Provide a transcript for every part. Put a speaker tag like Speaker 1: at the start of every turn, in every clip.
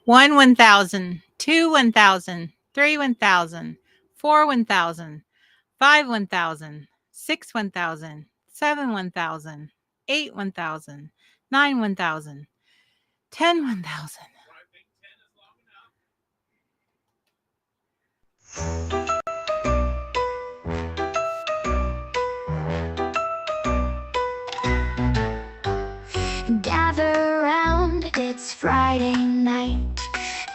Speaker 1: 1 1,000, 2 1,000, 3 1,000, 4 1,000, 5 1,000, 6 1,000, 7 1,000, 8 1,000, 9 1,000, 10 1,000.
Speaker 2: Gather round, it's Friday night.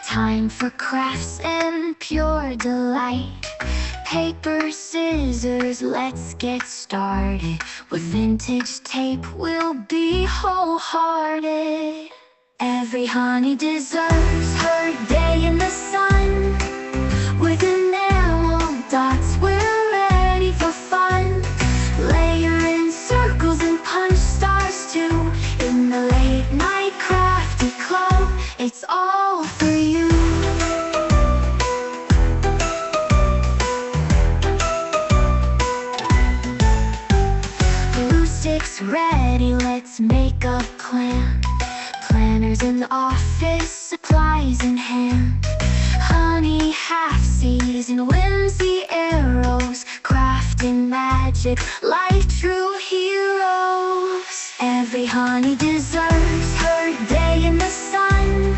Speaker 2: Time for crafts and pure delight. Paper, scissors, let's get started. With vintage tape, we'll be wholehearted. Every honey deserves her day in the sun. With enamel dots, we're ready for fun. Layer in circles and punch stars too. In the Late Night Crafty Club, it's all for you. Glue sticks ready, let's make a plan. Planners in the office, supplies in hand. Honey half-season, whimsy arrows, crafting magic like true heroes. Every honey deserves her day in the sun.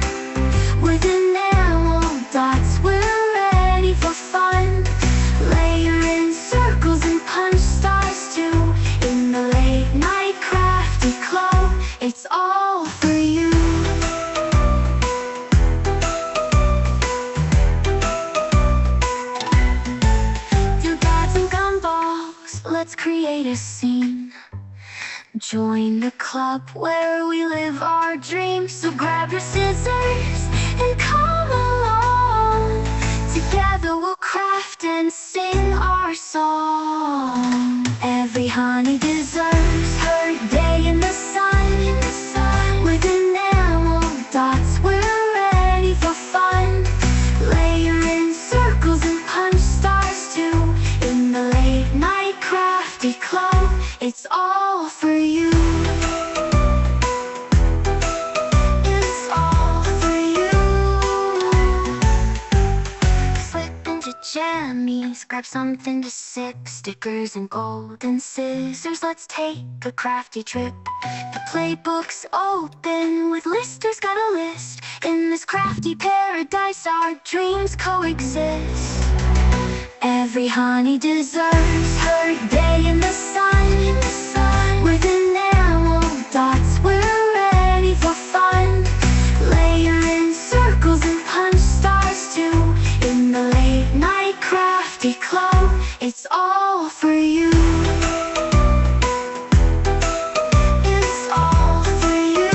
Speaker 2: With enamel dots, we're ready for fun. Layer in circles and punch stars too. In the Late Night Crafty Club, it's all for you. Let's create a scene. Join the club where we live our dreams. So grab your scissors and come along. Together we'll craft and sing our song. Every honey deserves her day in the sun. With enamel dots, we're ready for fun. Layer in circles and punch stars too. In the Late Night Crafty Club, it's all for you. It's all for you. Slip into jammies, grab something to sip. Stickers and golden scissors, let's take a crafty trip. The playbook's open with listers got a list. In this crafty paradise our dreams coexist. Every honey deserves her day in the sun. With enamel dots, we're ready for fun. Layer in circles and punch stars too. In the Late Night Crafty Club, it's all for you. It's all for you.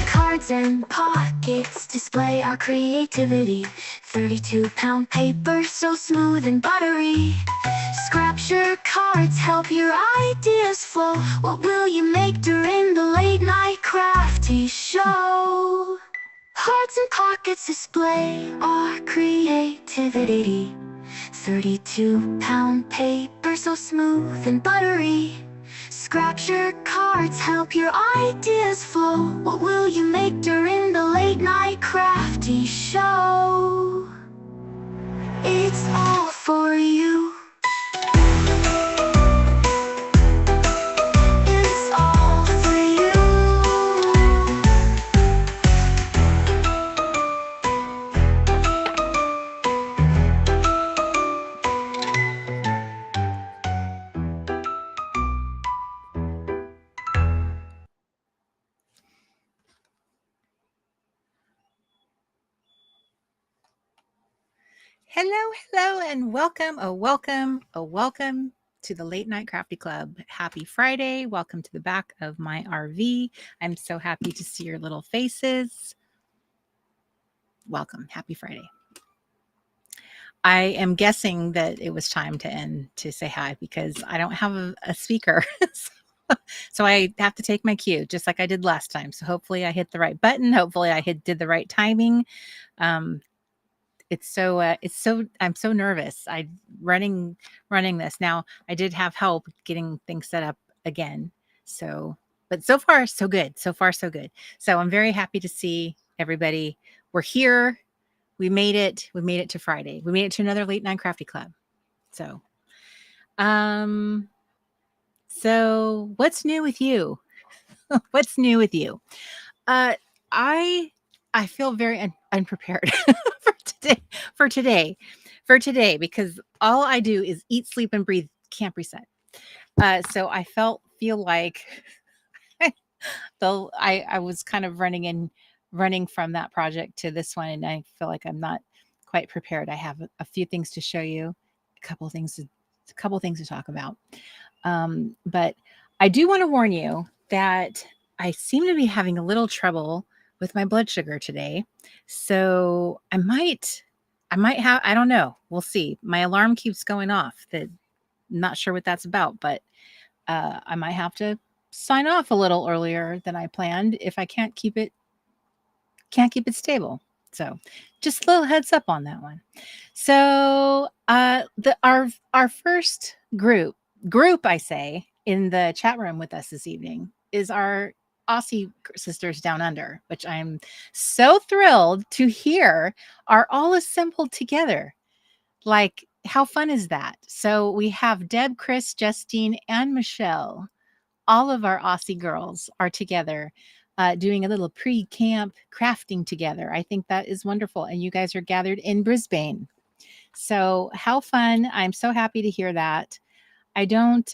Speaker 2: Cards and pockets display our creativity. 32-pound paper, so smooth and buttery. Scrapture cards help your ideas flow. What will you make during the Late Night Crafty Show? Hearts and pockets display our creativity. 32-pound paper, so smooth and buttery. Scrapture cards help your ideas flow. What will you make during the Late Night Crafty Show? It's all for you. It's all for you.
Speaker 1: Hello, and welcome to the Late Night Crafty Club. Happy Friday. Welcome to the back of my RV. I'm so happy to see your little faces. Welcome. Happy Friday. I am guessing that it was time to end to say hi because I don't have a speaker. So I have to take my cue just like I did last time. So hopefully I hit the right button. Hopefully I did the right timing. I'm so nervous. I running this. Now I did have help getting things set up again. So but so far, so good. So far, so good. So I'm very happy to see everybody. We're here. We made it. We made it to Friday. We made it to another Late Night Crafty Club. So, um, so what's new with you? What's new with you? Uh, I I feel very unprepared for today. For today, for today, because all I do is eat, sleep, and breathe. Camp reset. So I feel like though I was kind of running from that project to this one, and I feel like I'm not quite prepared. I have a few things to show you, a couple things to talk about. But I do want to warn you that I seem to be having a little trouble with my blood sugar today. So I might have, I don't know. We'll see. My alarm keeps going off. That not sure what that's about, but I might have to sign off a little earlier than I planned if I can't keep it stable. So just a little heads up on that one. So the our first group I say in the chat room with us this evening is our Aussie sisters down under, which I'm so thrilled to hear are all assembled together. Like, how fun is that? So we have Deb, Chris, Justine, and Michelle. All of our Aussie girls are together doing a little pre camp crafting together. I think that is wonderful. And you guys are gathered in Brisbane. So, how fun. I'm so happy to hear that. I don't,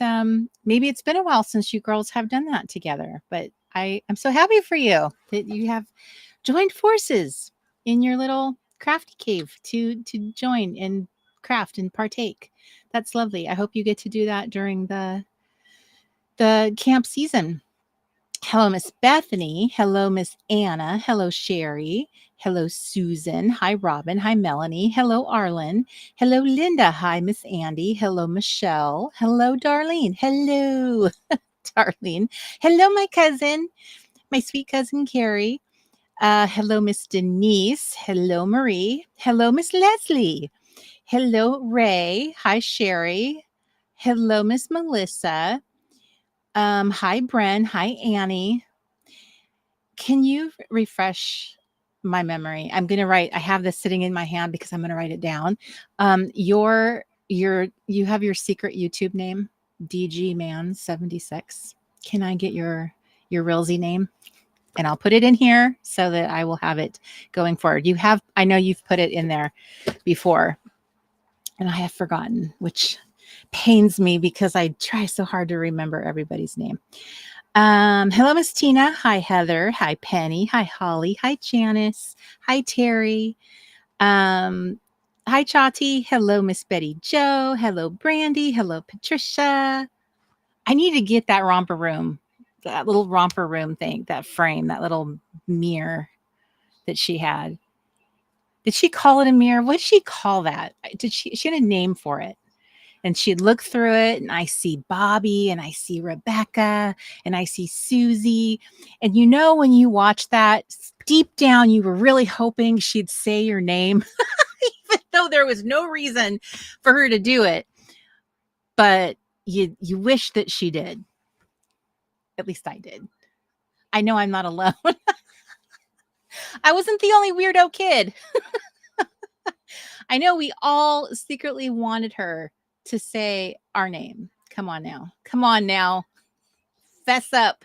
Speaker 1: maybe it's been a while since you girls have done that together, but I'm so happy for you that you have joined forces in your little crafty cave to join and craft and partake. That's lovely. I hope you get to do that during the camp season. Hello, Miss Bethany. Hello, Miss Anna. Hello, Sherry. Hello, Susan. Hi, Robin. Hi, Melanie. Hello, Arlen. Hello, Linda. Hi, Miss Andy. Hello, Michelle. Hello, Darlene. Hello, Darlene. Hello, my cousin, my sweet cousin Carrie. Hello, Miss Denise. Hello, Marie. Hello, Miss Leslie. Hello, Ray. Hi, Sherry. Hello, Miss Melissa. Hi, Bren. Hi, Annie. Can you refresh my memory? I'm going to write, I have this sitting in my hand because I'm going to write it down. You have your secret YouTube name, DG Man 76. Can I get your realsy name? And I'll put it in here so that I will have it going forward. I know you've put it in there before and I have forgotten, which pains me because I try so hard to remember everybody's name. Hello, Miss Tina. Hi, Heather. Hi, Penny. Hi, Holly. Hi, Janice. Hi, Terry. Hi, Chati. Hello, Miss Betty Joe. Hello, Brandy. Hello, Patricia. I need to get that romper room, that little romper room thing, that frame, that little mirror that she had. Did she call it a mirror? What did she call that? She had a name for it? And she'd look through it and I see Bobby and I see Rebecca and I see Susie. And you know, when you watch that, deep down, you were really hoping she'd say your name, even though there was no reason for her to do it. But you wish that she did. At least I did. I know I'm not alone. I wasn't the only weirdo kid. I know we all secretly wanted her to say our name. Come on now. Come on now. Fess up.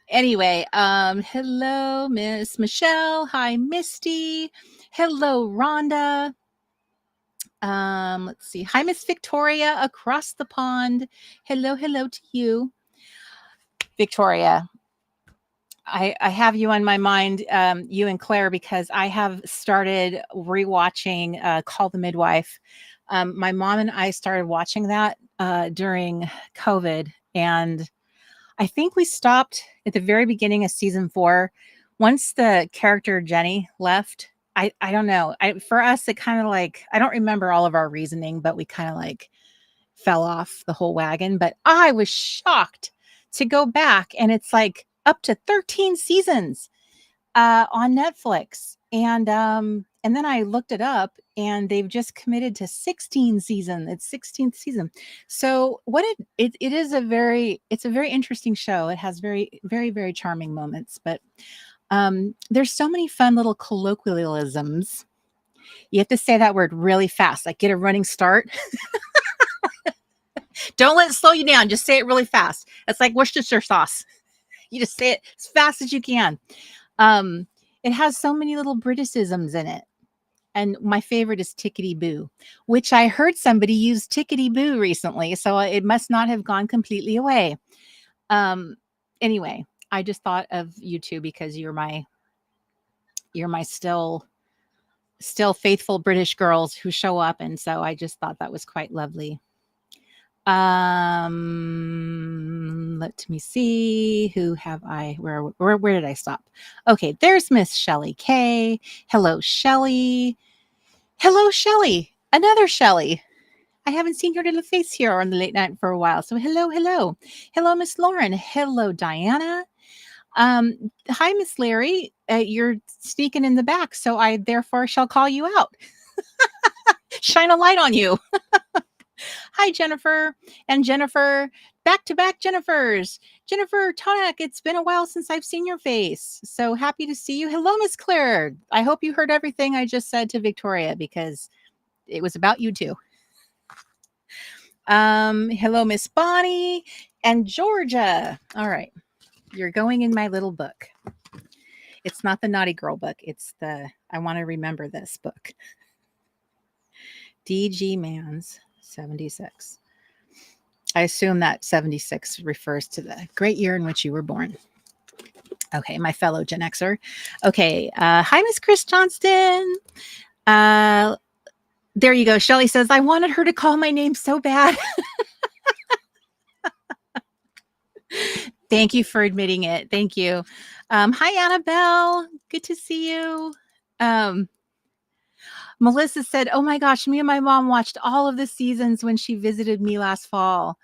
Speaker 1: Anyway, hello, Miss Michelle. Hi, Misty. Hello, Rhonda. Let's see. Hi, Miss Victoria across the pond. Hello to you, Victoria. I have you on my mind, you and Claire, because I have started rewatching Call the Midwife. My mom and I started watching that during COVID, and I think we stopped at the very beginning of season 4. Once the character Jenny left, I don't know. For us, it kind of like, I don't remember all of our reasoning, but we kind of like fell off the whole wagon. But I was shocked to go back, and it's like up to 13 seasons on Netflix. And and then I looked it up, and they've just committed to 16 season. It's 16th season. So what it is it's a very interesting show. It has very, very, very charming moments, but there's so many fun little colloquialisms. You have to say that word really fast, like get a running start. Don't let it slow you down. Just say it really fast. It's like Worcestershire sauce. You just say it as fast as you can. Um, it has so many little Briticisms in it. And my favorite is tickety boo, which I heard somebody use tickety boo recently. So it must not have gone completely away. Um, anyway, I just thought of you two because you're my still faithful British girls who show up. And so I just thought that was quite lovely. Let me see. Who have I? Where did I stop? Okay, there's Miss Shelley K. Hello, Shelley. Hello, Shelley. Another Shelley. I haven't seen your little face here on the late night for a while. So hello, hello. Hello, Miss Lauren. Hello, Diana. Hi, Miss Larry. You're sneaking in the back, so I therefore shall call you out. Shine a light on you. Hi, Jennifer. And Jennifer, back to back Jennifers. Jennifer Tonak, it's been a while since I've seen your face. So happy to see you. Hello, Miss Claire. I hope you heard everything I just said to Victoria because it was about you too. Hello, Miss Bonnie and Georgia. All right. You're going in my little book. It's not the naughty girl book. It's the I want to remember this book. DG Mans 76. I assume that 76 refers to the great year in which you were born. Okay, my fellow Gen Xer. Okay, hi, Miss Chris Johnston. There you go. Shelley says, I wanted her to call my name so bad. Thank you for admitting it. Thank you. Hi, Annabelle. Good to see you. Melissa said, oh my gosh, me and my mom watched all of the seasons when she visited me last fall.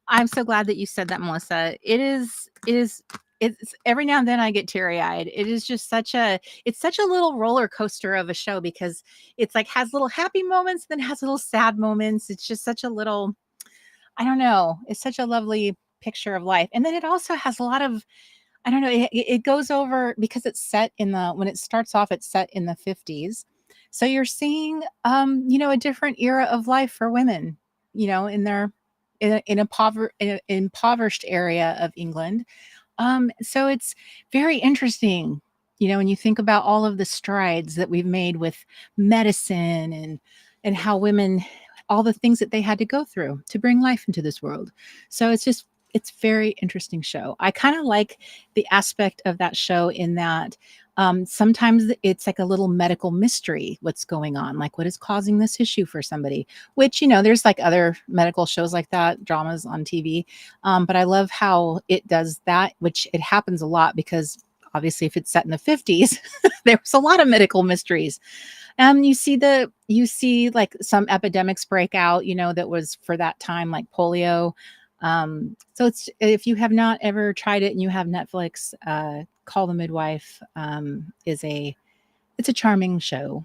Speaker 1: I'm so glad that you said that, Melissa. It's every now and then I get teary eyed. It is just it's such a little roller coaster of a show because it's like has little happy moments, then has little sad moments. It's just such a little, I don't know. It's such a lovely picture of life. And then it also has a lot of, I don't know, it goes over because it's set in when it starts off, it's set in the 50s. So you're seeing, a different era of life for women, in their, in an impoverished area of England. So it's very interesting, when you think about all of the strides that we've made with medicine and how women, all the things that they had to go through to bring life into this world. So it's very interesting show. I kind of like the aspect of that show in that sometimes it's like a little medical mystery what's going on, like what is causing this issue for somebody, which, there's like other medical shows like that, dramas on TV. But I love how it does that, which it happens a lot because obviously if it's set in the 50s, there was a lot of medical mysteries. You see like some epidemics break out, that was for that time, like polio. So if you have not ever tried it and you have Netflix, Call the Midwife it's a charming show.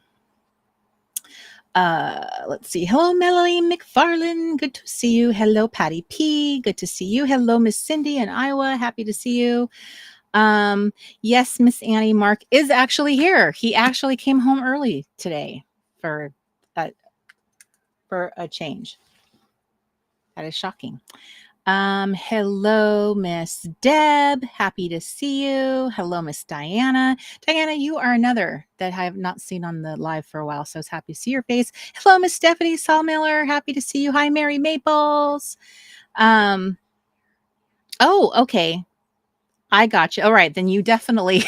Speaker 1: Let's see. Hello, Melanie McFarlane. Good to see you. Hello, Patty P. Good to see you. Hello, Miss Cindy in Iowa. Happy to see you. Yes, Miss Annie, Mark is actually here. He actually came home early today for a change. That is shocking. Hello, Miss Deb. Happy to see you. Hello, Miss Diana. Diana, you are another that I have not seen on the live for a while, so it's happy to see your face. Hello, Miss Stephanie Sawmiller. Happy to see you. Hi, Mary Maples. Oh, okay. I got you. All right, then you definitely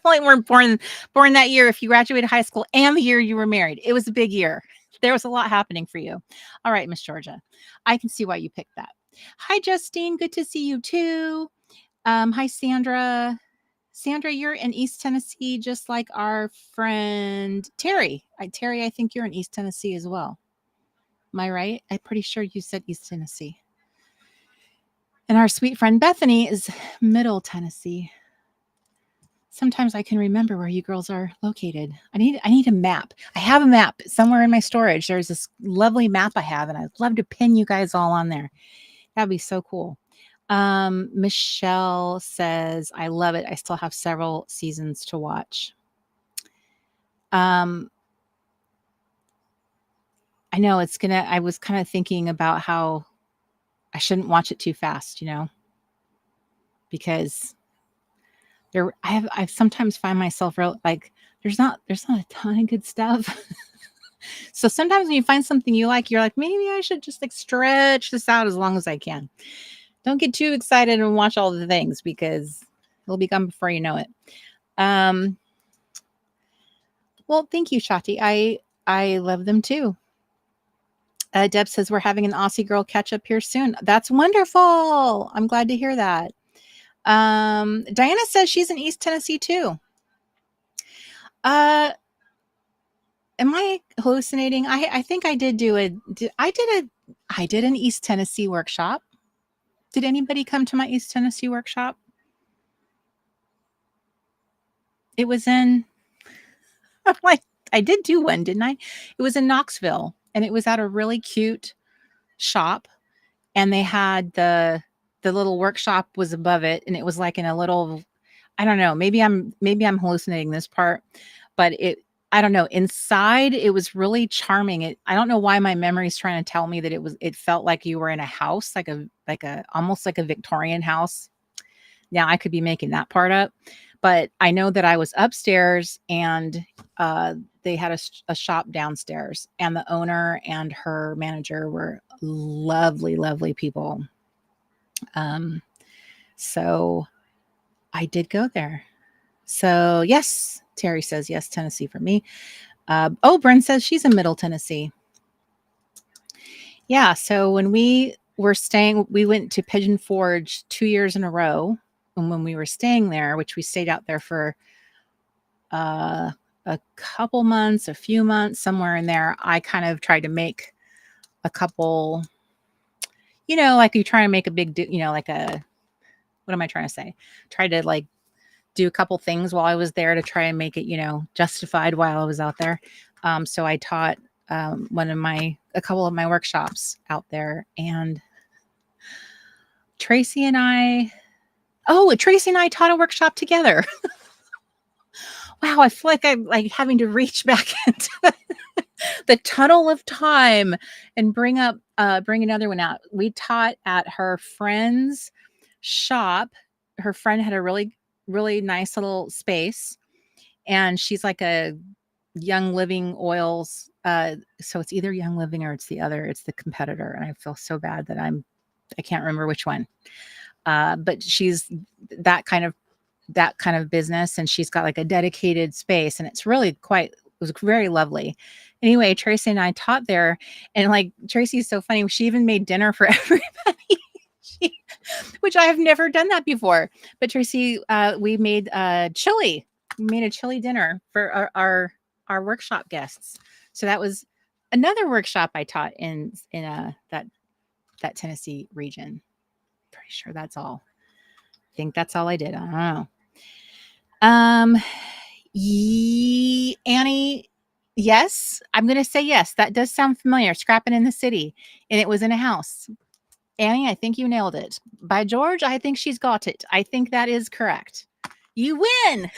Speaker 1: weren't born that year if you graduated high school and the year you were married. It was a big year. There was a lot happening for you. All right, Miss Georgia. I can see why you picked that. Hi, Justine. Good to see you too. Hi, Sandra. Sandra, you're in East Tennessee, just like our friend Terry. Terry, I think you're in East Tennessee as well. Am I right? I'm pretty sure you said East Tennessee. And our sweet friend Bethany is Middle Tennessee. sometimes I can remember where you girls are located. I need a map. I have a map somewhere in my storage. There's this lovely map I have, and I'd love to pin you guys all on there. That'd be so cool. Michelle says, I love it. I still have several seasons to watch. I know I was kind of thinking about how I shouldn't watch it too fast, because I sometimes find myself like there's not a ton of good stuff. So sometimes when you find something you like, you're like, maybe I should just like stretch this out as long as I can. Don't get too excited and watch all the things because it'll be gone before you know it. Well, thank you, Shati. I love them too. Deb says we're having an Aussie girl catch up here soon. That's wonderful. I'm glad to hear that. Diana says she's in East Tennessee too. Am I hallucinating? I think I did I did an East Tennessee workshop. Did anybody come to my East Tennessee workshop? It was in, like, I did do one, didn't I? It was in Knoxville, and it was at a really cute shop, and they had the little workshop was above it, and it was like in a little, I don't know, maybe I'm hallucinating this part, but I don't know, inside it was really charming. I don't know why my memory is trying to tell me that it felt like you were in a house, like a almost like a Victorian house. Now I could be making that part up, but I know that I was upstairs and they had a shop downstairs, and the owner and her manager were lovely, lovely people. So I did go there. So yes, Terry says yes, Tennessee for me. Bryn says she's in Middle Tennessee. Yeah, so when we went to Pigeon Forge 2 years in a row. And when we were staying there, which we stayed out there for a couple months, a few months, somewhere in there, I kind of tried to make a couple, like you try to make a big, like what am I trying to say? Try to like do a couple things while I was there to try and make it, justified while I was out there. So I taught a couple of my workshops out there, and Tracy and I taught a workshop together. Wow, I feel like I'm like having to reach back into the tunnel of time and bring another one out. We taught at her friend's shop. Her friend had a really, really nice little space, and she's like a Young Living Oils. So it's either Young Living or it's the competitor. And I feel so bad that I can't remember which one. But she's that kind of business, and she's got like a dedicated space, and it was very lovely. Anyway, Tracy and I taught there, and like Tracy's so funny. She even made dinner for everybody, which I have never done that before. But Tracy, we made chili. We made a chili dinner for our workshop guests. So that was another workshop I taught in that Tennessee region. Pretty sure that's all. I think that's all I did. I don't know. Annie, yes, I'm going to say yes. That does sound familiar. Scrapping in the City, and it was in a house. Annie, I think you nailed it. By George, I think she's got it. I think that is correct. You win.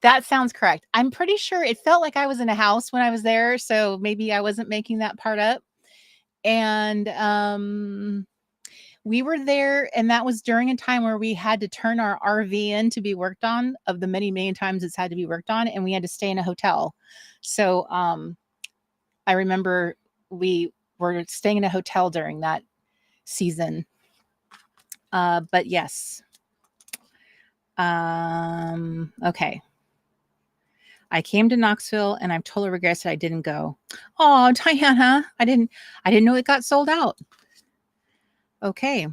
Speaker 1: That sounds correct. I'm pretty sure it felt like I was in a house when I was there, so maybe I wasn't making that part up. And we were there, and that was during a time where we had to turn our RV in to be worked on, of the many, many times it's had to be worked on, and we had to stay in a hotel. So I remember we were staying in a hotel during that season. But yes. Okay. I came to Knoxville, and I've totally regretted I didn't go. Oh, Diana, I didn't know it got sold out. Okay.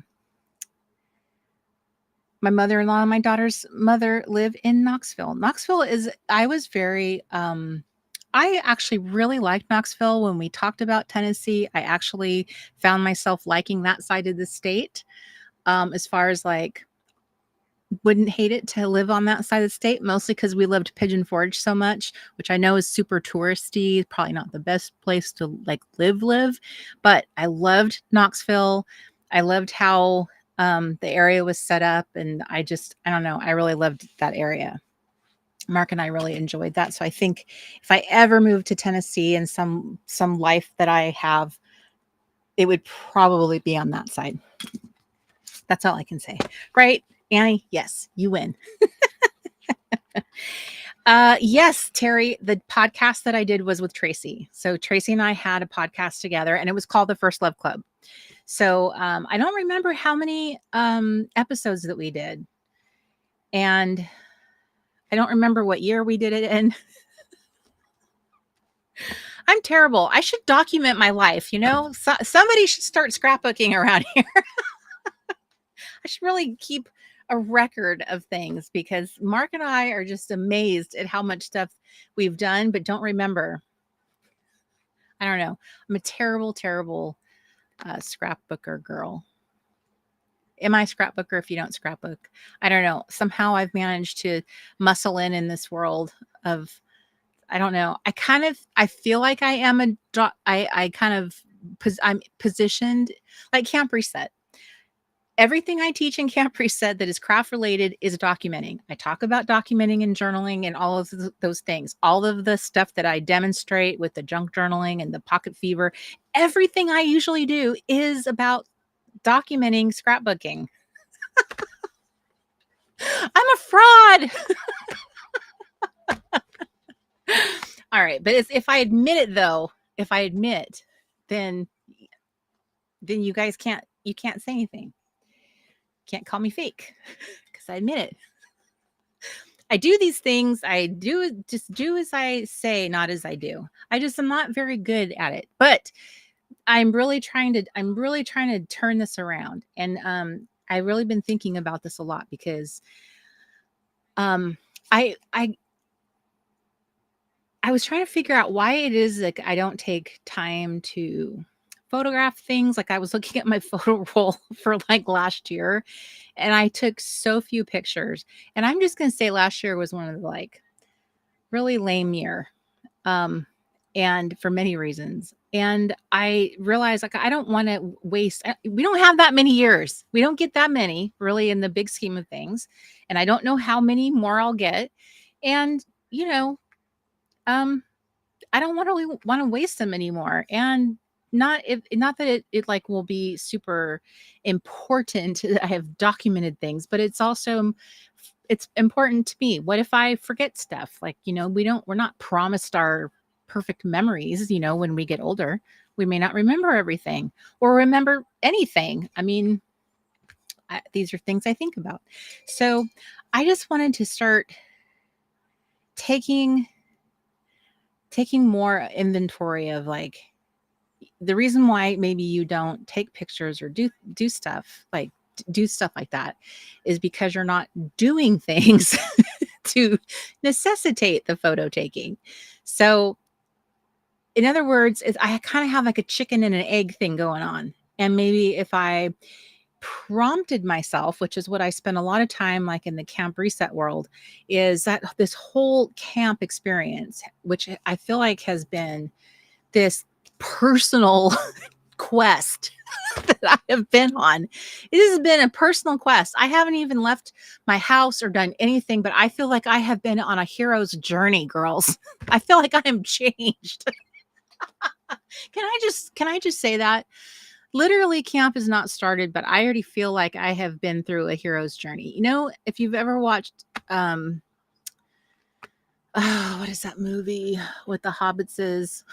Speaker 1: My mother-in-law and my daughter's mother live in Knoxville. I was very, I actually really liked Knoxville. When we talked about Tennessee, I actually found myself liking that side of the state. As far as like wouldn't hate it to live on that side of the state, mostly because we loved Pigeon Forge so much, which I know is super touristy, probably not the best place to like live, but I loved Knoxville. I loved how the area was set up, and I don't know, I really loved that area. Mark and I really enjoyed that. So I think if I ever moved to Tennessee and some life that I have, it would probably be on that side. That's all I can say. Right, Annie? Yes, you win. Yes, Terry, the podcast that I did was with Tracy. So Tracy and I had a podcast together, and it was called The First Love Club. So I don't remember how many episodes that we did. And I don't remember what year we did it in. I'm terrible. I should document my life, you know? Somebody should start scrapbooking around here. I should really keep a record of things, because Mark and I are just amazed at how much stuff we've done, but don't remember. I don't know. I'm a terrible, terrible scrapbooker girl. Am I a scrapbooker if you don't scrapbook? I don't know. Somehow I've managed to muscle in this world of, I don't know. I feel like I am I'm positioned like Camp Reset. Everything I teach in Camp Reset that is craft related is documenting. I talk about documenting and journaling and all of those things. All of the stuff that I demonstrate with the junk journaling and the pocket fever, everything I usually do is about documenting scrapbooking. I'm a fraud. All right. But if I admit it, though, then you guys can't say anything. Can't call me fake because I admit it. I do these things. I just do as I say, not as I do. I'm not very good at it, but I'm really trying to turn this around. And I've really been thinking about this a lot, because I was trying to figure out why it is like I don't take time to photograph things. Like I was looking at my photo roll for like last year, and I took so few pictures. And I'm just going to say last year was one of the like really lame year. And for many reasons. And I realized like I don't want to waste. We don't have that many years. We don't get that many really in the big scheme of things. And I don't know how many more I'll get. And you know, I don't want to waste them anymore. And not that it like will be super important that I have documented things, but it's important to me. What if I forget stuff? Like, you know, we're not promised our perfect memories, you know, when we get older. We may not remember everything or remember anything. I mean, these are things I think about. So I just wanted to start taking more inventory of like the reason why maybe you don't take pictures or do stuff like that is because you're not doing things to necessitate the photo taking. So in other words, I kind of have like a chicken and an egg thing going on. And maybe if I prompted myself, which is what I spend a lot of time like in the Camp Reset world, is that this whole camp experience, which I feel like has been this personal quest that I have been on. It has been a personal quest. I haven't even left my house or done anything, but I feel like I have been on a hero's journey, girls. I feel like I am changed. Can I just say that? Literally, camp is not started, but I already feel like I have been through a hero's journey. You know, if you've ever watched, what is that movie with the hobbitses?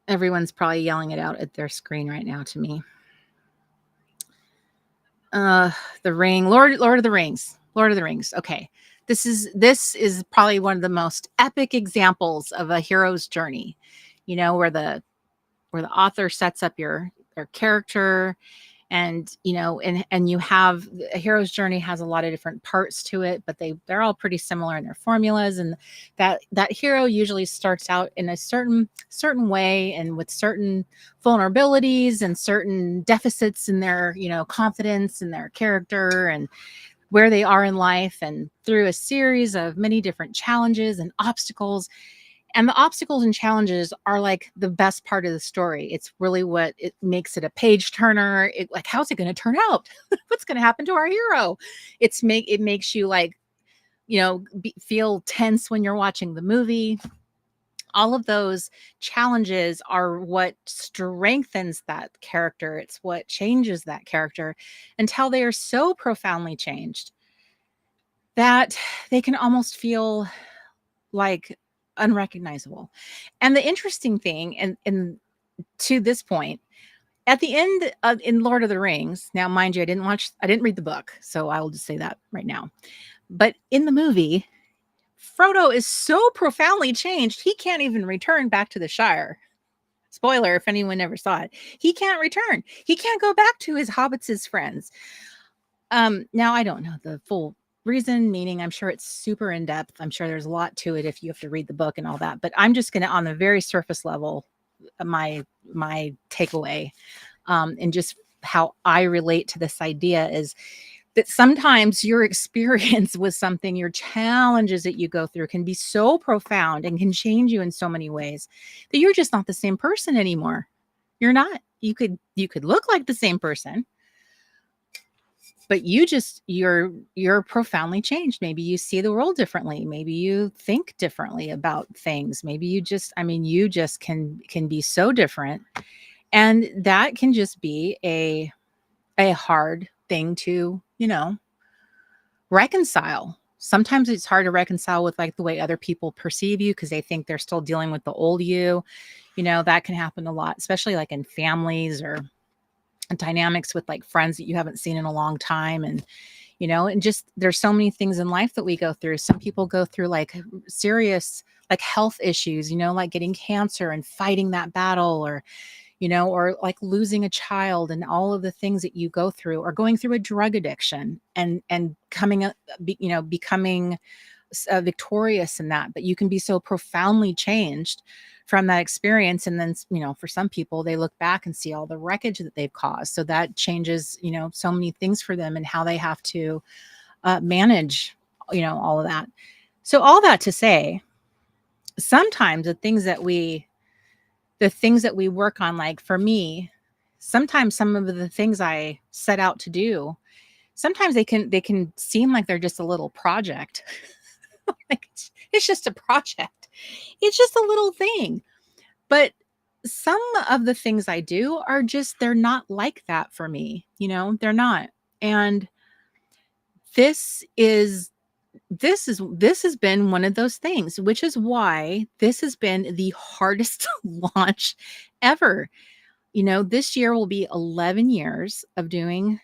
Speaker 1: Everyone's probably yelling it out at their screen right now to me. The Ring, Lord of the Rings. Okay. This is probably one of the most epic examples of a hero's journey, you know, where the author sets up your character And and you have a hero's journey has a lot of different parts to it, but they're all pretty similar in their formulas. And that hero usually starts out in a certain way, and with certain vulnerabilities and certain deficits in their confidence in their character and where they are in life, and through a series of many different challenges and obstacles. And the obstacles and challenges are like the best part of the story. It's really what it makes it a page turner. Like, how's it going to turn out? What's going to happen to our hero? It makes you like, feel tense when you're watching the movie. All of those challenges are what strengthens that character. It's what changes that character until they are so profoundly changed that they can almost feel like unrecognizable. And the interesting thing, and to this point, at the end of in Lord of the Rings, now mind you, I didn't read the book, so I will just say that right now. But in the movie, Frodo is so profoundly changed, he can't even return back to the Shire. Spoiler if anyone never saw it. He can't return. He can't go back to his hobbits, his friends. Now I don't know the full reason, meaning I'm sure it's super in depth. I'm sure there's a lot to it if you have to read the book and all that, but I'm just going to, on the very surface level, my takeaway, and just how I relate to this idea is that sometimes your experience with something, your challenges that you go through can be so profound and can change you in so many ways that you're just not the same person anymore. You're not. You could look like the same person, but you're profoundly changed. Maybe you see the world differently. Maybe you think differently about things. Maybe you just can be so different. And that can just be a hard thing to, reconcile. Sometimes it's hard to reconcile with like the way other people perceive you because they think they're still dealing with the old you. That can happen a lot, especially like in families or dynamics with like friends that you haven't seen in a long time. And just there's so many things in life that we go through. Some people go through like serious like health issues, like getting cancer and fighting that battle, or like losing a child, and all of the things that you go through, or going through a drug addiction and becoming victorious in that. But you can be so profoundly changed from that experience. And then, for some people, they look back and see all the wreckage that they've caused. So that changes, so many things for them and how they have to manage, all of that. So all that to say, sometimes the things that we work on, like for me, sometimes some of the things I set out to do, sometimes they can seem like they're just a little project. Like it's just a project. It's just a little thing. But some of the things I do are just, they're not like that for me. They're not. And this has been one of those things, which is why this has been the hardest launch ever. This year will be 11 years of doing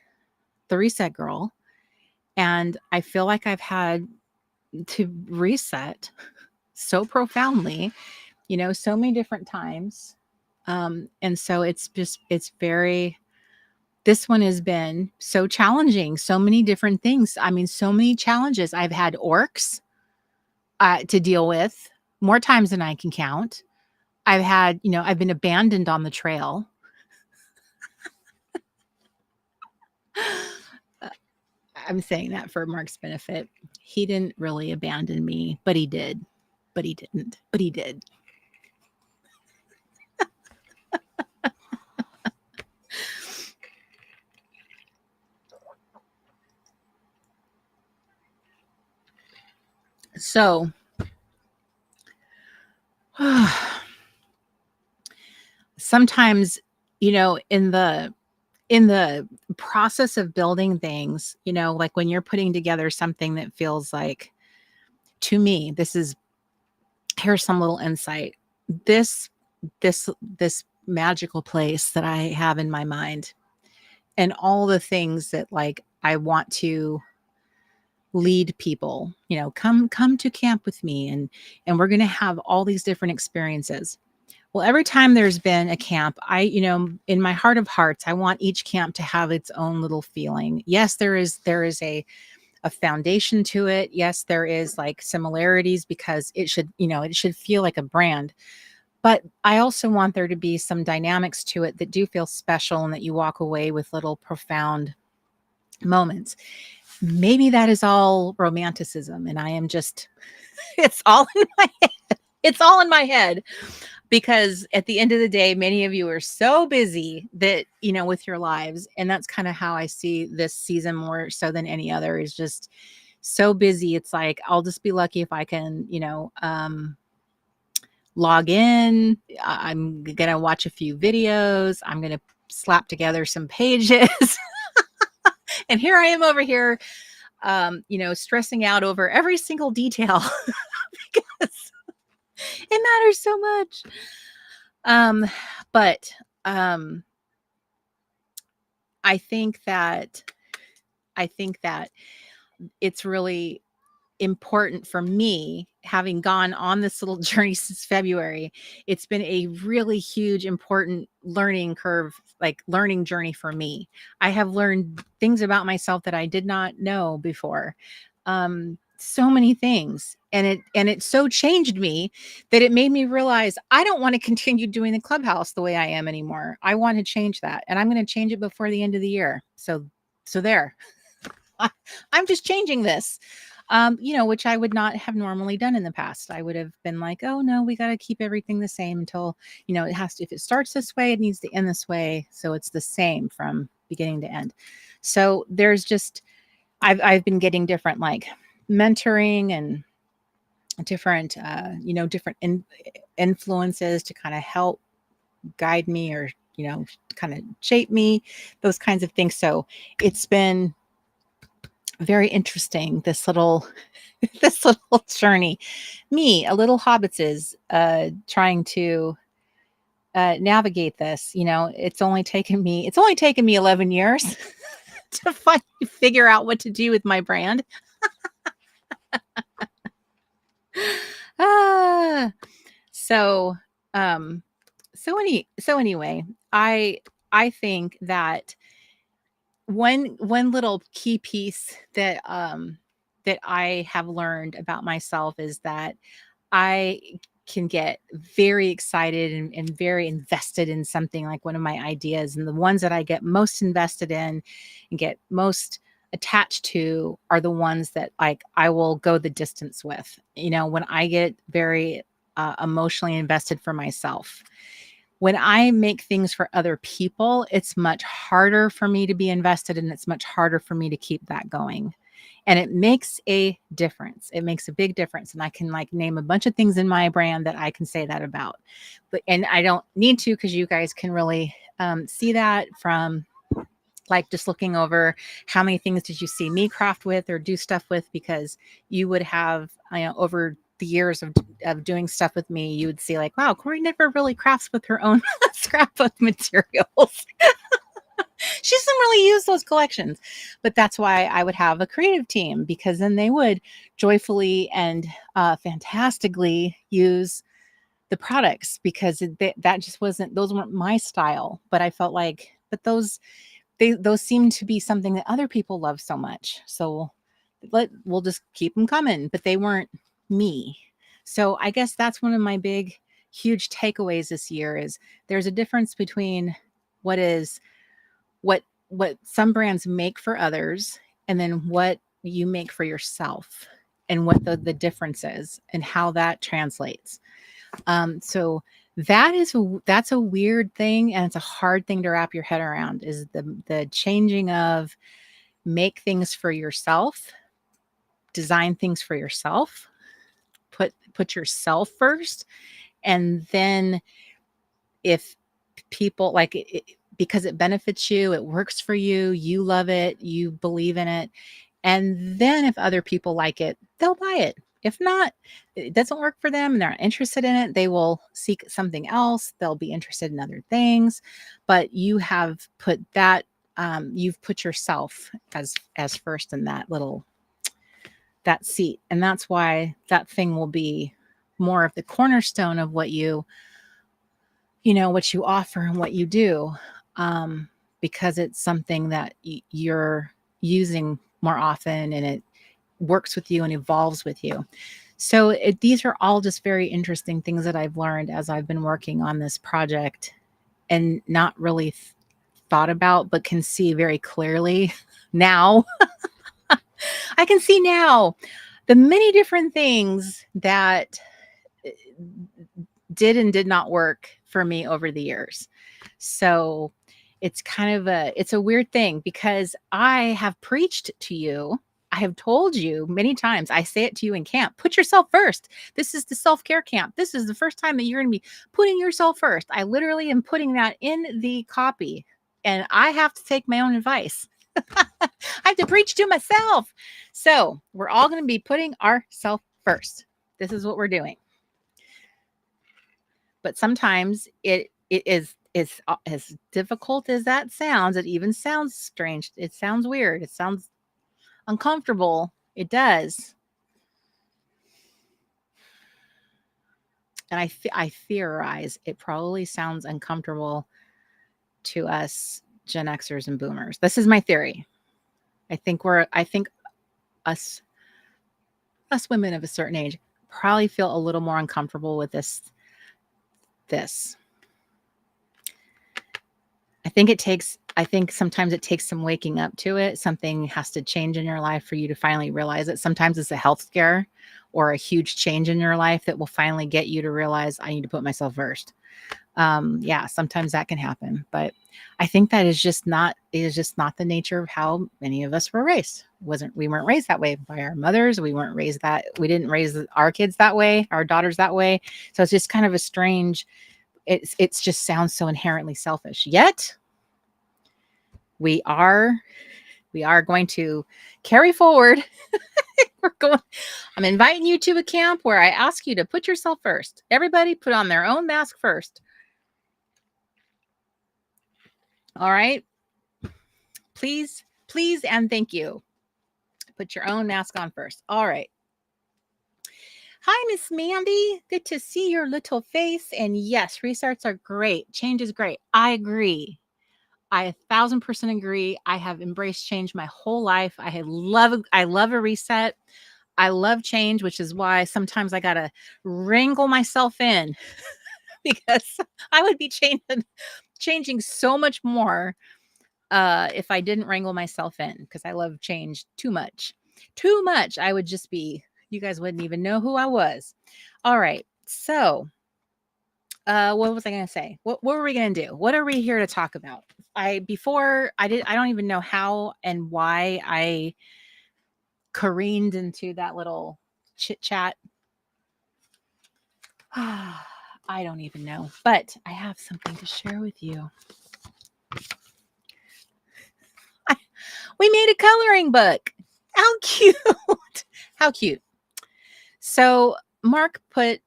Speaker 1: the Reset Girl. And I feel like I've had to reset so profoundly, so many different times. And so this one has been so challenging, so many different things. I mean, so many challenges. I've had orcs to deal with more times than I can count. I've been abandoned on the trail. I'm saying that for Mark's benefit. He didn't really abandon me, but he did. But he didn't. But he did. So, sometimes, in the process of building things, like when you're putting together something that feels like, to me, here's some little insight. This magical place that I have in my mind, and all the things that like I want to lead people, come to camp with me, and we're going to have all these different experiences. Well, every time there's been a camp, in my heart of hearts, I want each camp to have its own little feeling. Yes, there is a foundation to it. Yes, there is like similarities because it should feel like a brand. But I also want there to be some dynamics to it that do feel special and that you walk away with little profound moments. Maybe that is all romanticism and I am just it's all in my head. It's all in my head because at the end of the day, many of you are so busy that, with your lives. And that's kind of how I see this season more so than any other is just so busy. It's like, I'll just be lucky if I can, log in. I'm going to watch a few videos. I'm going to slap together some pages. And here I am over here, stressing out over every single detail because it matters so much. But I think that it's really important for me having gone on this little journey since February. It's been a really huge, important learning curve, like learning journey for me. I have learned things about myself that I did not know before. So many things. And it so changed me that it made me realize I don't want to continue doing the clubhouse the way I am anymore. I want to change that. And I'm going to change it before the end of the year. So there. I'm just changing this, which I would not have normally done in the past. I would have been like, oh no, we got to keep everything the same until, it has to, if it starts this way, it needs to end this way. So it's the same from beginning to end. So there's just, I've been getting different like mentoring and different, different influences to kind of help guide me or, kind of shape me, those kinds of things. So it's been very interesting, this little this little journey. Me, a little hobbitses, trying to navigate this. It's only taken me 11 years to finally figure out what to do with my brand. ah, so anyway, I think that one little key piece that I have learned about myself is that I can get very excited and very invested in something like one of my ideas. And the ones that I get most invested in and get most attached to are the ones that like I will go the distance with. When I get very emotionally invested for myself. When I make things for other people, it's much harder for me to be invested and it's much harder for me to keep that going. And it makes a difference. It makes a big difference. And I can like name a bunch of things in my brand that I can say that about. And I don't need to because you guys can really see that from like just looking over how many things did you see me craft with or do stuff with, because you would have, over the years of doing stuff with me, you would see like, wow, Corey never really crafts with her own scrapbook materials. She doesn't really use those collections. But that's why I would have a creative team, because then they would joyfully and fantastically use the products, because that just wasn't, those weren't my style. But I felt like, but those seem to be something that other people love so much. So we'll just keep them coming, but they weren't me. So I guess that's one of my big, huge takeaways this year is there's a difference between what some brands make for others and then what you make for yourself, and what the difference is and how that translates. So that's a weird thing, and it's a hard thing to wrap your head around, is the changing of make things for yourself, design things for yourself, put yourself first, and then if people like it, because it benefits you, it works for you, you love it, you believe in it, and then if other people like it, they'll buy it. If not, it doesn't work for them and they're not interested in it, they will seek something else. They'll be interested in other things. But you have put that, you've put yourself as first in that seat. And that's why that thing will be more of the cornerstone of what you you know, what you offer and what you do, um, because it's something that you're using more often and it works with you and evolves with you. So these are all just very interesting things that I've learned as I've been working on this project and not really thought about, but can see very clearly now. I can see now the many different things that did and did not work for me over the years. So it's kind of it's a weird thing because I have preached to you. I have told you many times, I say it to you in camp, put yourself first. This is the self-care camp. This is the first time that you're going to be putting yourself first. I literally am putting that in the copy and I have to take my own advice. I have to preach to myself. So we're all going to be putting ourselves first. This is what we're doing. But sometimes it is as difficult as that sounds. It even sounds strange. It sounds weird. It sounds uncomfortable. It does. And I theorize it probably sounds uncomfortable to us Gen Xers and boomers. This is my theory. I think us women of a certain age probably feel a little more uncomfortable with this. I think sometimes it takes some waking up to it. Something has to change in your life for you to finally realize it. Sometimes it's a health scare or a huge change in your life that will finally get you to realize I need to put myself first. Yeah, sometimes that can happen, but I think that is just not the nature of how many of us were raised. We weren't raised that way by our mothers. We didn't raise our kids that way, our daughters that way. So it's just kind of a strange, it's just sounds so inherently selfish. Yet we are going to carry forward. I'm inviting you to a camp where I ask you to put yourself first. Everybody put on their own mask first. All right. Please, and thank you. Put your own mask on first. All right. Hi, Miss Mandy. Good to see your little face. And yes, restarts are great. Change is great. I agree. I 1,000% agree. I have embraced change my whole life. I love a reset. I love change, which is why sometimes I gotta wrangle myself in because I would be changing so much more if I didn't wrangle myself in, because I love change too much. Too much. I would just be, you guys wouldn't even know who I was. All right. So what was I going to say? What were we going to do? What are we here to talk about? I don't even know how and why I careened into that little chit chat. I don't even know, but I have something to share with you. We made a coloring book. How cute. How cute. So Mark put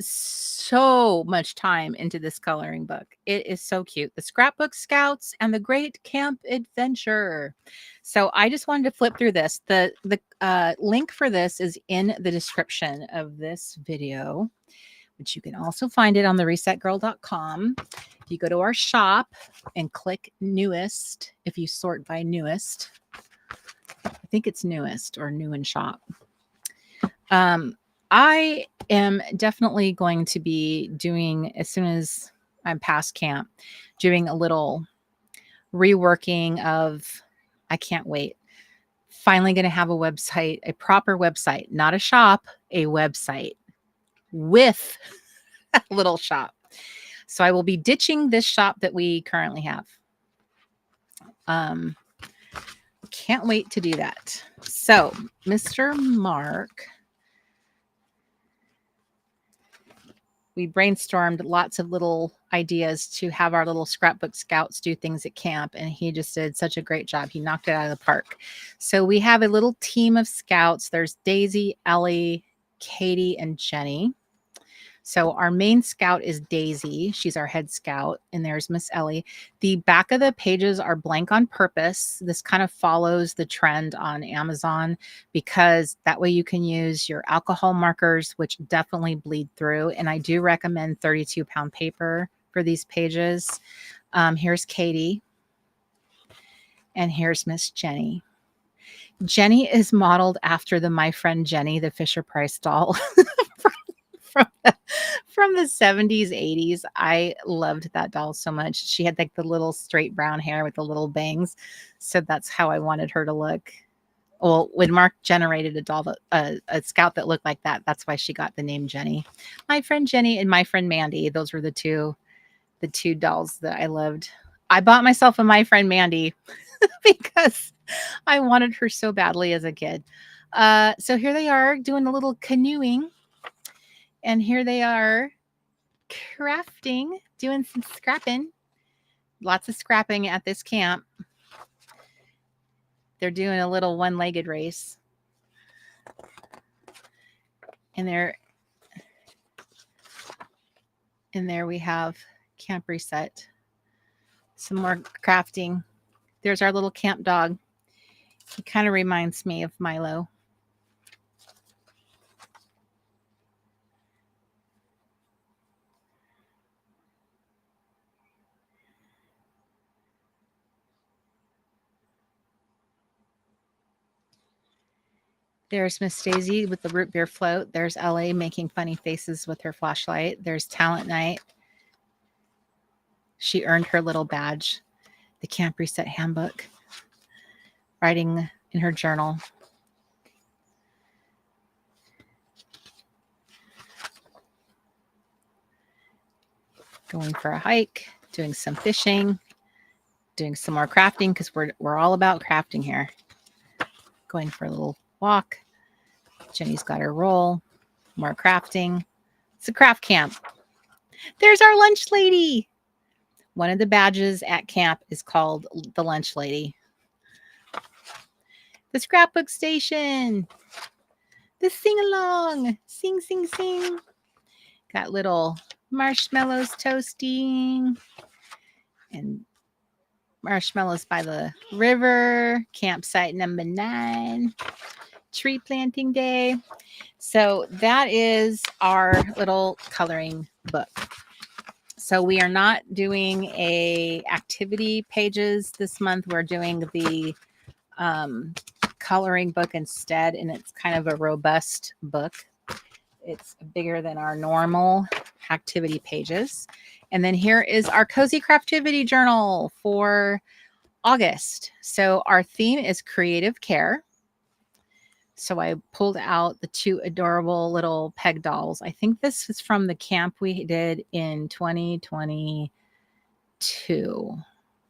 Speaker 1: so much time into this coloring book. It is so cute. The Scrapbook Scouts and the Great Camp Adventure. So I just wanted to flip through this. The link for this is in the description of this video, which you can also find it on the resetgirl.com. If you go to our shop and click newest, if you sort by newest, I think it's newest or new in shop. I am definitely going to be doing, as soon as I'm past camp, doing a little reworking of, I can't wait. Finally going to have a website, a proper website, not a shop, a website with a little shop. So I will be ditching this shop that we currently have. Can't wait to do that. So Mr. Mark, we brainstormed lots of little ideas to have our little Scrapbook Scouts do things at camp, and he just did such a great job. He knocked it out of the park. So we have a little team of scouts. There's Daisy, Ellie, Katie, and Jenny. So our main scout is Daisy. She's our head scout. And there's Miss Ellie. The back of the pages are blank on purpose. This kind of follows the trend on Amazon because that way you can use your alcohol markers, which definitely bleed through. And I do recommend 32-pound paper for these pages. Here's Katie. And here's Miss Jenny. Jenny is modeled after the My Friend Jenny, the Fisher-Price doll from, from the 70s, 80s. I loved that doll so much. She had like the little straight brown hair with the little bangs. So that's how I wanted her to look. Well, when Mark generated a doll, a scout that looked like that, that's why she got the name Jenny. My Friend Jenny and My Friend Mandy, those were the two dolls that I loved. I bought myself a My Friend Mandy because I wanted her so badly as a kid. So here they are doing a little canoeing. And here they are crafting, doing some scrapping. Lots of scrapping at this camp. They're doing a little one-legged race. And there we have Camp Reset. Some more crafting. There's our little camp dog. He kind of reminds me of Milo. There's Miss Daisy with the root beer float. There's LA making funny faces with her flashlight. There's Talent Night. She earned her little badge. The Camp Reset handbook. Writing in her journal. Going for a hike. Doing some fishing. Doing some more crafting because we're all about crafting here. Going for a little walk. Jenny's got her roll. More crafting. It's a craft camp. There's our lunch lady. One of the badges at camp is called the lunch lady. The scrapbook station. The sing along. Sing, sing, sing. Got little marshmallows toasting. And marshmallows by the river. Campsite number 9. Tree planting day. So that is our little coloring book. So we are not doing a activity pages this month. We're doing the coloring book instead, and it's kind of a robust book. It's bigger than our normal activity pages. And then here is our Cozy Craftivity Journal for August. So our theme is creative care. So I pulled out the 2 adorable little peg dolls. I think this is from the camp we did in 2022.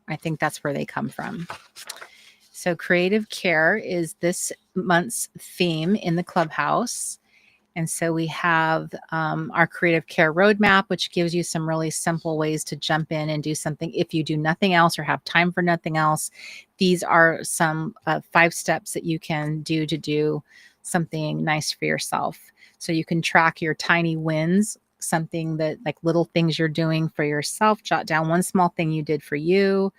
Speaker 1: I think that's where they come from. So creative care is this month's theme in the clubhouse. And so we have our creative care roadmap, which gives you some really simple ways to jump in and do something if you do nothing else or have time for nothing else. These are some 5 steps that you can do to do something nice for yourself. So you can track your tiny wins, something that like little things you're doing for yourself. Jot down one small thing you did for you.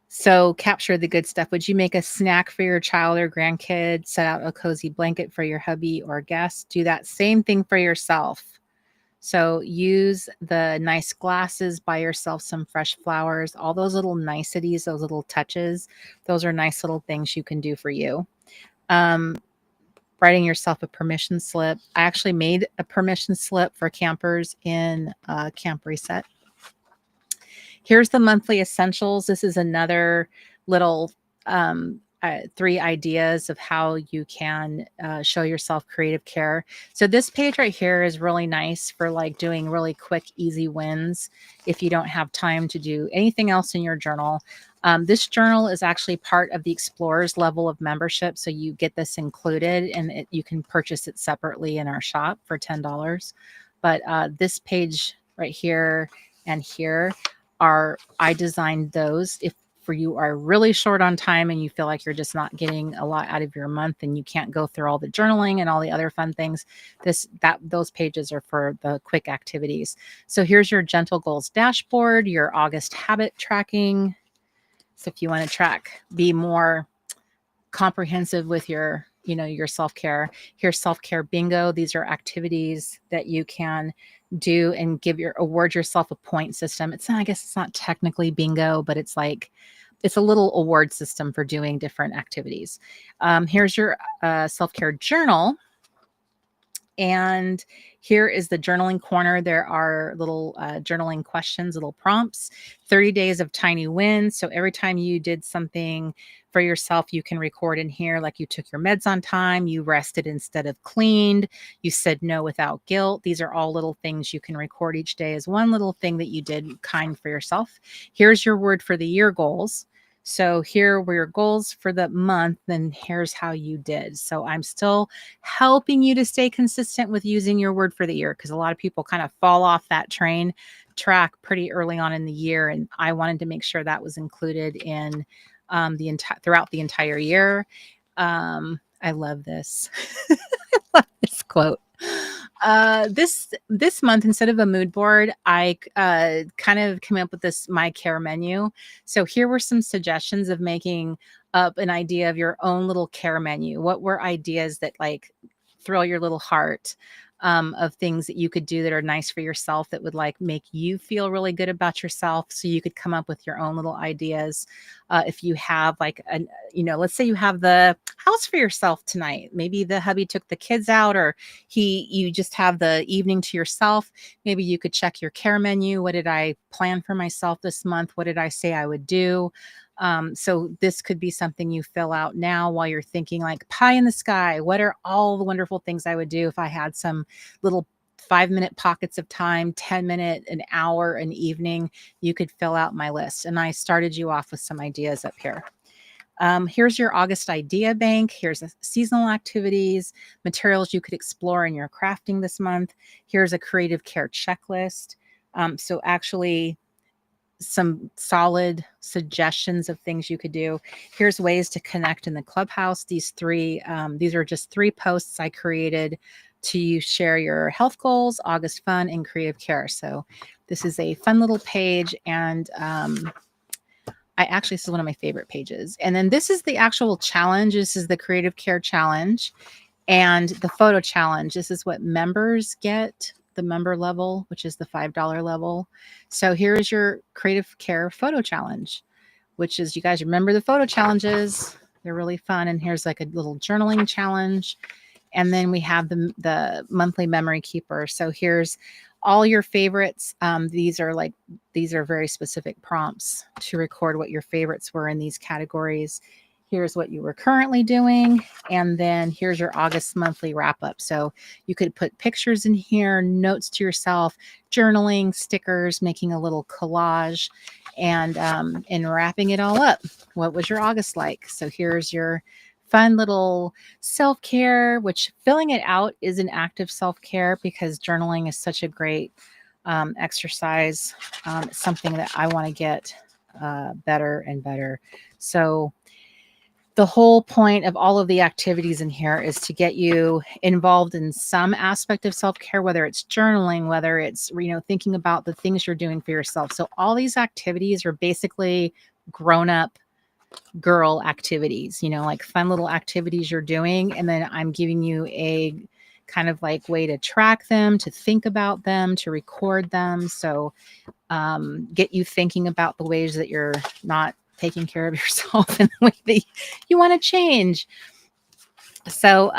Speaker 1: So capture the good stuff. Would you make a snack for your child or grandkid? Set out a cozy blanket for your hubby or guest. Do that same thing for yourself. So use the nice glasses, buy yourself some fresh flowers, all those little niceties, those little touches. Those are nice little things you can do for you. Writing yourself a permission slip. I actually made a permission slip for campers in Camp Reset. Here's the monthly essentials. This is another little 3 ideas of how you can show yourself creative care. So this page right here is really nice for like doing really quick, easy wins if you don't have time to do anything else in your journal. This journal is actually part of the Explorers level of membership. So you get this included and you can purchase it separately in our shop for $10. But this page right here and here I designed those if for you are really short on time and you feel like you're just not getting a lot out of your month and you can't go through all the journaling and all the other fun things. Those pages are for the quick activities. So here's your Gentle Goals dashboard, your August habit tracking. So if you want to be more comprehensive with your self-care. Here's self-care bingo. These are activities that you can do and award yourself a point system. I guess it's not technically bingo, but it's like it's a little award system for doing different activities. Here's your self-care journal. And here is the journaling corner. There are little journaling questions, little prompts, 30 days of tiny wins. So every time you did something for yourself, you can record in here, like you took your meds on time, you rested instead of cleaned, you said no without guilt. These are all little things you can record each day as one little thing that you did kind for yourself. Here's your word for the year goals. So here were your goals for the month, then here's how you did. So I'm still helping you to stay consistent with using your word for the year, because a lot of people kind of fall off that track pretty early on in the year. And I wanted to make sure that was included in throughout the entire year. I love this. I love this quote. This month, instead of a mood board, I kind of came up with this My Care menu. So here were some suggestions of making up an idea of your own little care menu. What were ideas that like thrill your little heart, of things that you could do that are nice for yourself, that would like make you feel really good about yourself? So you could come up with your own little ideas. If you have like let's say you have the house for yourself tonight, maybe the hubby took the kids out, or you just have the evening to yourself. Maybe you could check your care menu. What did I plan for myself this month? What did I say I would do? So this could be something you fill out now while you're thinking, like, pie in the sky. What are all the wonderful things I would do if I had some little 5-minute pockets of time, 10-minute, an hour, an evening? You could fill out my list. And I started you off with some ideas up here. Here's your August idea bank. Here's seasonal activities, materials you could explore in your crafting this month. Here's a creative care checklist. So actually, some solid suggestions of things you could do. Here's ways to connect in the clubhouse. These are just 3 posts I created to share your health goals, August fun, and creative care. So this is a fun little page, and this is one of my favorite pages. And then this is the actual challenge. This is the creative care challenge and the photo challenge. This is what members get, the member level, which is the $5 level. So here's your creative care photo challenge, which is, you guys remember the photo challenges. They're really fun. And here's like a little journaling challenge. And then we have the monthly memory keeper. So here's all your favorites. These are very specific prompts to record what your favorites were in these categories. Here's what you were currently doing. And then here's your August monthly wrap up. So you could put pictures in here, notes to yourself, journaling, stickers, making a little collage, and wrapping it all up. What was your August like? So here's your fun little self-care, which filling it out is an act of self-care, because journaling is such a great exercise. It's something that I want to get better and better. So the whole point of all of the activities in here is to get you involved in some aspect of self-care, whether it's journaling, whether it's, thinking about the things you're doing for yourself. So all these activities are basically grown-up girl activities, like fun little activities you're doing. And then I'm giving you a kind of like way to track them, to think about them, to record them. So get you thinking about the ways that you're not taking care of yourself in the way that you want to change. So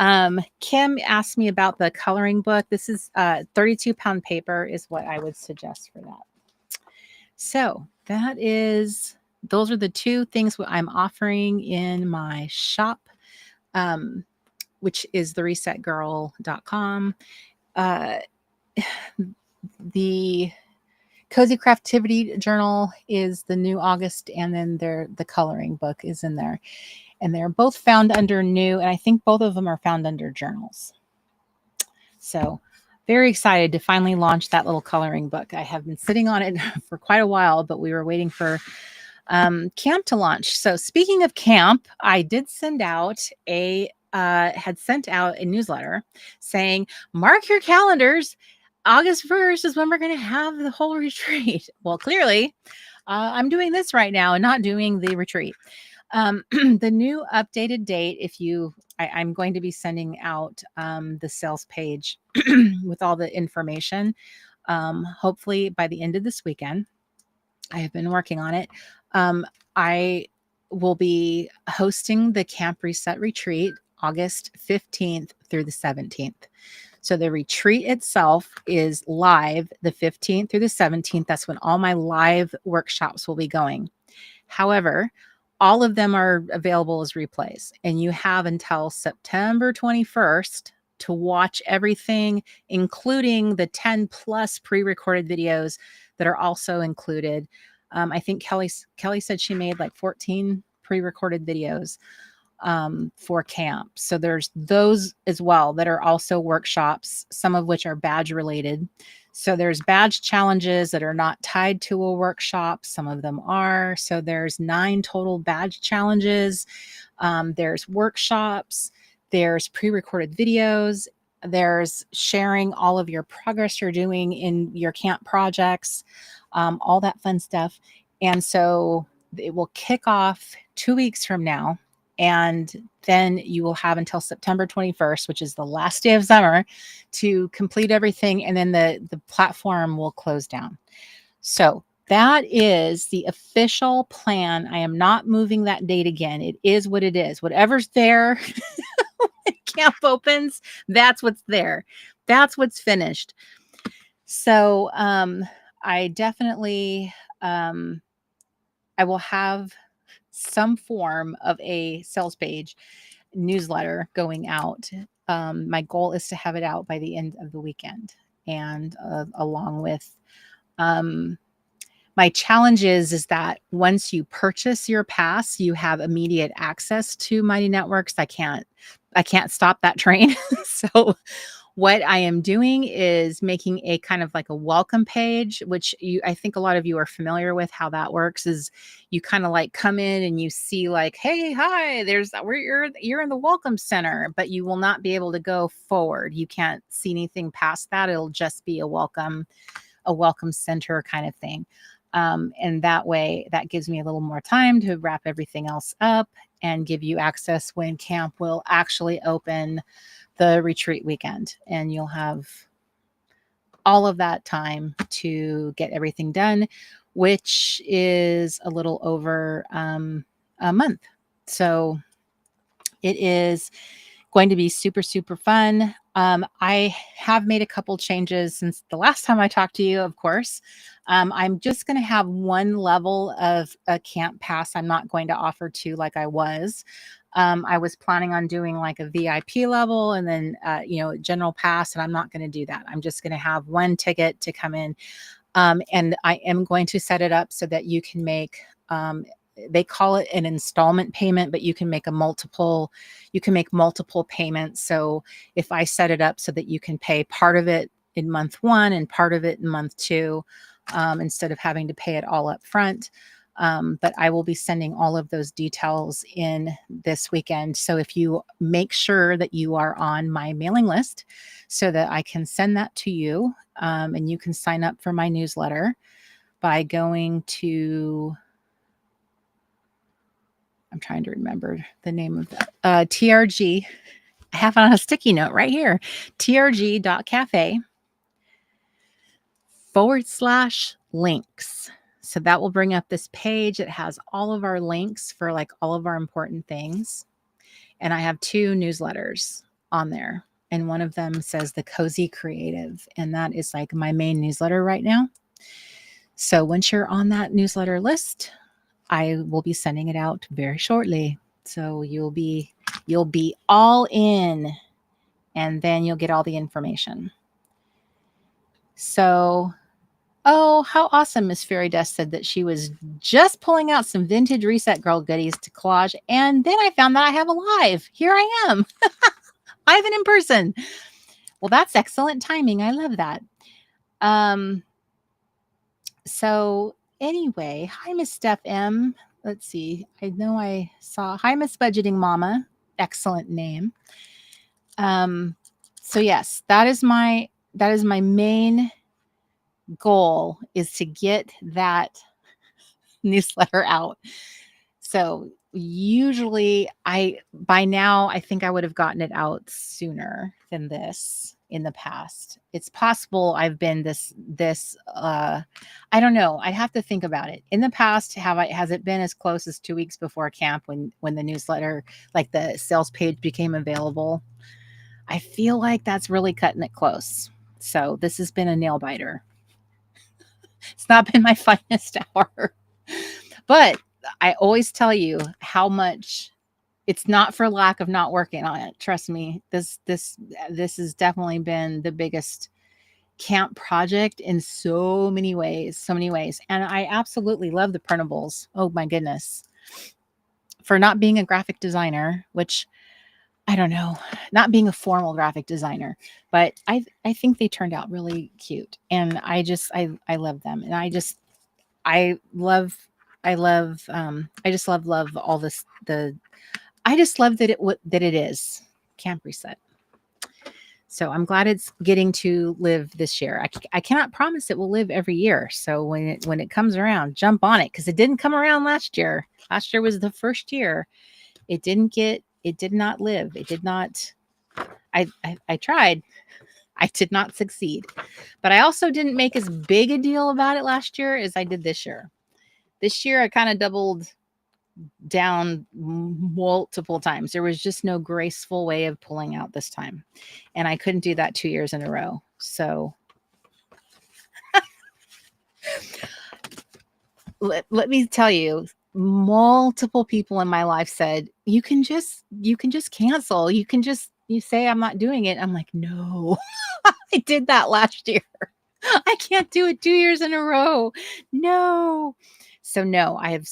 Speaker 1: Kim asked me about the coloring book. This is 32-pound paper is what I would suggest for that. So those are the 2 things I'm offering in my shop, which is theresetgirl.com. The Cozy Craftivity Journal is the new August, and then the coloring book is in there. And they're both found under new, and I think both of them are found under journals. So very excited to finally launch that little coloring book. I have been sitting on it for quite a while, but we were waiting for camp to launch. So speaking of camp, I did send out had sent out a newsletter saying, mark your calendars. August 1st is when we're going to have the whole retreat. Well, clearly, I'm doing this right now and not doing the retreat. The new updated date, I'm going to be sending out the sales page with all the information. hopefully by the end of this weekend. I have been working on it. I will be hosting the Camp Reset Retreat August 15th through the 17th. So the retreat itself is live the 15th through the 17th. That's when all my live workshops will be going. However, all of them are available as replays, and you have until September 21st to watch everything, including the 10 plus pre-recorded videos that are also included. I think Kelly said she made like 14 pre-recorded videos for camp. So there's those as well that are also workshops, some of which are badge related. So there's badge challenges that are not tied to a workshop. Some of them are. So there's 9 total badge challenges. There's workshops. There's pre-recorded videos. There's sharing all of your progress you're doing in your camp projects, all that fun stuff. And so it will kick off 2 weeks from now. And then you will have until September 21st, which is the last day of summer, to complete everything. And then the platform will close down. So that is the official plan. I am not moving that date again. It is what it is. Whatever's there when camp opens, that's what's there. That's what's finished. So I definitely, I will have some form of a sales page newsletter going out. My goal is to have it out by the end of the weekend, and along with my challenge is that once you purchase your pass, you have immediate access to Mighty Networks. I can't stop that train. So what I am doing is making a kind of like a welcome page, which I think a lot of you are familiar with how that works. Is you kind of like come in and you see like, hey, hi, you're in the welcome center, but you will not be able to go forward. You can't see anything past that. It'll just be a welcome center kind of thing. And that way, that gives me a little more time to wrap everything else up and give you access when camp will actually open the retreat weekend. And you'll have all of that time to get everything done, which is a little over a month. So it is going to be super, super fun. I have made a couple changes since the last time I talked to you, of course. I'm just going to have one level of a camp pass. I'm not going to offer 2 like I was. I was planning on doing like a VIP level and then, general pass, and I'm not going to do that. I'm just going to have one ticket to come in. And I am going to set it up so that you can make, they call it an installment payment, but you can make multiple payments. So if I set it up so that you can pay part of it in month 1 and part of it in month 2, instead of having to pay it all up front. But I will be sending all of those details in this weekend. So if you make sure that you are on my mailing list so that I can send that to you, and you can sign up for my newsletter by going to, I'm trying to remember the name of that, TRG. I have it on a sticky note right here, trg.cafe/links. So that will bring up this page. It has all of our links for like all of our important things. And I have 2 newsletters on there. And one of them says the Cozy Creative. And that is like my main newsletter right now. So once you're on that newsletter list, I will be sending it out very shortly. So you'll be all in, and then you'll get all the information. So, oh, how awesome. Miss Fairy Dust said that she was just pulling out some vintage Reset Girl goodies to collage. And then I found that I have a live. Here I am. Live and in person. Well, that's excellent timing. I love that. So anyway, hi, Miss Steph M. Let's see. I know I saw, hi, Miss Budgeting Mama. Excellent name. So yes, that is my main goal, is to get that newsletter out. So usually by now, I think I would have gotten it out sooner than this. in the past. It's possible I've been I don't know. I'd have to think about it. In the past, has it been as close as 2 weeks before camp when the newsletter, like the sales page, became available? I feel like that's really cutting it close. So this has been a nail biter. It's not been my finest hour. But I always tell you how much it's not for lack of not working on it. Trust me. This has definitely been the biggest camp project in so many ways, so many ways. And I absolutely love the printables. Oh my goodness. For not being a graphic designer, which I don't know, not being a formal graphic designer, but I think they turned out really cute. And I love them. And I love I just love all this I just love that it is Camp Reset. So I'm glad it's getting to live this year. I cannot promise it will live every year. So when it comes around, jump on it, because it didn't come around last year. Last year was the first year. It did not live. It did not. I tried. I did not succeed. But I also didn't make as big a deal about it last year as I did this year. This year I kind of doubled down multiple times. There was just no graceful way of pulling out this time. And I couldn't do that 2 years in a row. So let me tell you, multiple people in my life said, you can just cancel. You say I'm not doing it. I'm like, no, I did that last year. I can't do it 2 years in a row. No. So no, I have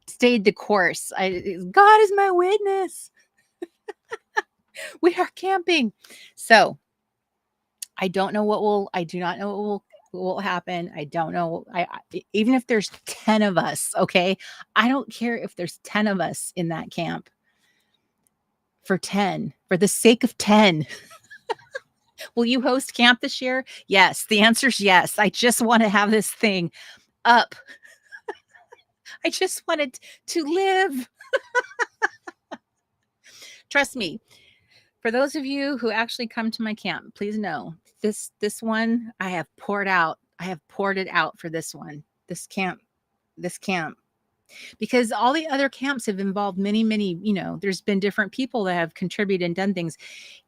Speaker 1: stayed the course. God is my witness. We are camping. So I do not know what will happen. I don't know. Even if there's 10 of us, okay? I don't care if there's 10 of us in that camp. For the sake of 10. Will you host camp this year? Yes. The answer is yes. I just want to have this thing up. I just wanted to live. Trust me. For those of you who actually come to my camp, please know this one I have poured out. I have poured it out for this one. This camp. Because all the other camps have involved many, there's been different people that have contributed and done things.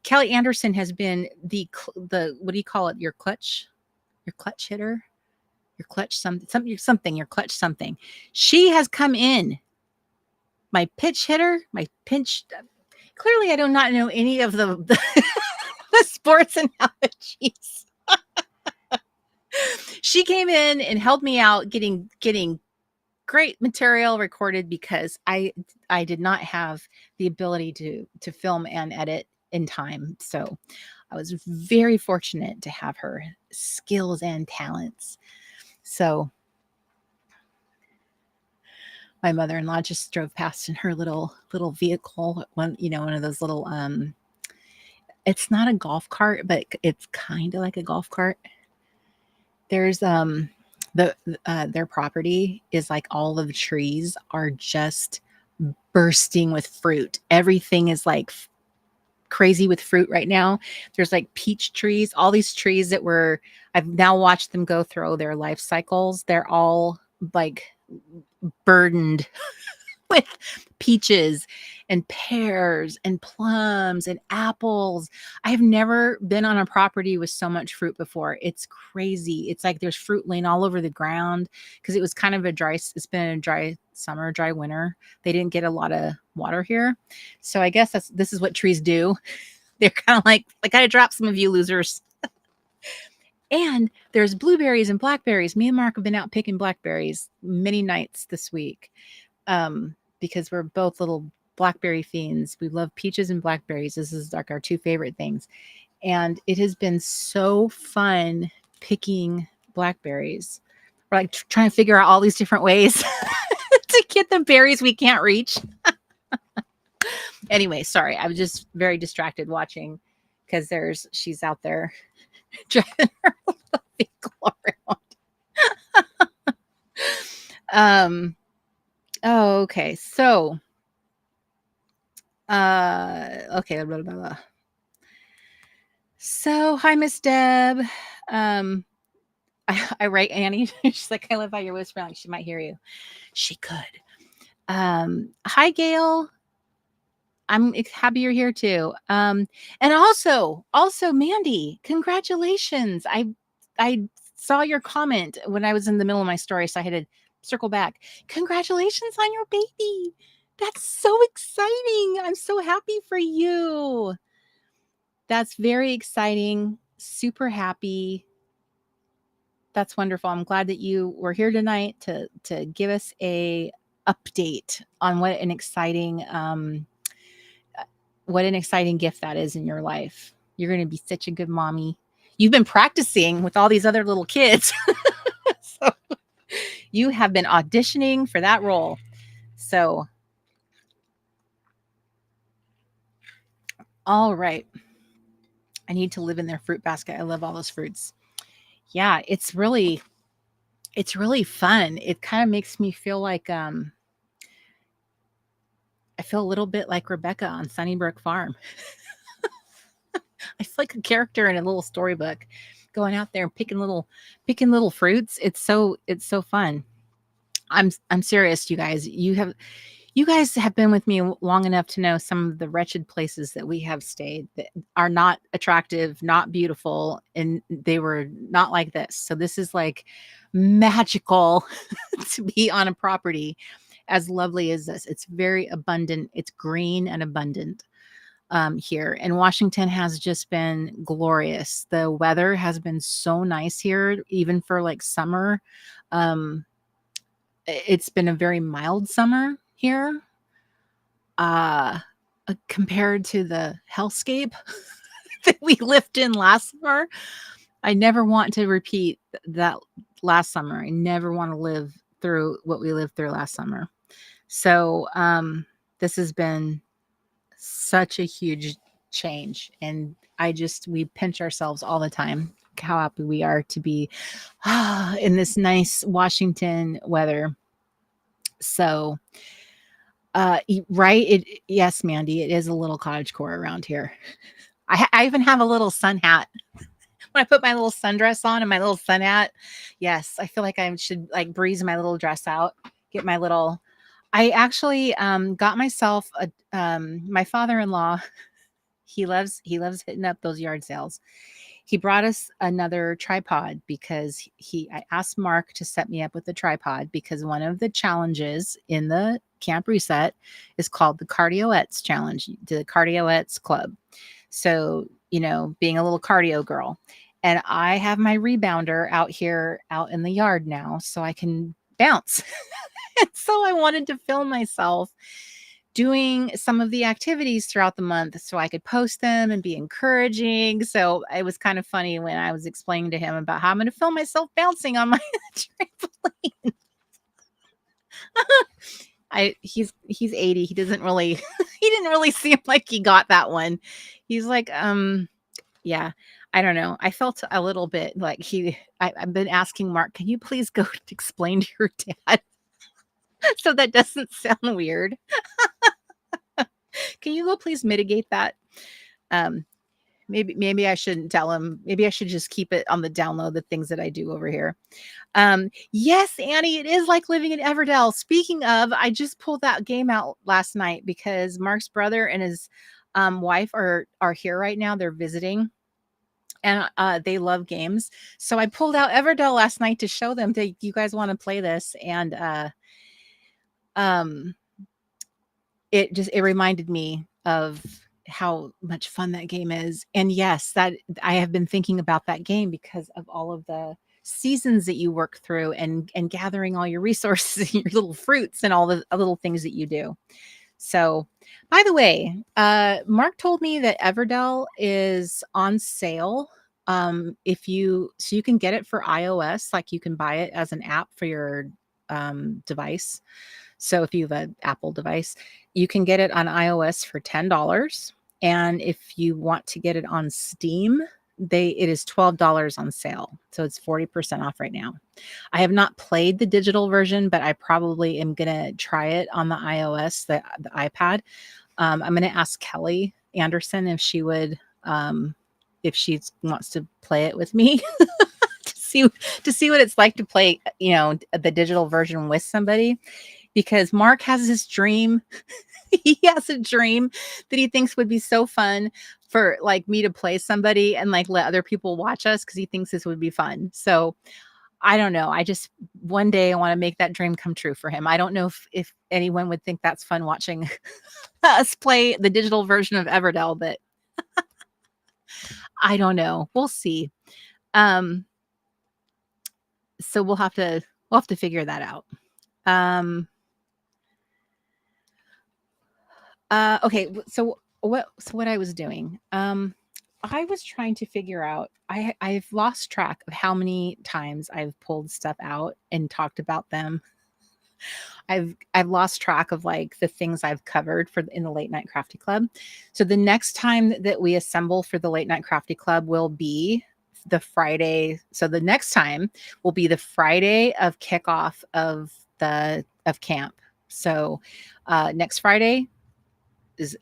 Speaker 1: Kelly Anderson has been the what do you call it? Your clutch hitter, your clutch something, your clutch something. She has come in. My pitch hitter, my pinch. Clearly, I do not know any of the sports analogies. She came in and helped me out getting great material recorded, because I did not have the ability to film and edit in time. So I was very fortunate to have her skills and talents. So my mother-in-law just drove past in her little vehicle, one of those little it's not a golf cart, but it's kind of like a golf cart. There's their property is like, all of the trees are just bursting with fruit. Everything is like crazy with fruit right now. There's like peach trees, all these trees that I've now watched them go through their life cycles. They're all like burdened with peaches and pears and plums and apples. I have never been on a property with so much fruit before. It's crazy. It's like there's fruit laying all over the ground, because it was kind of it's been a dry summer, dry winter. They didn't get a lot of water here. So I guess this is what trees do. They're kind of like, I gotta drop some of you losers. And there's blueberries and blackberries. Me and Mark have been out picking blackberries many nights this week. Because we're both little blackberry fiends. We love peaches and blackberries. This is like our two favorite things. And it has been so fun picking blackberries. We're like trying to figure out all these different ways to get the berries we can't reach. Anyway, sorry. I was just very distracted watching, because she's out there driving her little vehicle around. Oh, okay. So, okay. Blah, blah, blah. So, hi, Miss Deb. Um, I write Annie. She's like, I love how you're whispering, like she might hear you. She could. Hi, Gail. I'm happy you're here too. And also, Mandy, congratulations. I saw your comment when I was in the middle of my story, so I had to circle back. Congratulations on your baby. That's so exciting. I'm so happy for you. That's very exciting. Super happy. That's wonderful. I'm glad that you were here tonight to give us a update on what an exciting gift that is in your life. You're going to be such a good mommy. You've been practicing with all these other little kids. So you have been auditioning for that role. So all right. I need to live in their fruit basket. I love all those fruits. Yeah, it's really fun. It kind of makes me feel like I feel a little bit like Rebecca on Sunnybrook Farm. I feel like a character in a little storybook, going out there and picking little fruits. It's so fun. I'm serious, you guys. You guys have been with me long enough to know some of the wretched places that we have stayed that are not attractive, not beautiful, and they were not like this. So this is like magical to be on a property as lovely as this. It's very abundant. It's green and abundant here. And Washington has just been glorious. The weather has been so nice here, even for like summer. Um, it's been a very mild summer here, uh, compared to the hellscape that we lived in last summer. I never want to repeat that last summer. I never want to live through what we lived through last summer. So this has been such a huge change, and we pinch ourselves all the time how happy we are to be in this nice Washington weather. So right, yes, Mandy, it is a little cottagecore around here. I even have a little sun hat. When I put my little sundress on and my little sun hat, yes, I feel like I should like breeze my little dress out, get my little. I actually got myself my father-in-law. He loves hitting up those yard sales. He brought us another tripod because I asked Mark to set me up with a tripod because one of the challenges in the camp reset is called the Cardioettes challenge, the Cardioettes club. So, being a little cardio girl. And I have my rebounder out here out in the yard now so I can bounce. And so I wanted to film myself doing some of the activities throughout the month so I could post them and be encouraging. So it was kind of funny when I was explaining to him about how I'm going to film myself bouncing on my trampoline. He's 80. He doesn't really he didn't really seem like he got that one. He's like, yeah, I don't know. I felt a little bit like I've been asking Mark, can you please go explain to your dad so that doesn't sound weird? Can you go please mitigate that? Um, maybe I shouldn't tell him. Maybe I should just keep it on the download, the things that I do over here. Yes, Annie, it is like living in Everdell. Speaking of, I just pulled that game out last night because Mark's brother and his wife are here right now. They're visiting, and they love games. So I pulled out Everdell last night to show them that you guys want to play this, and um, it reminded me of how much fun that game is. And yes, that I have been thinking about that game because of all of the seasons that you work through and gathering all your resources and your little fruits and all the little things that you do. So, by the way, Mark told me that Everdell is on sale. So you can get it for iOS, like you can buy it as an app for your device. So if you have an Apple device, you can get it on iOS for $10. And if you want to get it on Steam, it is $12 on sale. So it's 40% off right now. I have not played the digital version, but I probably am going to try it on the iOS, the iPad. I'm going to ask Kelly Anderson if she would if she wants to play it with me to see what it's like to play, the digital version with somebody. Because Mark has this dream. He has a dream that he thinks would be so fun for like me to play somebody and like let other people watch us because he thinks this would be fun. So I don't know. I just one day I want to make that dream come true for him. I don't know if anyone would think that's fun watching us play the digital version of Everdell, but I don't know. We'll see. Um, so we'll have to figure that out. Um, okay. So what I was doing, I was trying to figure out, I've lost track of how many times I've pulled stuff out and talked about them. I've lost track of like the things I've covered for in the Late Night Crafty Club. So the next time that we assemble for the Late Night Crafty Club will be the Friday. So the next time will be the Friday of kickoff of camp. So next Friday is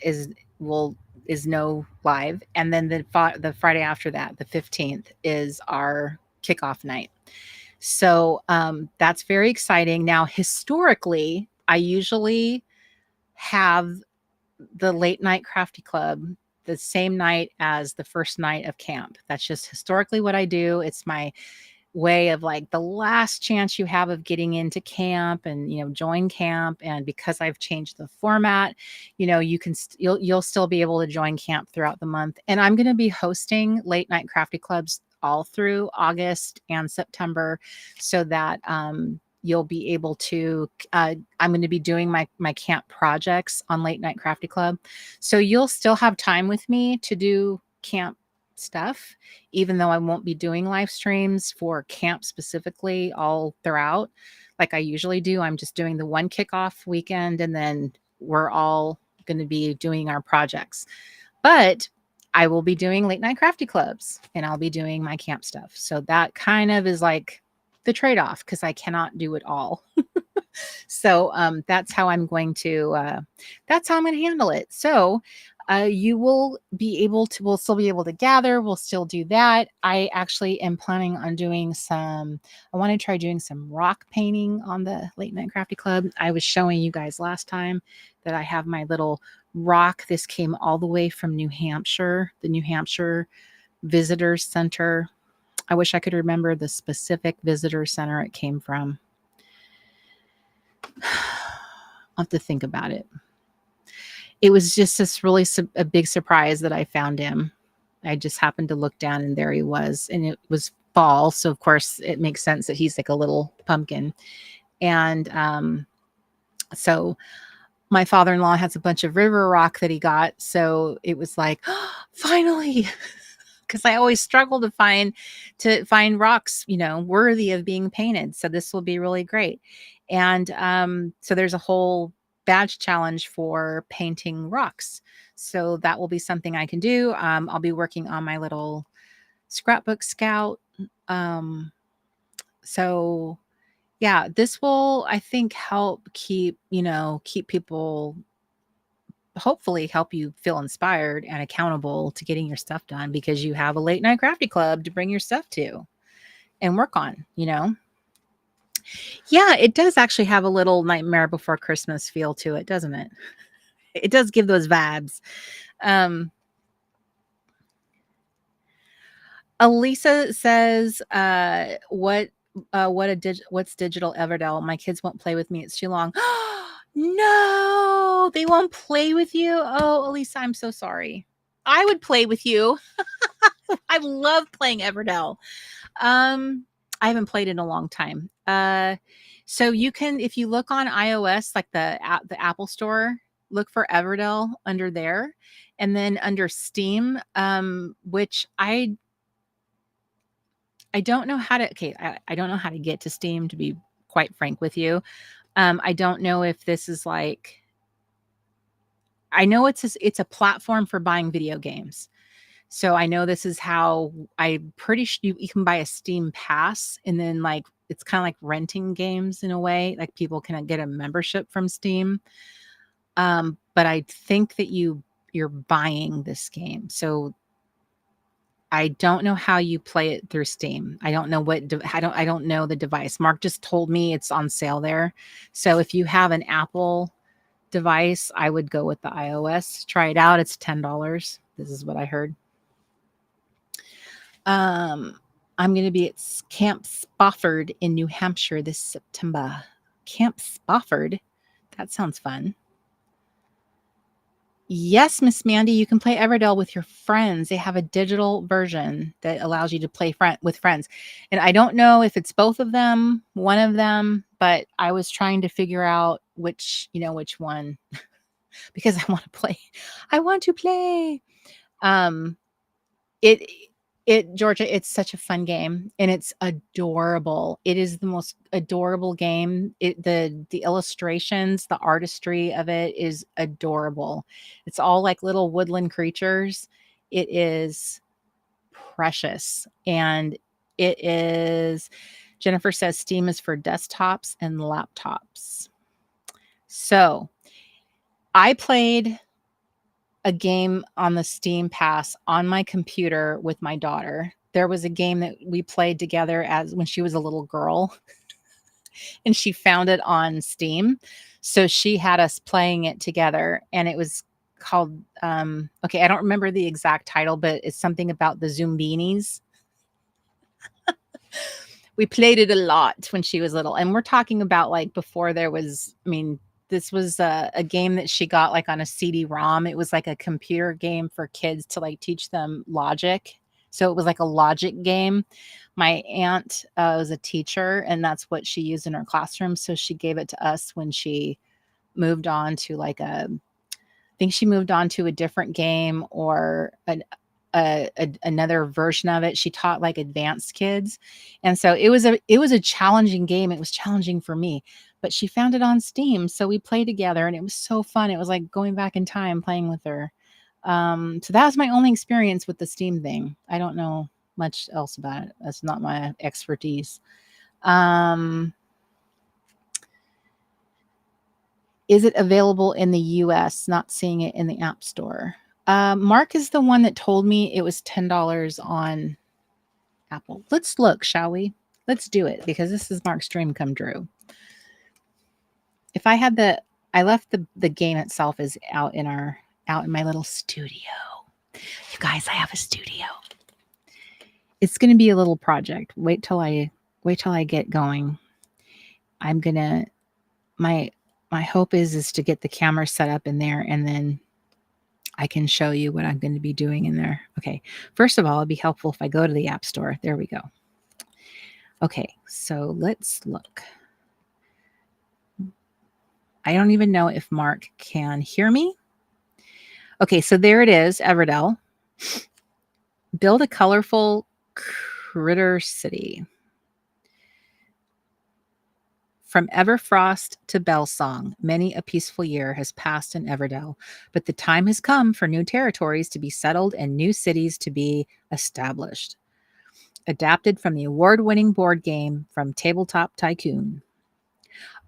Speaker 1: no live, and then the Friday after that, the 15th, is our kickoff night. So that's very exciting. Now, historically, I usually have the Late Night Crafty Club the same night as the first night of camp. That's just historically what I do. It's my way of like the last chance you have of getting into camp and join camp. And because I've changed the format, you can you'll still be able to join camp throughout the month. And I'm going to be hosting Late Night Crafty Clubs all through August and September, so that you'll be able to I'm going to be doing my camp projects on Late Night Crafty Club, so you'll still have time with me to do camp stuff, even though I won't be doing live streams for camp specifically all throughout like I usually do. I'm just doing the one kickoff weekend, and then we're all going to be doing our projects. But I will be doing Late Night Crafty Clubs, and I'll be doing my camp stuff. So that kind of is like the trade-off, because I cannot do it all. So that's how I'm going to handle it. So you will be able to, we'll still be able to gather. We'll still do that. I actually am planning on doing I want to try doing some rock painting on the Late Night Crafty Club. I was showing you guys last time that I have my little rock. This came all the way from New Hampshire, the New Hampshire Visitors Center. I wish I could remember the specific visitor center it came from. I'll have to think about it. It was just this really a big surprise that I found him. I just happened to look down, and there he was, and it was fall. So of course it makes sense that he's like a little pumpkin. And so my father-in-law has a bunch of river rock that he got. So it was like, oh, finally, because I always struggle to find rocks, worthy of being painted. So this will be really great. And so there's a whole badge challenge for painting rocks. So that will be something I can do. I'll be working on my little scrapbook scout. So yeah, this will, I think, help keep people, hopefully help you feel inspired and accountable to getting your stuff done, because you have a Late Night Crafty Club to bring your stuff to and work on. Yeah, it does actually have a little Nightmare Before Christmas feel to it, doesn't it? It does give those vibes. Elisa says, what's digital Everdell? My kids won't play with me. It's too long. No, they won't play with you. Oh, Elisa, I'm so sorry. I would play with you. I love playing Everdell. I haven't played in a long time. So you can, if you look on iOS, like the Apple Store, look for Everdell under there, and then under Steam, which I don't know how to. Okay, I don't know how to get to Steam, to be quite frank with you. I don't know if this is like. I know it's a platform for buying video games. So I know this is how, I'm pretty sure you can buy a Steam pass, and then like it's kind of like renting games in a way. Like people can get a membership from Steam. But I think that you're buying this game. So I don't know how you play it through Steam. I don't know I don't know the device. Mark just told me it's on sale there. So if you have an Apple device, I would go with the iOS. Try it out. It's $10. This is what I heard. I'm going to be at Camp Spofford in New Hampshire this September. Camp Spofford? That sounds fun. Yes, Miss Mandy, you can play Everdell with your friends. They have a digital version that allows you to play with friends. And I don't know if it's both of them, one of them, but I was trying to figure out which one because I want to play. I want to play. It Georgia, it's such a fun game and it's adorable. It is the most adorable game. The illustrations, the artistry of it is adorable. It's all like little woodland creatures. It is precious. And it is, Jennifer says Steam is for desktops and laptops. So I played a game on the Steam Pass on my computer with my daughter. There was a game that we played together as when she was a little girl and she found it on Steam. So she had us playing it together and it was called, okay, I don't remember the exact title, but it's something about the Zumbinis. We played it a lot when she was little. And we're talking about like before there was, I mean, this was a game that she got like on a CD-ROM. It was like a computer game for kids to like teach them logic. So it was like a logic game. My aunt was a teacher and that's what she used in her classroom. So she gave it to us when she moved on to like I think she moved on to a different game or another version of it. She taught like advanced kids. And so it was a challenging game. It was challenging for me, but she found it on Steam. So we played together and it was so fun. It was like going back in time playing with her. So that was my only experience with the Steam thing. I don't know much else about it. That's not my expertise. Is it available in the US? Not seeing it in the App Store. Mark is the one that told me it was $10 on Apple. Let's look, shall we? Let's do it because this is Mark's dream come true. If I had I left the game itself is out in my little studio. You guys, I have a studio. It's going to be a little project. Wait till I get going. I'm going to, my hope is to get the camera set up in there and then I can show you what I'm going to be doing in there. Okay. First of all, it'd be helpful if I go to the App Store. There we go. Okay. So let's look. I don't even know if Mark can hear me. Okay. So there it is. Everdell. Build a colorful critter city. From Everfrost to Bellsong, many a peaceful year has passed in Everdell, but the time has come for new territories to be settled and new cities to be established. Adapted from the award-winning board game from Tabletop Tycoon.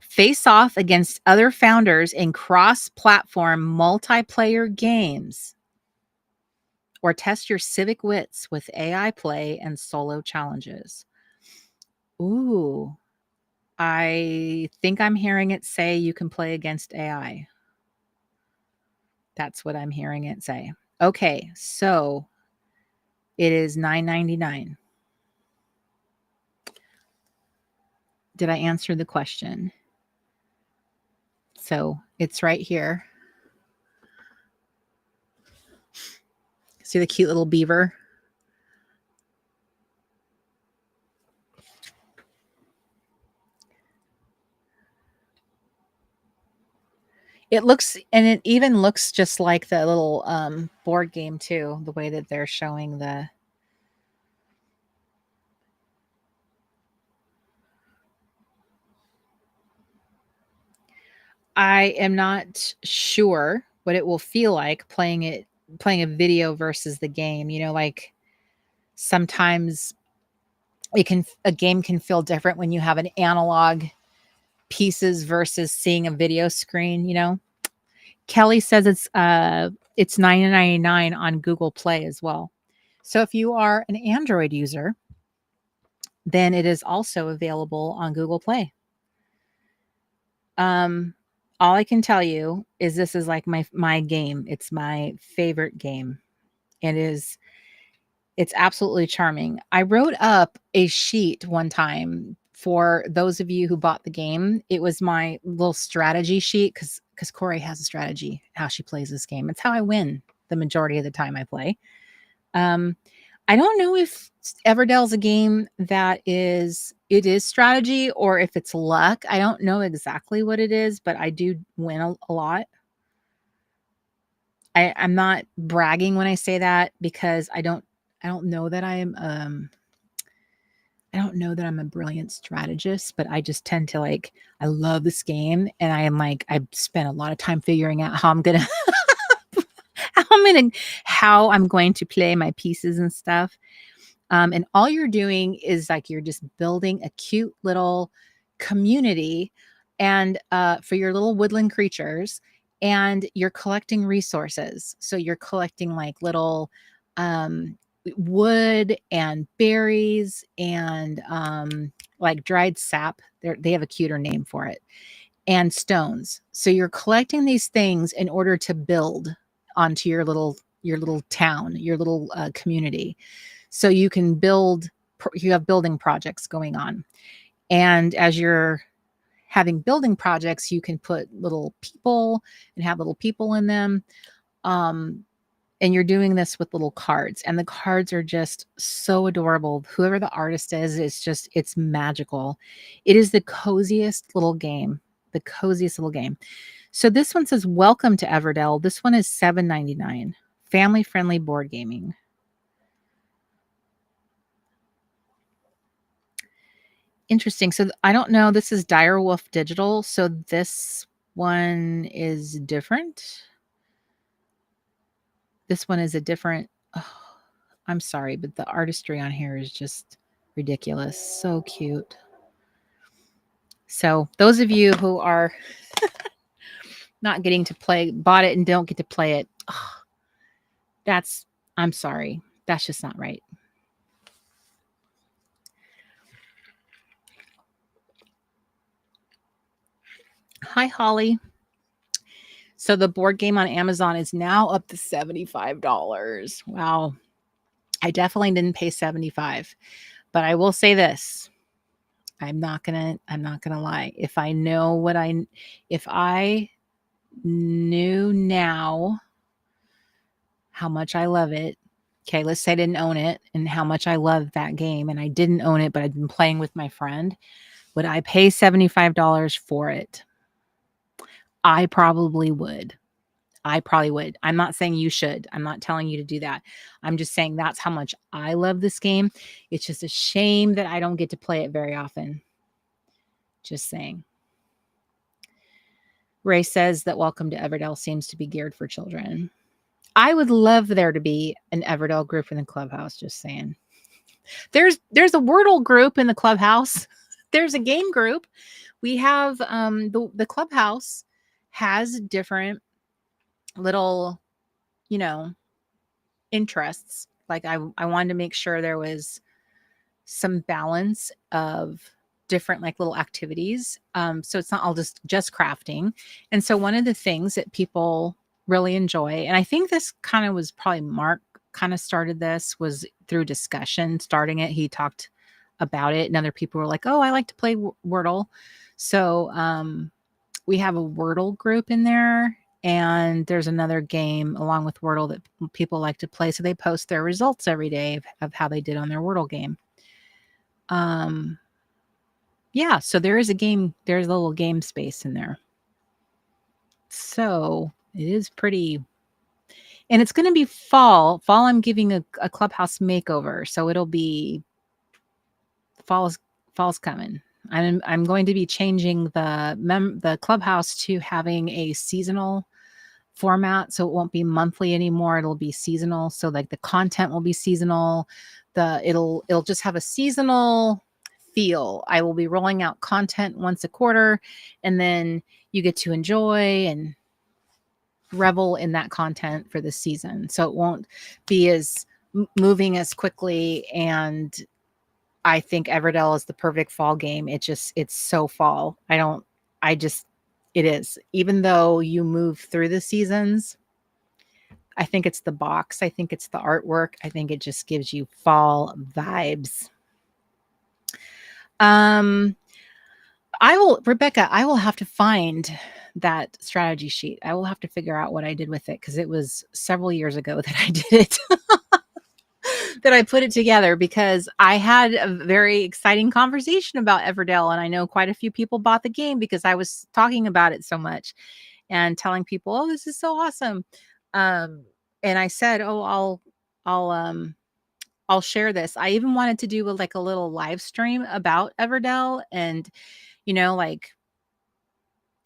Speaker 1: Face off against other founders in cross-platform multiplayer games. Or test your civic wits with AI play and solo challenges. Ooh. I think I'm hearing it say you can play against AI. That's what I'm hearing it say. Okay, so it is $9.99. Did I answer the question? So it's right here. See the cute little beaver? It looks, and it even looks just like the little board game too, the way that they're showing the. I am not sure what it will feel like playing a video versus the game. You know, like sometimes a game can feel different when you have an analog pieces versus seeing a video screen, you know. Kelly says it's $9.99 on Google Play as well. So if you are an Android user, then it is also available on Google Play. All I can tell you is this is like my game. It's my favorite game. It's absolutely charming. I wrote up a sheet one time for those of you who bought the game. It was my little strategy sheet because Corey has a strategy how she plays this game. It's how I win the majority of the time I play. Um, I don't know if Everdell's a game that it is strategy or if it's luck. I don't know exactly what it is, but I do win a lot. I'm not bragging when I say that because I don't know that I don't know that I'm a brilliant strategist, but I just tend to I love this game and I am I spent a lot of time figuring out how I'm gonna how I'm going to play my pieces and stuff. And all you're doing is you're just building a cute little community and for your little woodland creatures, and you're collecting resources. So you're collecting little um, wood and berries and dried sap. They have a cuter name for it, and stones. So you're collecting these things in order to build onto your little town, your little community. So you can build, you have building projects going on. And as you're having building projects, you can put little people and have little people in them. Um, and you're doing this with little cards, and the cards are just so adorable. Whoever the artist is, it's magical. It is the coziest little game, the coziest little game. So this one says, welcome to Everdell. This one is $7.99. Family friendly board gaming. Interesting. So I don't know. This is Direwolf Digital. So this one is different. This one is a different. Oh, I'm sorry, but the artistry on here is just ridiculous. So cute. So those of you who are not getting to play, bought it and don't get to play it, oh, I'm sorry. That's just not right. Hi, Holly. So the board game on Amazon is now up to $75. Wow. I definitely didn't pay 75. But I will say this. I'm not going to lie. If I knew now how much I love it. Okay, let's say I didn't own it and how much I love that game and I didn't own it, but I'd been playing with my friend. Would I pay $75 for it? I probably would. I probably would. I'm not saying you should. I'm not telling you to do that. I'm just saying that's how much I love this game. It's just a shame that I don't get to play it very often. Just saying. Ray says that Welcome to Everdell seems to be geared for children. I would love there to be an Everdell group in the clubhouse. Just saying. There's a Wordle group in the clubhouse. There's a game group. We have the clubhouse has different little, interests. I wanted to make sure there was some balance of different little activities. So it's not all just crafting. And so one of the things that people really enjoy, and I think this kind of was probably Mark kind of started this, was through discussion. Starting it, he talked about it, and other people were like, "Oh, I like to play Wordle." So we have a Wordle group in there, and there's another game along with Wordle that people like to play. So they post their results every day of how they did on their Wordle game. Yeah, so there's a little game space in there. So it is pretty, and it's going to be fall. I'm giving a clubhouse makeover. So it'll be fall's coming. I'm going to be changing the clubhouse to having a seasonal format. So it won't be monthly anymore. It'll be seasonal. So the content will be seasonal. It'll just have a seasonal feel. I will be rolling out content once a quarter, and then you get to enjoy and revel in that content for the season. So it won't be as moving as quickly, and I think Everdell is the perfect fall game. It's so fall. I just, it is. Even though you move through the seasons, I think it's the box. I think it's the artwork. I think it just gives you fall vibes. Um, Rebecca, I will have to find that strategy sheet. I will have to figure out what I did with it because it was several years ago that I did it. That I put it together because I had a very exciting conversation about Everdell, and I know quite a few people bought the game because I was talking about it so much and telling people, "Oh, this is so awesome." Um, and I said, "Oh, I'll I'll share this." I even wanted to do like a little live stream about Everdell, and like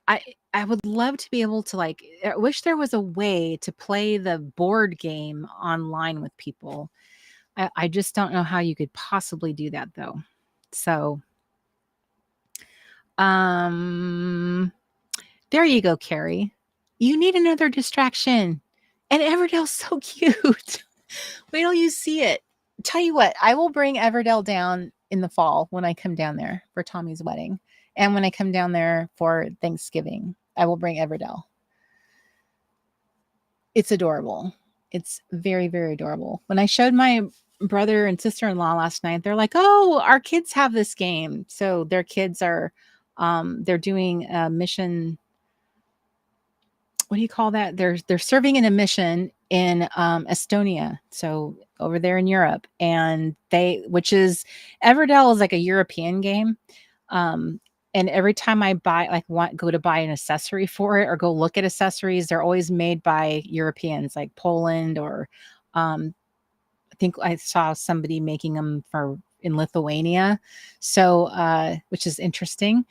Speaker 1: I I would love to be able to like. I wish there was a way to play the board game online with people. I just don't know how you could possibly do that though. So, um, there you go, Carrie. You need another distraction. And Everdell's so cute. Wait till you see it. Tell you what, I will bring Everdell down in the fall when I come down there for Tommy's wedding. And when I come down there for Thanksgiving, I will bring Everdell. It's adorable. It's very, very adorable. When I showed my brother and sister-in-law last night, they're like, "Oh, our kids have this game." So their kids are they're doing a mission. What do you call that? They're serving in a mission in Estonia, so over there in Europe, and which is Everdell is like a European game. Um, and every time I buy, like, go to buy an accessory for it or go look at accessories, they're always made by Europeans, like Poland or I think I saw somebody making them for in Lithuania. So, which is interesting.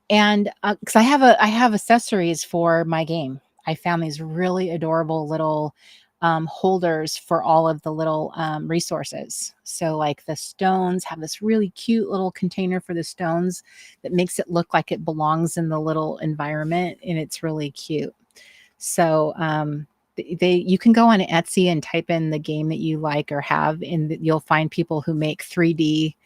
Speaker 1: And because I have accessories for my game. I found these really adorable little holders for all of the little resources. So, like the stones have this really cute little container for the stones that makes it look like it belongs in the little environment, and it's really cute. So, you can go on Etsy and type in the game that you like or have, and you'll find people who make 3D.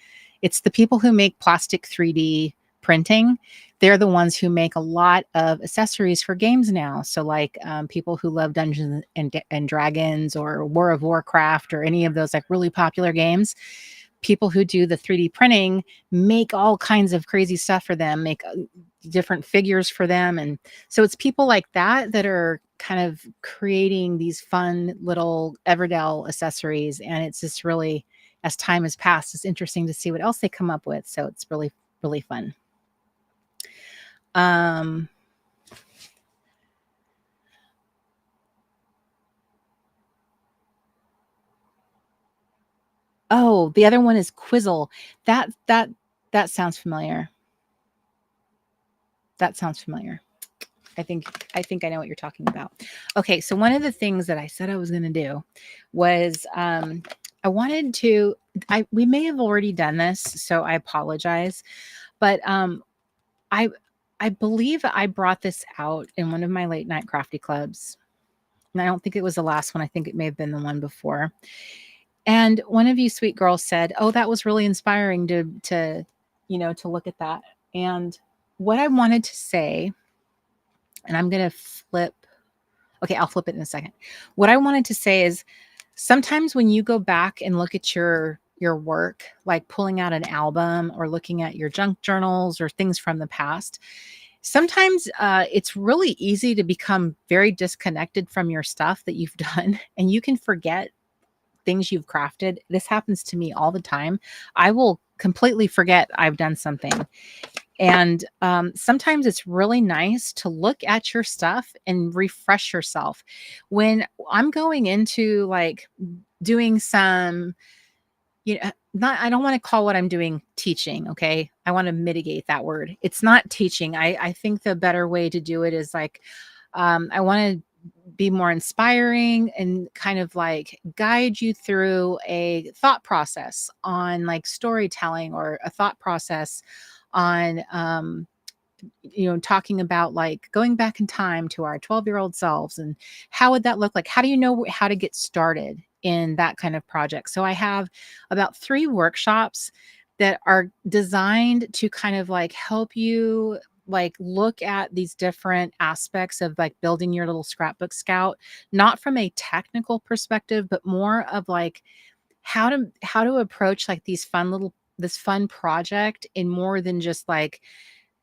Speaker 1: It's the people who make plastic 3D printing. They're the ones who make a lot of accessories for games now. So, like people who love Dungeons and Dragons or War of Warcraft or any of those like really popular games, people who do the 3D printing make all kinds of crazy stuff for them, make different figures for them. And so it's people like that that are kind of creating these fun little Everdell accessories. And it's just really, as time has passed, it's interesting to see what else they come up with. So it's really, really fun. Um, oh, the other one is Quizzle. That sounds familiar. That sounds familiar. I think I know what you're talking about. Okay, so one of the things that I said I was going to do was I wanted to. We may have already done this, so I apologize, but I I believe I brought this out in one of my late night crafty clubs, and I don't think it was the last one. I think it may have been the one before. And one of you sweet girls said, "Oh, that was really inspiring to look at that." And what I wanted to say, and I'm going to flip. Okay, I'll flip it in a second. What I wanted to say is sometimes when you go back and look at your work, like pulling out an album or looking at your junk journals or things from the past, sometimes it's really easy to become very disconnected from your stuff that you've done, and you can forget things you've crafted. This happens to me all the time. I will completely forget I've done something. And sometimes it's really nice to look at your stuff and refresh yourself. When I'm going into like doing some, not, I don't want to call what I'm doing teaching. Okay. I want to mitigate that word. It's not teaching. I think the better way to do it is like, I want to be more inspiring and kind of like guide you through a thought process on like storytelling or a thought process on talking about like going back in time to our 12-year-old selves and how would that look like, how do you know how to get started, in that kind of project. So I have about 3 workshops that are designed to kind of like help you like look at these different aspects of like building your little scrapbook scout, not from a technical perspective, but more of like how to approach like this fun project in more than just like,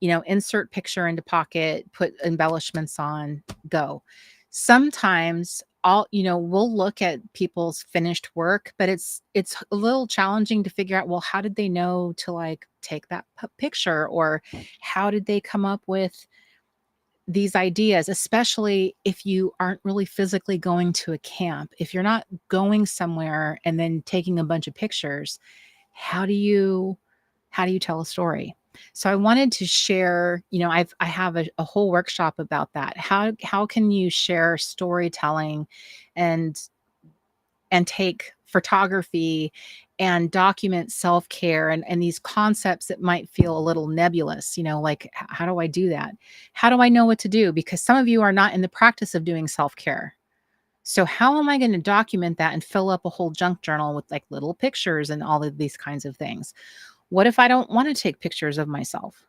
Speaker 1: insert picture into pocket, put embellishments on, go. Sometimes we'll look at people's finished work, but it's a little challenging to figure out, well, how did they know to like take that picture, or how did they come up with these ideas, especially if you aren't really physically going to a camp. If you're not going somewhere and then taking a bunch of pictures, how do you tell a story? So I wanted to share, I have a whole workshop about that. How can you share storytelling and take photography and document self-care and these concepts that might feel a little nebulous, like how do I do that? How do I know what to do? Because some of you are not in the practice of doing self-care. So how am I going to document that and fill up a whole junk journal with like little pictures and all of these kinds of things? What if I don't want to take pictures of myself?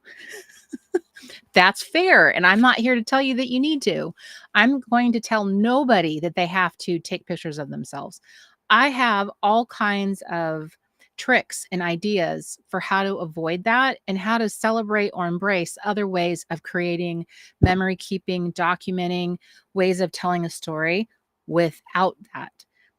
Speaker 1: That's fair. And I'm not here to tell you that you need to. I'm going to tell nobody that they have to take pictures of themselves. I have all kinds of tricks and ideas for how to avoid that and how to celebrate or embrace other ways of creating memory keeping, documenting, ways of telling a story without that.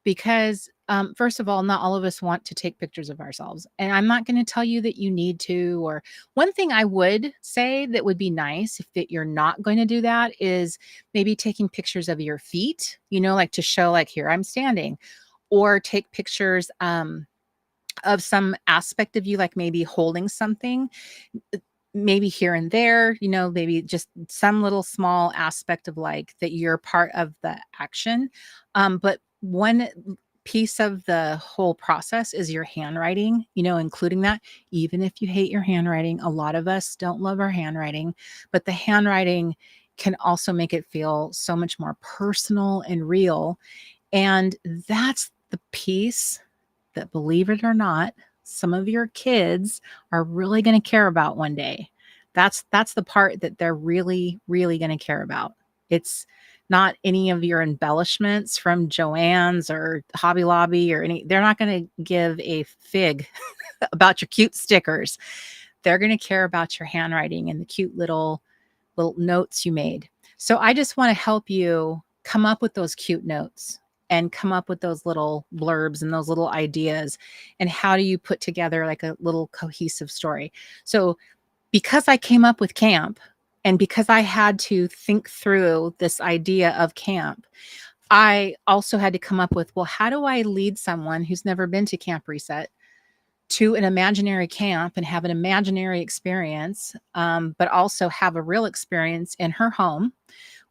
Speaker 1: Because, first of all, not all of us want to take pictures of ourselves. And I'm not going to tell you that you need to. Or one thing I would say that would be nice if you're not going to do that is maybe taking pictures of your feet, like to show, like, here I'm standing, or take pictures of some aspect of you, like maybe holding something, maybe here and there, maybe just some little small aspect of like that you're part of the action. But one piece of the whole process is your handwriting, including that. Even if you hate your handwriting, a lot of us don't love our handwriting, but the handwriting can also make it feel so much more personal and real. And that's the piece that, believe it or not, some of your kids are really going to care about one day. That's the part that they're really, really going to care about. It's not any of your embellishments from Joann's or Hobby Lobby or any. They're not going to give a fig about your cute stickers. They're going to care about your handwriting and the cute little notes you made. So I just want to help you come up with those cute notes and come up with those little blurbs and those little ideas. And how do you put together like a little cohesive story? So because I came up with camp and because I had to think through this idea of camp, I also had to come up with, well, how do I lead someone who's never been to Camp Reset to an imaginary camp and have an imaginary experience, but also have a real experience in her home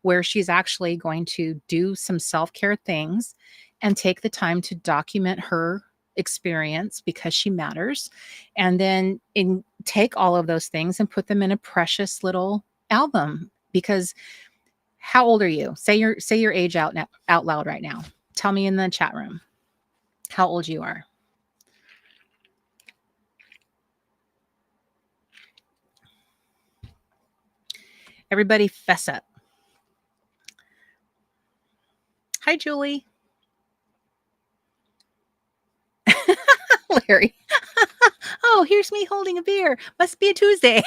Speaker 1: where she's actually going to do some self-care things and take the time to document her experience because she matters, and then take all of those things and put them in a precious little album. Because how old are you? Say your age out loud right now. Tell me in the chat room how old you are. Everybody fess up. Hi, Julie. Larry. Oh, here's me holding a beer. Must be a Tuesday.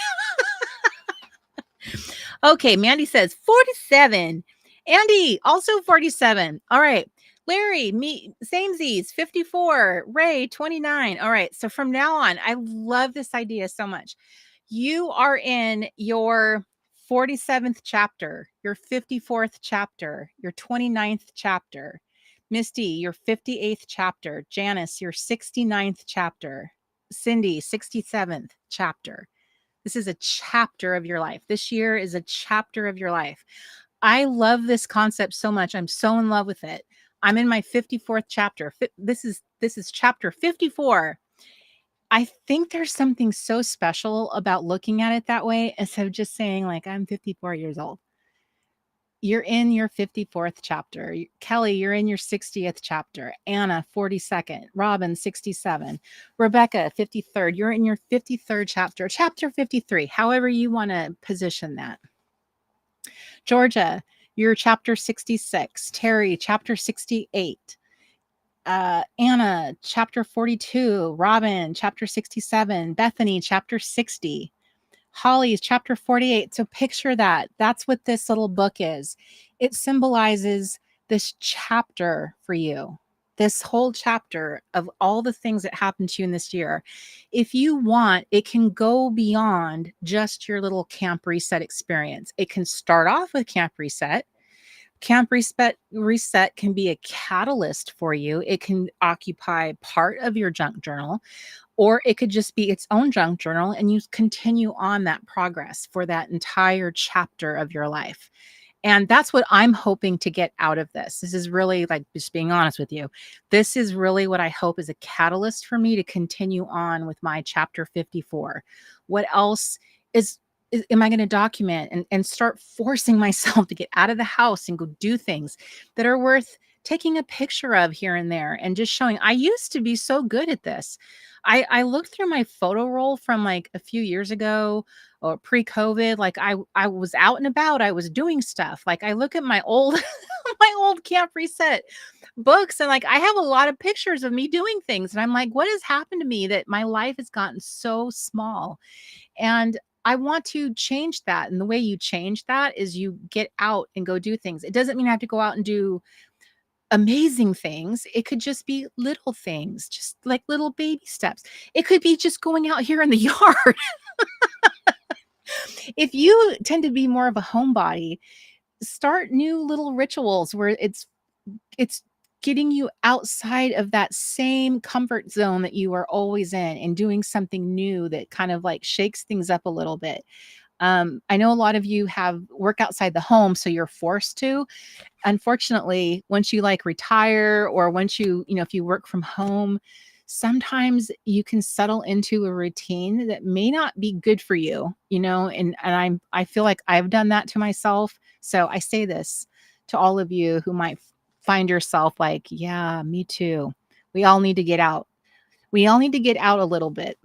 Speaker 1: Okay, Mandy says 47. Andy, also 47. All right. Larry, me, samesies, 54. Ray, 29. All right. So from now on, I love this idea so much. You are in your 47th chapter, your 54th chapter, your 29th chapter. Misty, your 58th chapter. Janice, your 69th chapter. Cindy, 67th chapter. This is a chapter of your life. This year is a chapter of your life. I love this concept so much. I'm so in love with it. I'm in my 54th chapter. This is chapter 54. I think there's something so special about looking at it that way instead of just saying like I'm 54 years old. you're in your 54th chapter. Kelly, you're in your 60th chapter. Anna, 42nd. Robin, 67. Rebecca, 53rd. You're in your 53rd chapter, chapter 53, however you want to position that. Georgia, you're chapter 66. Terry, chapter 68. Anna, chapter 42. Robin, chapter 67. Bethany, chapter 60. Holly's chapter 48. So picture that. That's what this little book is. It symbolizes this chapter for you, this whole chapter of all the things that happened to you in this year. If you want, it can go beyond just your little camp reset experience. It can start off with camp reset. Camp reset can be a catalyst for you. It can occupy part of your junk journal, or it could just be its own junk journal and you continue on that progress for that entire chapter of your life. And that's what I'm hoping to get out of this. This is really, like, just being honest with you, this is really what I hope is a catalyst for me to continue on with my chapter 54. What else am I going to document and start forcing myself to get out of the house and go do things that are worth taking a picture of here and there and just showing. I used to be so good at this. I looked through my photo roll from like a few years ago or pre-COVID. Like I was out and about. I was doing stuff. Like I look at my old my old camp reset books and like I have a lot of pictures of me doing things. And I'm like, what has happened to me that my life has gotten so small? And I want to change that. And the way you change that is you get out and go do things. It doesn't mean I have to go out and do amazing things. It could just be little things, just like little baby steps. It could be just going out here in the yard. If you tend to be more of a homebody, start new little rituals where it's getting you outside of that same comfort zone that you are always in and doing something new that kind of like shakes things up a little bit. I know a lot of you have work outside the home, so you're forced to. Unfortunately, once you like retire or once if you work from home, sometimes you can settle into a routine that may not be good for you, and I feel like I've done that to myself. So I say this to all of you who might find yourself like, yeah, me too. We all need to get out. We all need to get out a little bit.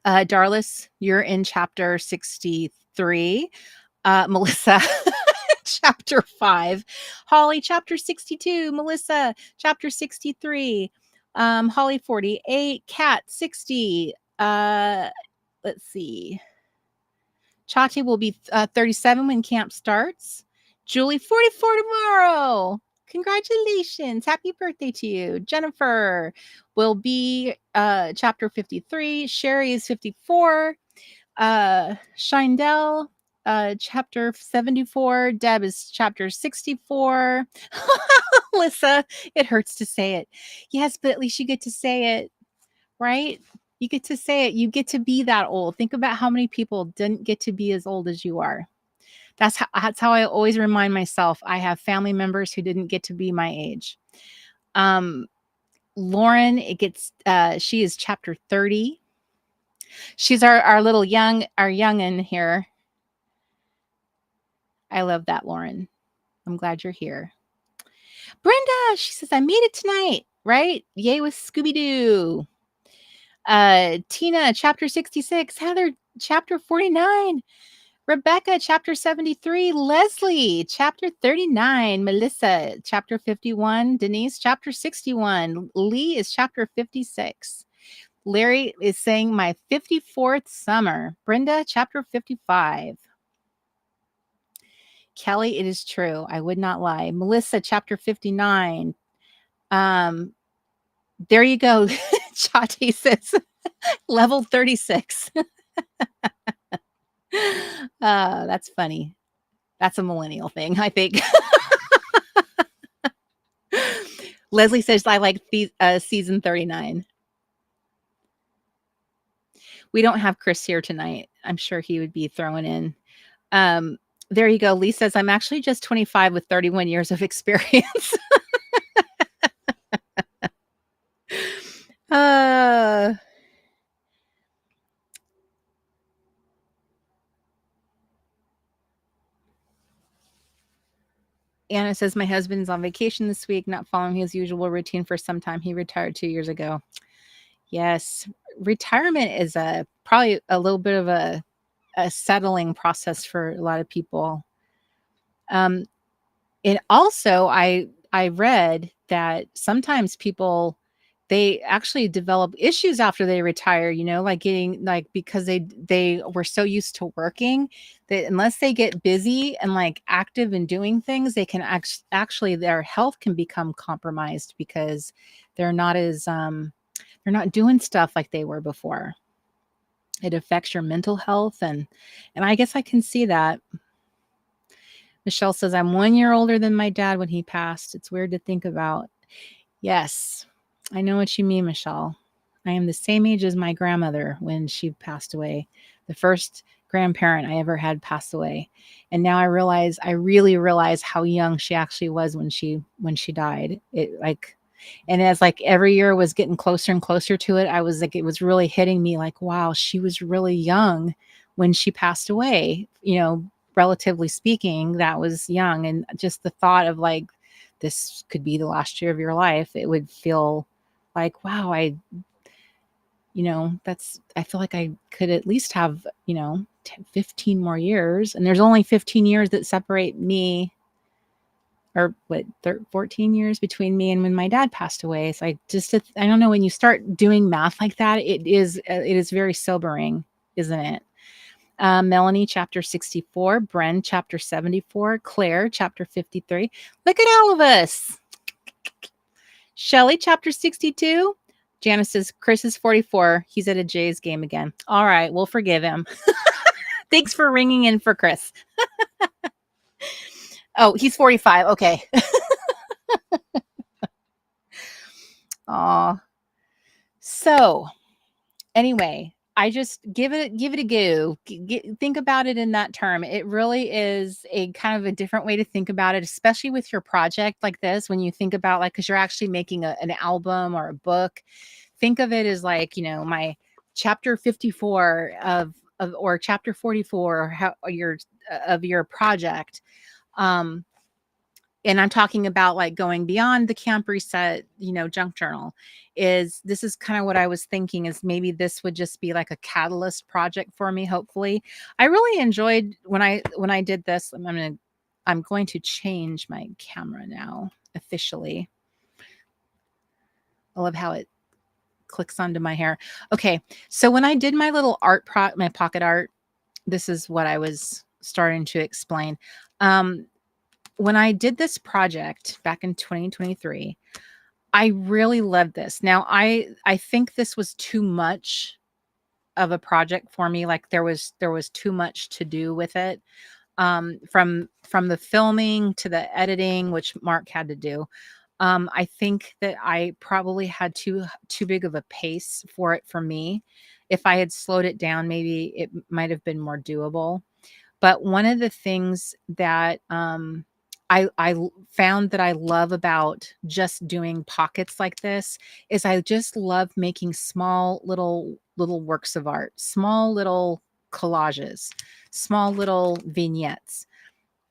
Speaker 1: Darlis, you're in chapter 63. Melissa, chapter 5. Holly, chapter 62. Melissa, chapter 63. Holly, 48. Kat, 60. Let's see. Chachi will be 37 when camp starts. Julie, 44 tomorrow. Congratulations. Happy birthday to you. Jennifer will be chapter 53. Sherry is 54. Shindell, chapter 74. Deb is chapter 64. Alyssa, it hurts to say it. Yes, but at least you get to say it, right? You get to say it. You get to be that old. Think about how many people didn't get to be as old as you are. That's how I always remind myself. I have family members who didn't get to be my age. Lauren, she is chapter 30. She's our youngin here. I love that, Lauren. I'm glad you're here. Brenda, she says, I made it tonight, right? Yay with Scooby-Doo. Tina, chapter 66. Heather, chapter 49. Rebecca, chapter 73. Leslie, chapter 39. Melissa, chapter 51. Denise, chapter 61. Lee is chapter 56. Larry is saying my 54th summer. Brenda, chapter 55. Kelly, it is true. I would not lie. Melissa, chapter 59. There you go. Chati says level 36. That's funny. That's a millennial thing, I think. Leslie says, I like season 39. We don't have Chris here tonight. I'm sure he would be throwing in. There you go. Lee says, I'm actually just 25 with 31 years of experience. Anna says, my husband's on vacation this week, not following his usual routine for some time. He retired 2 years ago. Yes, retirement is probably a little bit of a settling process for a lot of people. Um, and also, I read that sometimes people, they actually develop issues after they retire, like getting like, because they were so used to working that unless they get busy and like active and doing things, they can actually their health can become compromised because they're not as they're not doing stuff like they were before. It affects your mental health, and I guess I can see that. Michelle says, I'm 1 year older than my dad when he passed. It's weird to think about. Yes, I know what you mean, Michelle. I am the same age as my grandmother when she passed away. The first grandparent I ever had passed away. And now I really realize how young she actually was when she died. It like, and as like every year was getting closer and closer to it, I was like, it was really hitting me like, wow, she was really young when she passed away, relatively speaking, that was young. And just the thought of like, this could be the last year of your life, it would feel like, wow, I feel like I could at least have, 15 more years. And there's only 15 years that separate me, or 14 years between me and when my dad passed away. So I don't know, when you start doing math like that, it is very sobering, isn't it? Melanie, chapter 64, Bren, chapter 74, Claire, chapter 53. Look at all of us. Shelly, chapter 62. Janice says, Chris is 44. He's at a Jays game again. All right, we'll forgive him. Thanks for ringing in for Chris. Oh, he's 45. Okay. Aw. So, anyway, I just give it a go. Think about it in that term. It really is a kind of a different way to think about it, especially with your project like this. When you think about like, because you're actually making an album or a book, think of it as like, my chapter 54 or chapter 44 of your project. And I'm talking about like going beyond the camp reset, junk journal. This is kind of what I was thinking, is maybe this would just be like a catalyst project for me. Hopefully, I really enjoyed when I did this. I'm going to change my camera now officially. I love how it clicks onto my hair. Okay, so when I did my little my pocket art, this is what I was starting to explain. When I did this project back in 2023, I really loved this. Now, I think this was too much of a project for me. Like there was too much to do with it. From the filming to the editing, which Mark had to do. I think that I probably had too big of a pace for it for me. If I had slowed it down, maybe it might have been more doable. But one of the things that I found that I love about just doing pockets like this is I just love making small little works of art, small little collages, small little vignettes.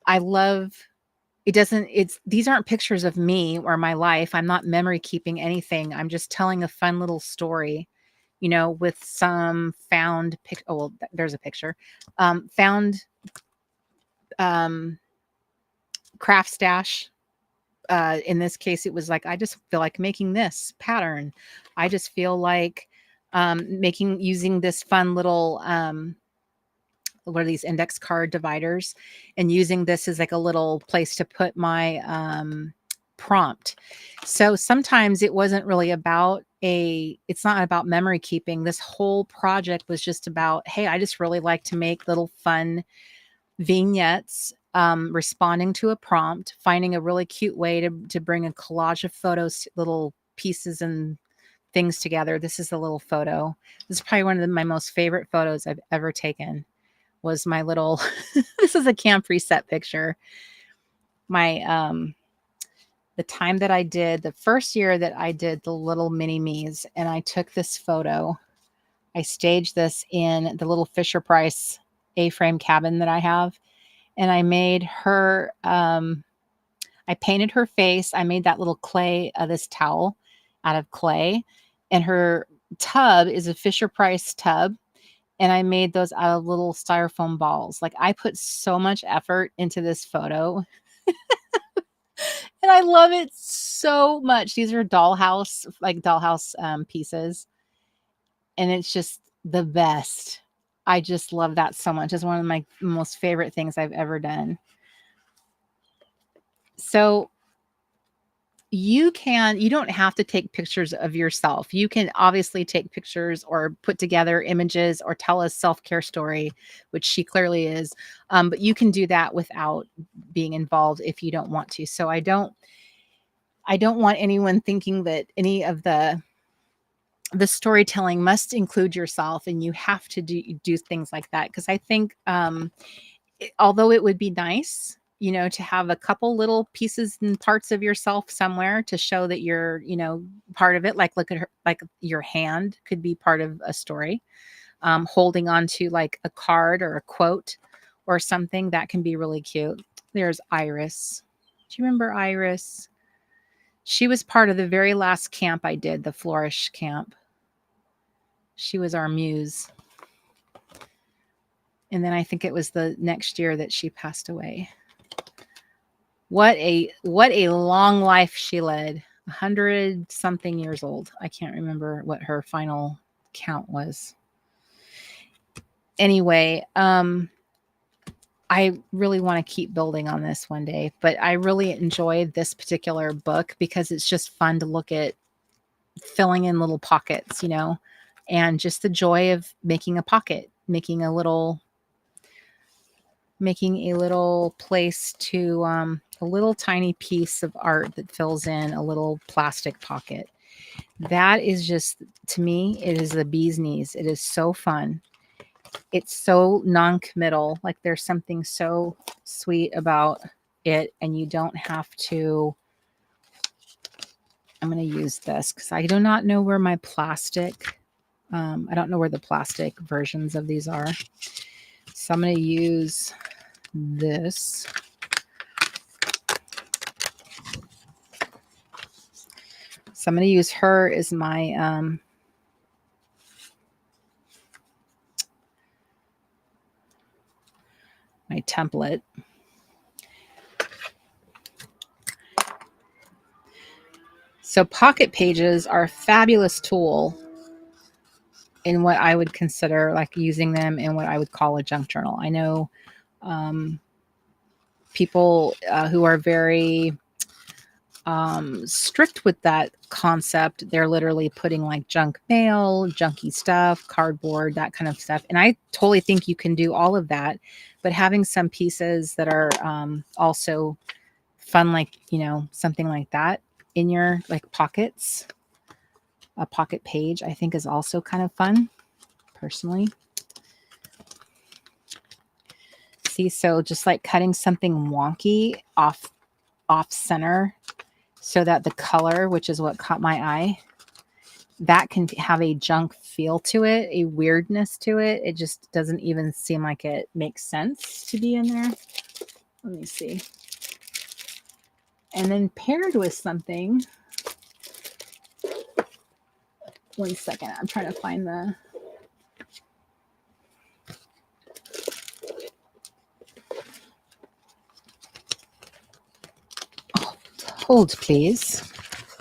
Speaker 1: I love these aren't pictures of me or my life. I'm not memory keeping anything. I'm just telling a fun little story, with some found oh, well, there's a picture. Found craft stash. In this case, it was like, I just feel like making this pattern. I just feel like using this fun little what are these, index card dividers, and using this as like a little place to put my prompt. So sometimes it wasn't really about it's not about memory keeping. This whole project was just about, hey, I just really like to make little fun vignettes, responding to a prompt, finding a really cute way to bring a collage of photos, little pieces and things together. This is a little photo. This is probably one of my most favorite photos I've ever taken. Was my little this is a camp reset picture. My the time that I did the first year that I did the little mini me's, and I took this photo. I staged this in the little Fisher Price A-frame cabin that I have, and I made her I painted her face. I made that little clay, this towel out of clay, and her tub is a Fisher-Price tub, and I made those out of little styrofoam balls. Like, I put so much effort into this photo, and I love it so much. These are dollhouse pieces, and it's just the best. I just love that so much. It's one of my most favorite things I've ever done. So you don't have to take pictures of yourself. You can obviously take pictures or put together images or tell a self-care story, which she clearly is. But you can do that without being involved if you don't want to. So I don't want anyone thinking that any of the storytelling must include yourself and you have to do things like that. Because I think although it would be nice, to have a couple little pieces and parts of yourself somewhere to show that you're, part of it. Like, look at her, like your hand could be part of a story. Holding on to like a card or a quote or something that can be really cute. There's Iris. Do you remember Iris? She was part of the very last camp I did, the Flourish camp. She was our muse. And then I think it was the next year that she passed away. What a long life she led. 100 something years old. I can't remember what her final count was. Anyway, I really want to keep building on this one day, but I really enjoyed this particular book because it's just fun to look at filling in little pockets, and just the joy of making a pocket, making a little place to a little tiny piece of art that fills in a little plastic pocket. That is just, to me, it is the bee's knees. It is so fun. It's so non-committal. Like, there's something so sweet about it, and you don't have to. I'm going to use this because I do not know where my plastic, I don't know where the plastic versions of these are. So I'm going to use this. So I'm going to use her as my my template. So pocket pages are a fabulous tool in what I would consider like using them in what I would call a junk journal. I know people who are very strict with that concept. They're literally putting like junk mail, junky stuff, cardboard, that kind of stuff. And I totally think you can do all of that, but having some pieces that are also fun, like, something like that in your like pockets, a pocket page, I think is also kind of fun personally. See, so just like cutting something wonky off center so that the color, which is what caught my eye, that can have a junk feel to it, a weirdness to it. It just doesn't even seem like it makes sense to be in there. Let me see. And then paired with something. One second. I'm trying to find the. Oh, hold, please.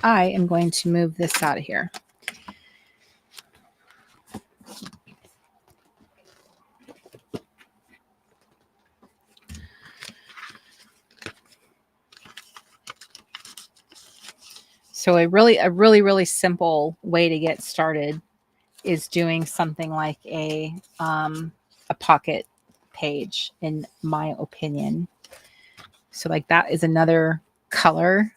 Speaker 1: I am going to move this out of here. So a really simple way to get started is doing something like a pocket page, in my opinion. So like that is another color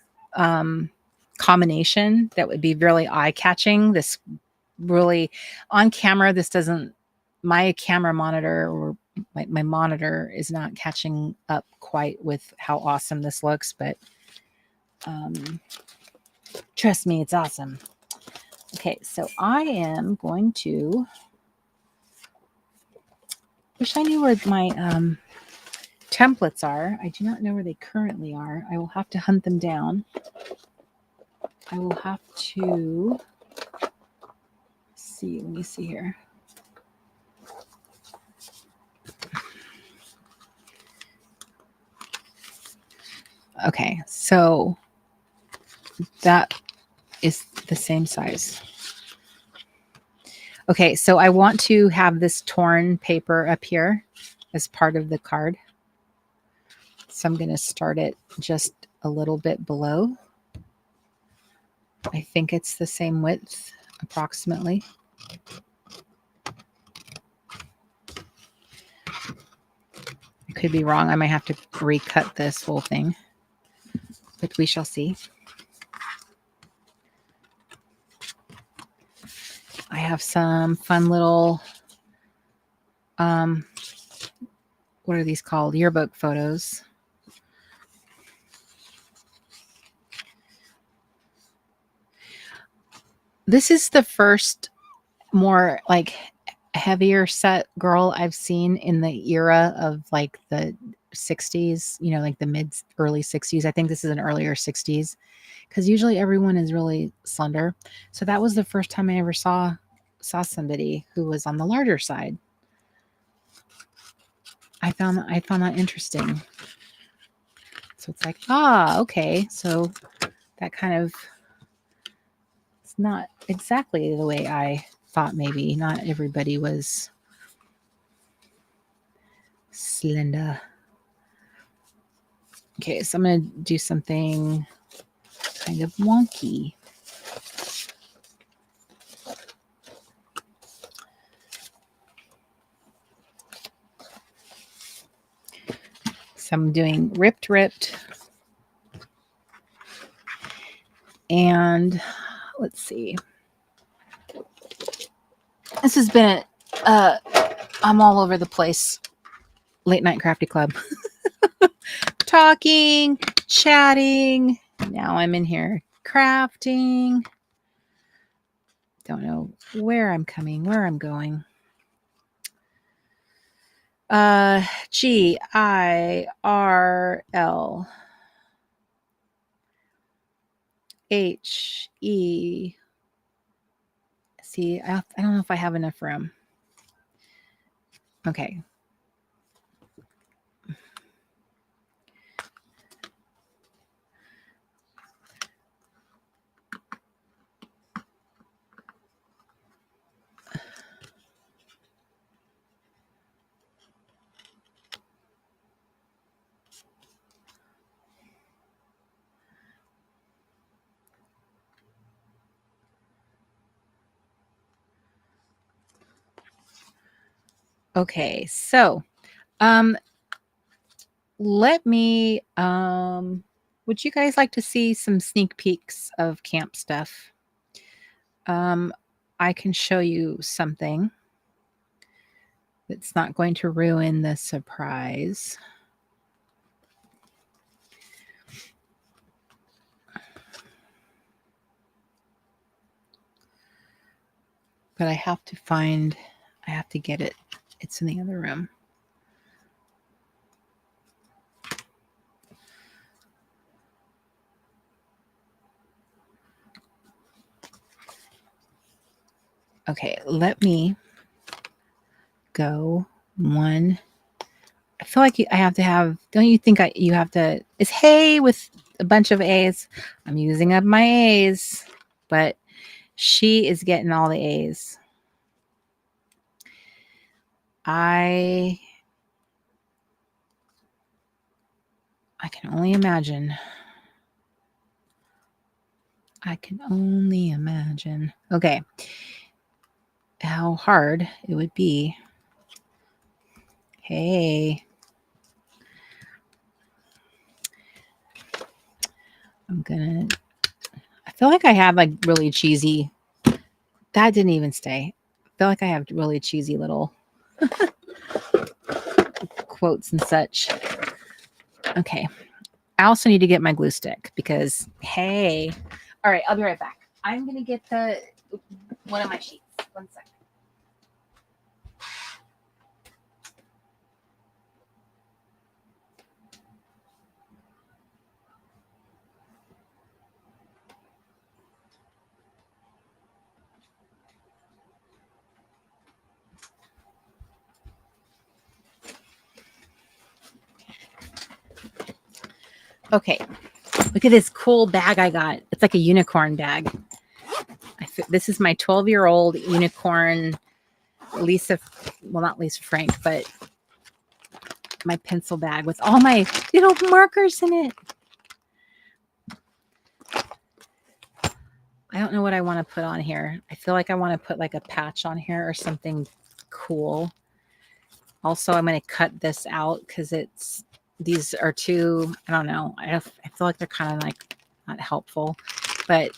Speaker 1: combination that would be really eye-catching. This really, on camera, this doesn't, my camera monitor or my monitor is not catching up quite with how awesome this looks, but trust me, it's awesome. Okay, so I am going to, wish I knew where my templates are. I do not know where they currently are. I will have to hunt them down. I will have to see. Let me see here. Okay, so that is the same size. Okay, so I want to have this torn paper up here as part of the card. So I'm going to start it just a little bit below. I think it's the same width, approximately. I could be wrong. I might have to recut this whole thing, but we shall see. I have some fun little, what are these called? Yearbook photos. This is the first more like heavier set girl I've seen in the era of like the 60s, you know, like the early 60s. I think this is an earlier 60s because usually everyone is really slender. So that was the first time I ever saw somebody who was on the larger side. I found that interesting. So it's like, okay. So that kind of, it's not exactly the way I thought. Maybe not everybody was slender. Okay, so I'm going to do something kind of wonky. So I'm doing ripped. And let's see. This has been, I'm all over the place. Late Night Crafty Club. Talking, chatting. Now I'm in here crafting. Don't know where I'm going. GIRLHE. See, I don't know if I have enough room. Okay. Okay, so let me would you guys like to see some sneak peeks of camp stuff? I can show you something that's not going to ruin the surprise. But I have to get it. It's in the other room. Okay, let me go one. I feel like I have to have, don't you think you have to, it's hey with a bunch of A's. I'm using up my A's, but she is getting all the A's. I can only imagine. Okay. How hard it would be. Hey. I feel like I have like really cheesy. That didn't even stay. I feel like I have really cheesy little quotes and such. Okay. I also need to get my glue stick because, hey. All right, I'll be right back. I'm going to get one of my sheets. 1 second. Okay, look at this cool bag I got. It's like a unicorn bag. This is my 12-year-old unicorn Lisa, well, not Lisa Frank, but my pencil bag with all my little markers in it. I don't know what I want to put on here. I feel like I want to put like a patch on here or something cool. Also, I'm going to cut this out because these are too, I don't know. I feel like they're kind of like not helpful, but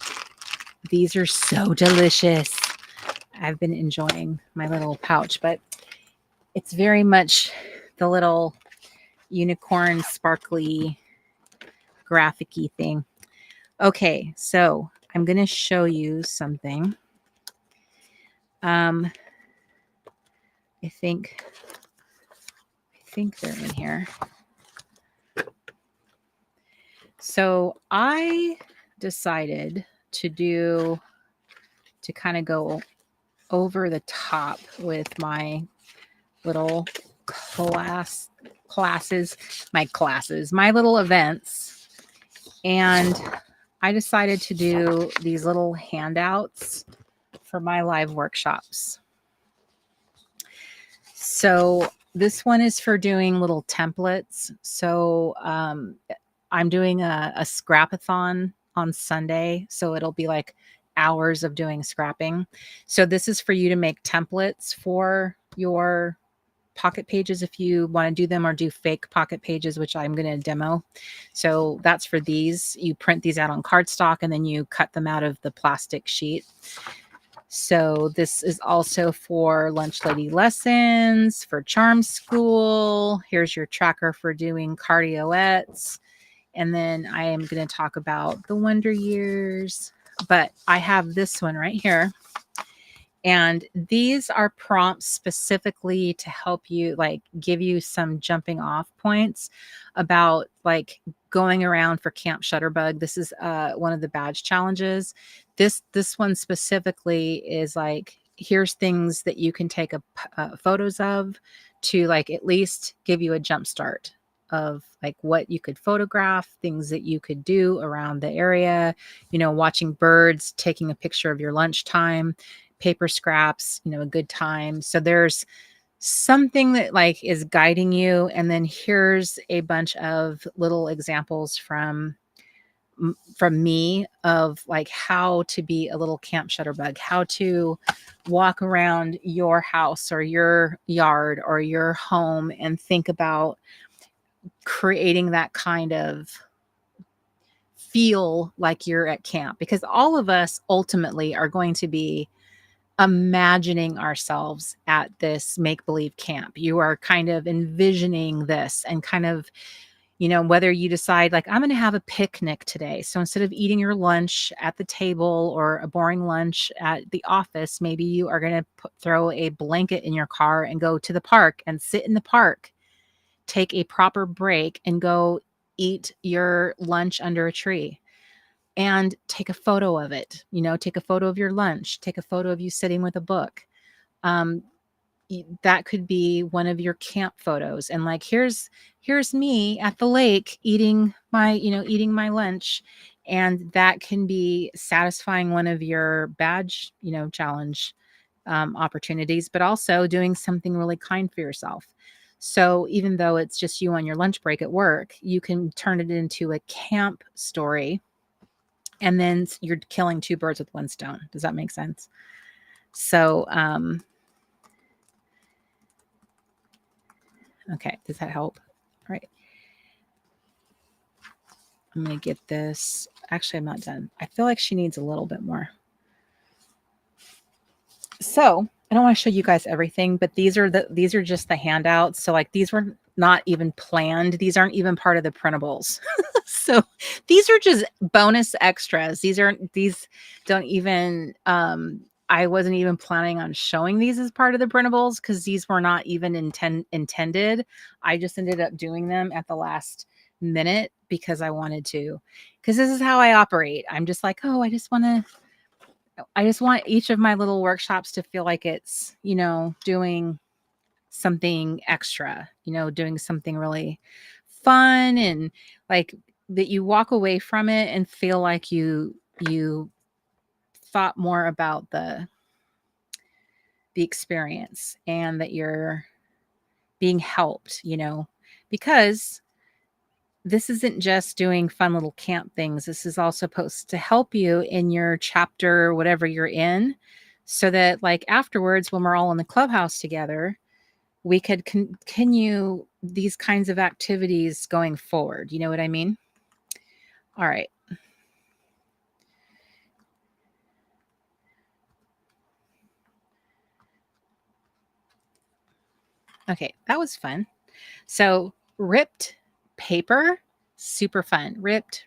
Speaker 1: these are so delicious. I've been enjoying my little pouch, but it's very much the little unicorn sparkly graphic-y thing. Okay, so I'm going to show you something. I think they're in here. So I decided to kind of go over the top with my little classes, my little events. And I decided to do these little handouts for my live workshops. So this one is for doing little templates. So I'm doing a scrapathon on Sunday. So it'll be like hours of doing scrapping. So this is for you to make templates for your pocket pages if you want to do them, or do fake pocket pages, which I'm going to demo. So that's for these. You print these out on cardstock and then you cut them out of the plastic sheet. So this is also for lunch lady lessons, for charm school. Here's your tracker for doing cardioettes. And then I am going to talk about the Wonder Years, but I have this one right here. And these are prompts specifically to help you, like give you some jumping off points about like going around for Camp Shutterbug. This is one of the badge challenges. This one specifically is like, here's things that you can take photos of to like at least give you a jump start of like what you could photograph, things that you could do around the area, you know, watching birds, taking a picture of your lunchtime, paper scraps, you know, a good time. So there's something that like is guiding you. And then here's a bunch of little examples from me of like how to be a little camp shutterbug, how to walk around your house or your yard or your home and think about creating that kind of feel like you're at camp, because all of us ultimately are going to be imagining ourselves at this make-believe camp. You are kind of envisioning this and kind of, you know, whether you decide like, I'm going to have a picnic today. So instead of eating your lunch at the table or a boring lunch at the office, maybe you are going to throw a blanket in your car and go to the park and sit in the park, take a proper break and go eat your lunch under a tree. And take a photo of it, you know, take a photo of your lunch, take a photo of you sitting with a book. That could be one of your camp photos. And like, here's me at the lake eating my lunch. And that can be satisfying one of your badge, you know, challenge opportunities, but also doing something really kind for yourself. So even though it's just you on your lunch break at work, you can turn it into a camp story. And then you're killing two birds with one stone. Does that make sense? So, okay. Does that help? All right. I'm going to get this. Actually, I'm not done. I feel like she needs a little bit more. So I don't want to show you guys everything, but these are just the handouts. So like these were not even planned. These aren't even part of the printables. So these are just bonus extras. These don't even, I wasn't even planning on showing these as part of the printables because these were not even intended. I just ended up doing them at the last minute because I wanted to, because this is how I operate. I'm just like, oh, I just want each of my little workshops to feel like it's, you know, doing something extra, you know, doing something really fun and like you walk away from it and feel like you thought more about the experience, and that you're being helped, because this isn't just doing fun little camp things. This is all supposed to help you in your chapter, whatever you're in, so that like afterwards, when we're all in the clubhouse together, we could continue these kinds of activities going forward. You know what I mean? All right. Okay, that was fun. So ripped paper, super fun. Ripped,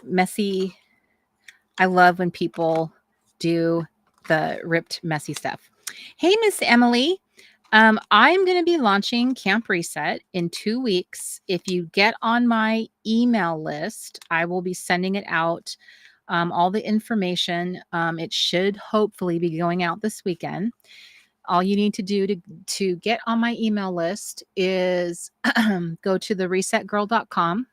Speaker 1: messy. I love when people do the ripped, messy stuff. Hey, Miss Emily. I'm going to be launching Camp Reset in 2 weeks. If you get on my email list, I will be sending it out. All the information. It should hopefully be going out this weekend. All you need to do to get on my email list is go to theresetgirl.com,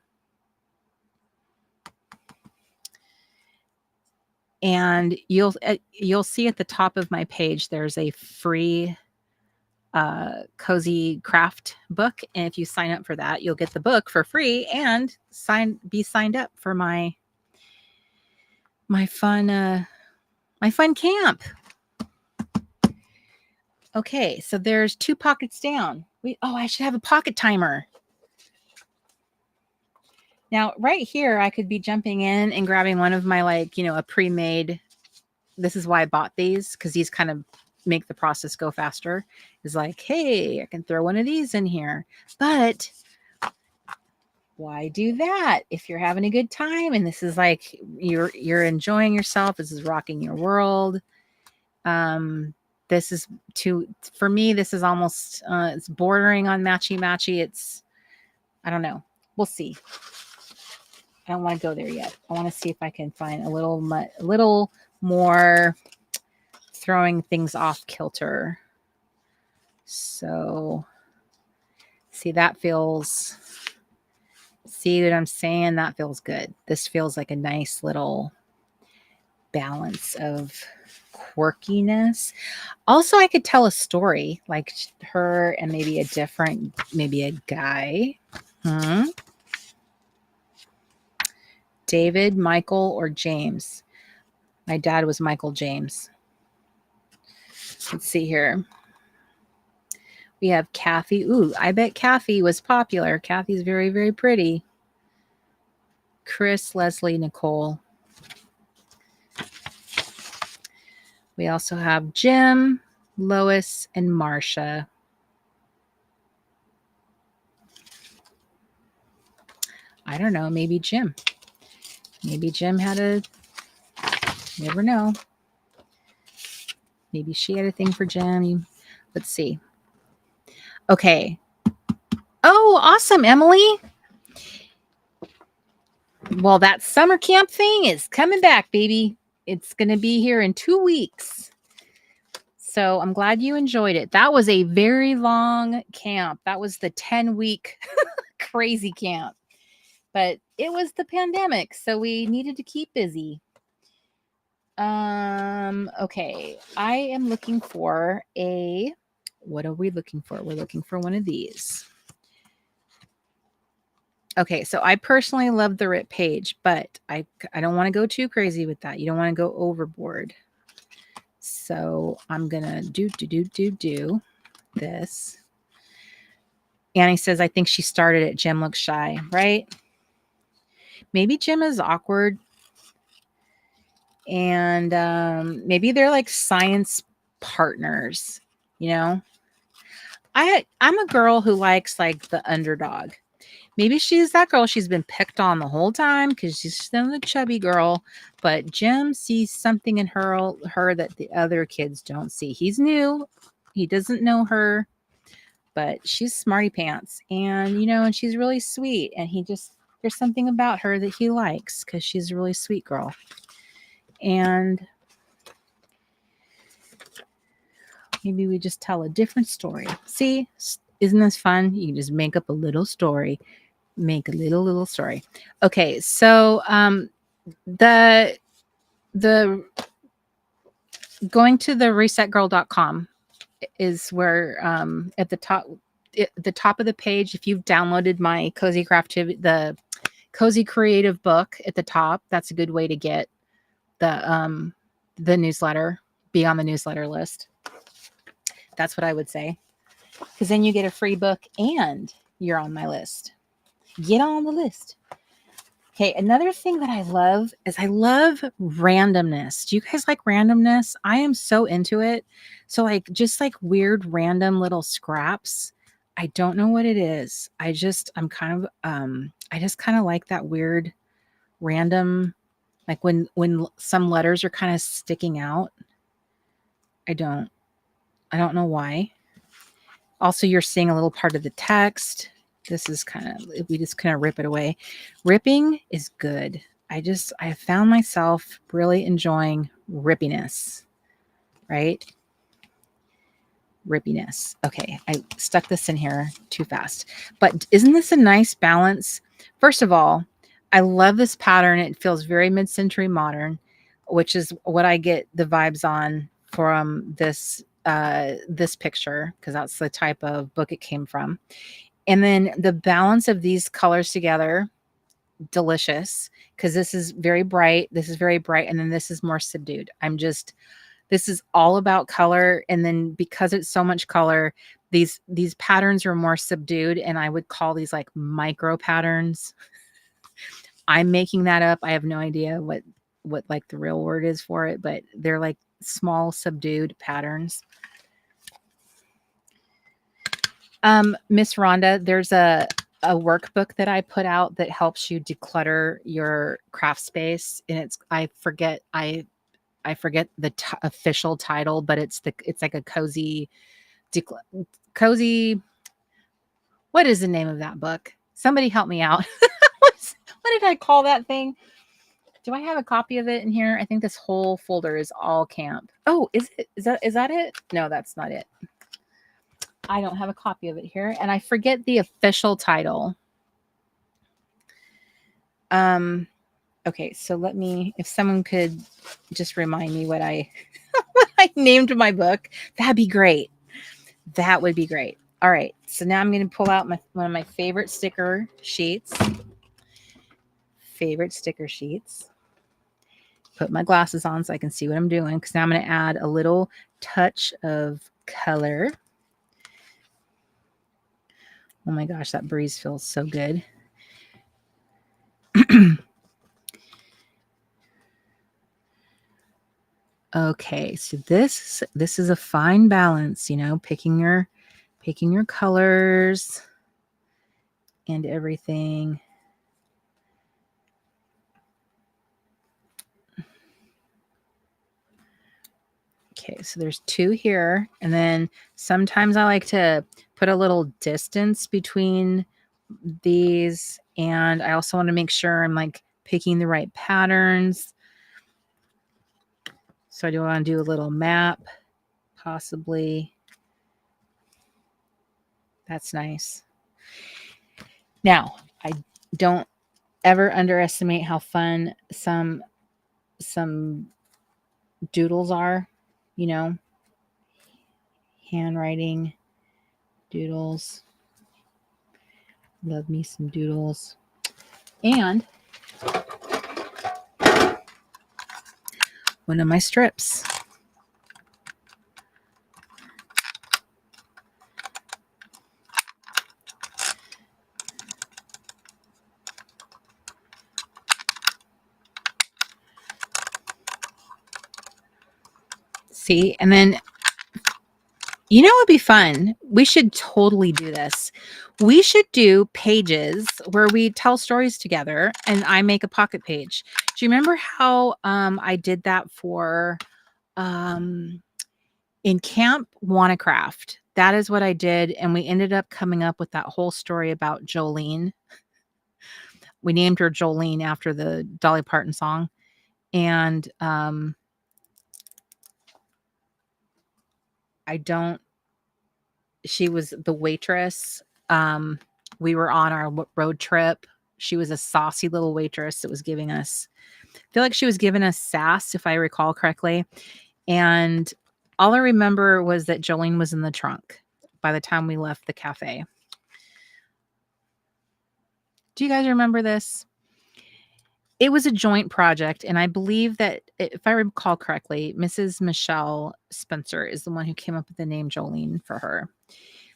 Speaker 1: and you'll see at the top of my page there's a free cozy craft book, and if you sign up for that, you'll get the book for free and be signed up for my fun camp. Okay, so there's 2 pockets down. I should have a pocket timer. Now, right here, I could be jumping in and grabbing one of my, a pre-made. This is why I bought these, because these kind of make the process go faster. Is like, hey, I can throw one of these in here. But why do that if you're having a good time and this is like you're enjoying yourself? This is rocking your world. This is for me, this is almost it's bordering on matchy. It's, I don't know. We'll see. I don't want to go there yet. I want to see if I can find a little more throwing things off kilter. So see what I'm saying? That feels good. This feels like a nice little balance of quirkiness. Also, I could tell a story like her and maybe a guy. David, Michael, or James. My dad was Michael James. Let's see here. We have Kathy. Ooh, I bet Kathy was popular. Kathy's very, very pretty. Chris, Leslie, Nicole. We also have Jim, Lois, and Marsha. I don't know. Maybe Jim. Maybe Jim never know. Maybe she had a thing for Jim. Let's see. Okay. Oh, awesome, Emily. Well, that summer camp thing is coming back, baby. It's going to be here in 2 weeks. So I'm glad you enjoyed it. That was a very long camp. That was the 10-week crazy camp. But it was the pandemic, so we needed to keep busy. Okay. I am looking for what are we looking for? We're looking for one of these. Okay, so I personally love the rip page, but I don't want to go too crazy with that. You don't want to go overboard. So I'm gonna do this. Annie says, I think she started it. Jim looks shy, right? Maybe Jim is awkward. And maybe they're like science partners, I'm a girl who likes like the underdog. Maybe she's that girl. She's been picked on the whole time because she's still a chubby girl. But Jim sees something in her that the other kids don't see. He's new. He doesn't know her. But she's smarty pants. And, and she's really sweet. And there's something about her that he likes because she's a really sweet girl. And maybe we just tell a different story. See, isn't this fun? You can just make up a little story. make a little story. Okay, so the the going to the resetgirl.com is where at the top of the page, if you've downloaded my the cozy creative book at the top, that's a good way to get the newsletter, be on the newsletter list. That's what I would say, because then you get a free book and you're on my list. Get on the list. Okay, another thing that I love is I love randomness. Do you guys like randomness? I am so into it. So like just like weird random little scraps. I don't know what it is. I'm kind of I just kind of like that weird random, like when some letters are kind of sticking out. I don't know why. Also, you're seeing a little part of the text. This is we just kind of rip it away. Ripping is good. I found myself really enjoying rippiness, right? Rippiness. Okay, I stuck this in here too fast. But isn't this a nice balance? First of all, I love this pattern. It feels very mid-century modern, which is what I get the vibes on from this picture, because that's the type of book it came from. And then the balance of these colors together, delicious, because this is very bright, and then this is more subdued. This is all about color. And then because it's so much color, these patterns are more subdued, and I would call these like micro patterns. I'm making that up. I have no idea what like the real word is for it, but they're like small subdued patterns. Miss Rhonda, there's a workbook that I put out that helps you declutter your craft space, and I forget the official title, but it's like a cozy. What is the name of that book? Somebody help me out. What did I call that thing? Do I have a copy of it in here? I think this whole folder is all camp. Oh, is it? Is that it? No, that's not it. I don't have a copy of it here, and I forget the official title. Okay, so if someone could just remind me what I what I named my book, that'd be great. That would be great. All right, so now I'm going to pull out one of my favorite sticker sheets. Put my glasses on so I can see what I'm doing, because now I'm going to add a little touch of color. Oh my gosh, that breeze feels so good. Okay, so this is a fine balance, picking your colors and everything. Okay, so there's 2 here, and then sometimes I like to put a little distance between these, and I also want to make sure I'm like picking the right patterns. So I do want to do a little map, possibly. That's nice. Now, I don't ever underestimate how fun some doodles are, handwriting doodles. Love me some doodles. And one of my strips. See, and then it would be fun. We should totally do this. We should do pages where we tell stories together, and I make a pocket page. Do you remember how I did that for in Camp Wannacraft? That is what I did, and we ended up coming up with that whole story about Jolene. We named her Jolene after the Dolly Parton song, and she was the waitress. We were on our road trip. She was a saucy little waitress that was giving us, I feel like she was giving us sass, if I recall correctly. And all I remember was that Jolene was in the trunk by the time we left the cafe. Do you guys remember this? It was a joint project, and I believe that, if I recall correctly, Mrs. Michelle Spencer is the one who came up with the name Jolene for her.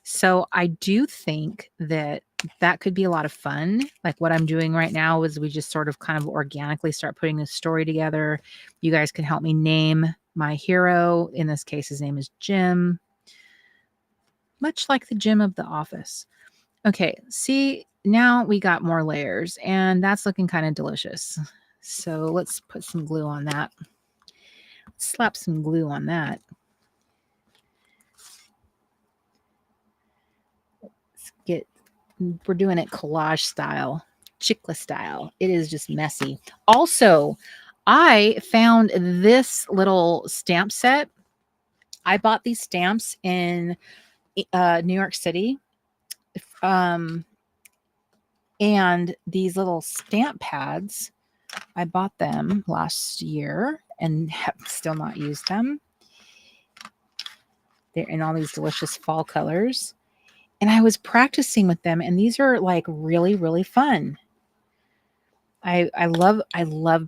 Speaker 1: So I do think that that could be a lot of fun. Like what I'm doing right now is we just sort of kind of organically start putting a story together. You guys can help me name my hero. In this case, his name is Jim, much like the Jim of The Office. Okay, see, now we got more layers, and that's looking kind of delicious. So let's put some glue on that. Slap some glue on that. Let's get, we're doing it collage style, chicla style. It is just messy. Also, I found this little stamp set. I bought these stamps in New York City. And these little stamp pads, I bought them last year and have still not used them. They're in all these delicious fall colors. And I was practicing with them, and these are like really, really fun. I love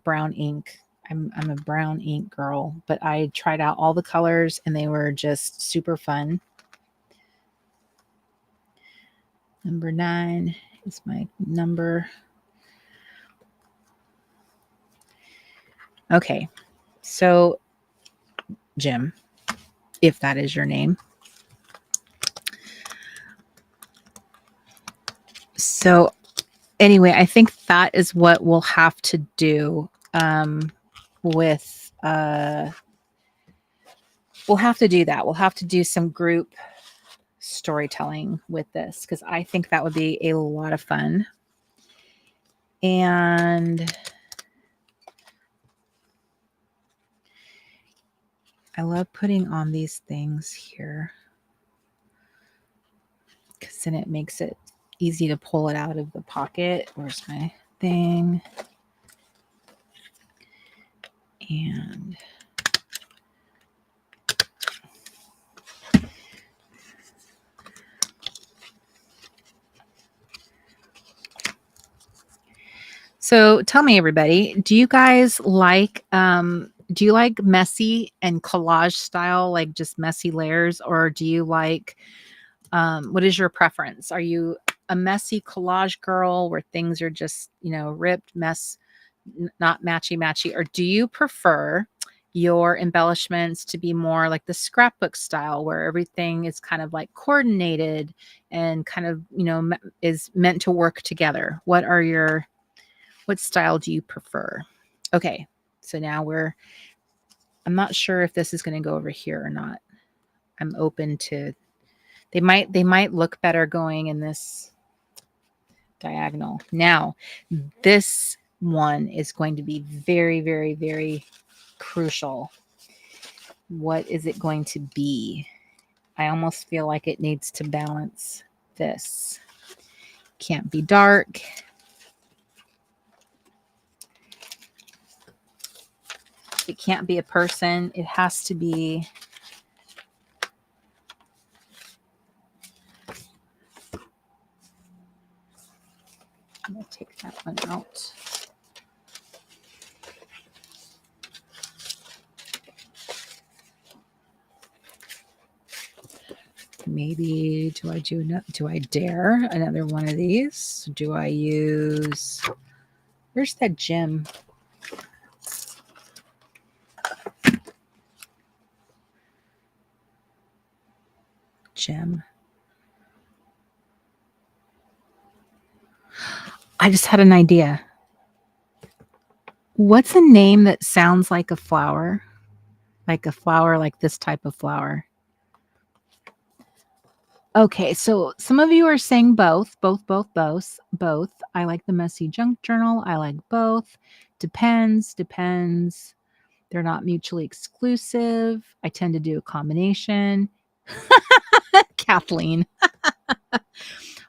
Speaker 1: brown ink. I'm a brown ink girl, but I tried out all the colors and they were just super fun. Number 9 is my number. Okay, so Jim, if that is your name. So anyway, I think that is what we'll have to do with, we'll have to do that. We'll have to do some group storytelling with this because I think that would be a lot of fun. And I love putting on these things here because then it makes it easy to pull it out of the pocket. Where's my thing? And so tell me, everybody, do you guys like messy and collage style, like just messy layers, or do you like what is your preference? Are you a messy collage girl where things are just, ripped, mess, not matchy, or do you prefer your embellishments to be more like the scrapbook style where everything is kind of like coordinated and kind of, is meant to work together? What style do you prefer? Okay, so now I'm not sure if this is going to go over here or not. I'm open to, they might look better going in this diagonal. Now, this one is going to be very, very, very crucial. What is it going to be? I almost feel like it needs to balance this. Can't be dark. It can't be a person. It has to be I'm going to take that one out. Maybe do I dare another one of these? Do I use, where's that Jim? Jim. I just had an idea. What's a name that sounds like a flower? Like a flower, like this type of flower. Okay, so some of you are saying both. I like the messy junk journal. I like both. Depends. They're not mutually exclusive. I tend to do a combination. Kathleen.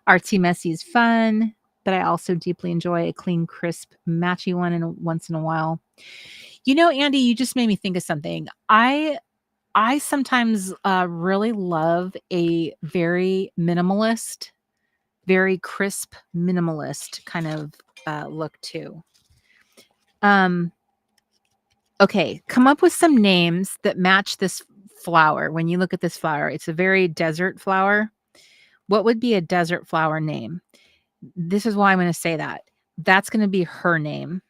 Speaker 1: Artsy messy is fun, but I also deeply enjoy a clean, crisp, matchy one once in a while. You know, Andy, you just made me think of something. I sometimes really love a very minimalist, very crisp minimalist kind of look too. Um, okay, come up with some names that match this flower. When you look at this flower, it's a very desert flower. What would be a desert flower name? This is why I'm going to say that. That's going to be her name.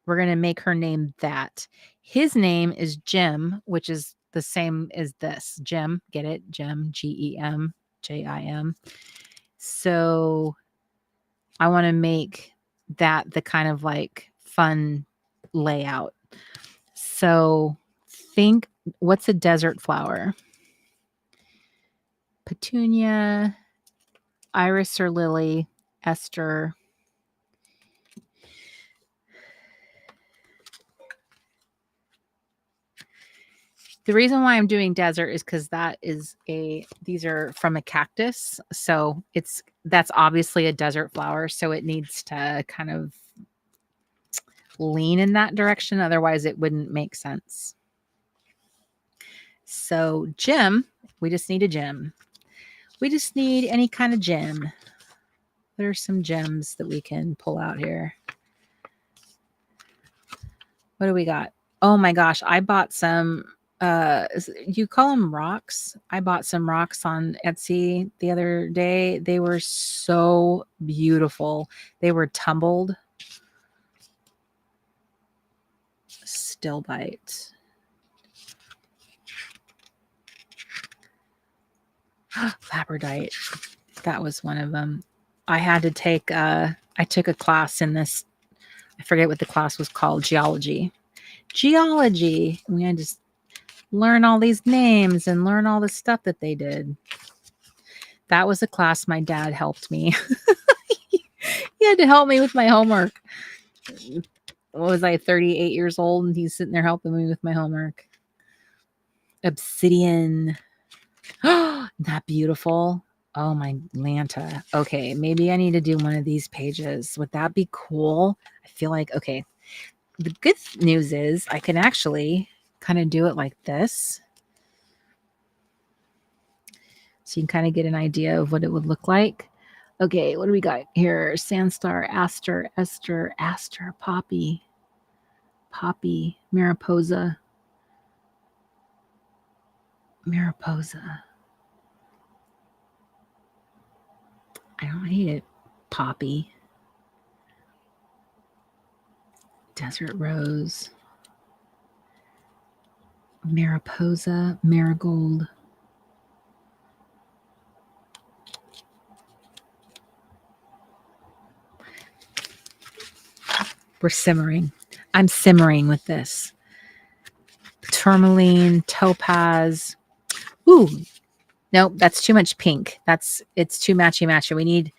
Speaker 1: We're going to make her name that. His name is Jim, which is the same as this. Jim, get it? Jim, Gem, Jim. So I want to make that the kind of like fun layout. So think, what's a desert flower? Petunia, iris or lily, Esther. The reason why I'm doing desert is because these are from a cactus. So that's obviously a desert flower. So it needs to kind of lean in that direction. Otherwise it wouldn't make sense. So gem, we just need a gem. We just need any kind of gem. There are some gems that we can pull out here. What do we got? Oh my gosh, I bought some you call them rocks? I bought some rocks on Etsy the other day. They were so beautiful. They were tumbled. Still bite. Labradorite. That was one of them. I had to take I took a class in this. I forget what the class was called. Geology. We had to learn all these names and learn all the stuff that they did. That was a class my dad helped me. He had to help me with my homework. What was I, 38 years old, and he's sitting there helping me with my homework. Obsidian. Oh, that beautiful. Oh my Lanta. Okay, maybe I need to do one of these pages. Would that be cool? I feel like, okay. The good news is I can actually kind of do it like this. So you can kind of get an idea of what it would look like. Okay, what do we got here? Sandstar, Aster, Esther, Aster, Poppy, Mariposa. I don't hate it. Poppy. Desert Rose. Mariposa, Marigold. We're simmering. I'm simmering with this. Tourmaline, topaz. Ooh, nope, that's too much pink. It's too matchy. We need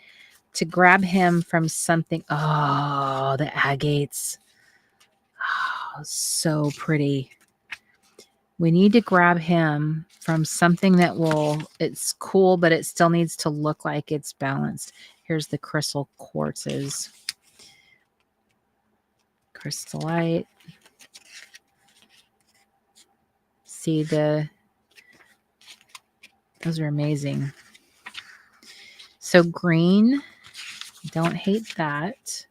Speaker 1: to grab him from something. Oh, the agates. Oh, so pretty. We need to grab him from something that it's cool, but it still needs to look like it's balanced. Here's the crystal quartzes. Crystallite. See those are amazing. So green, don't hate that.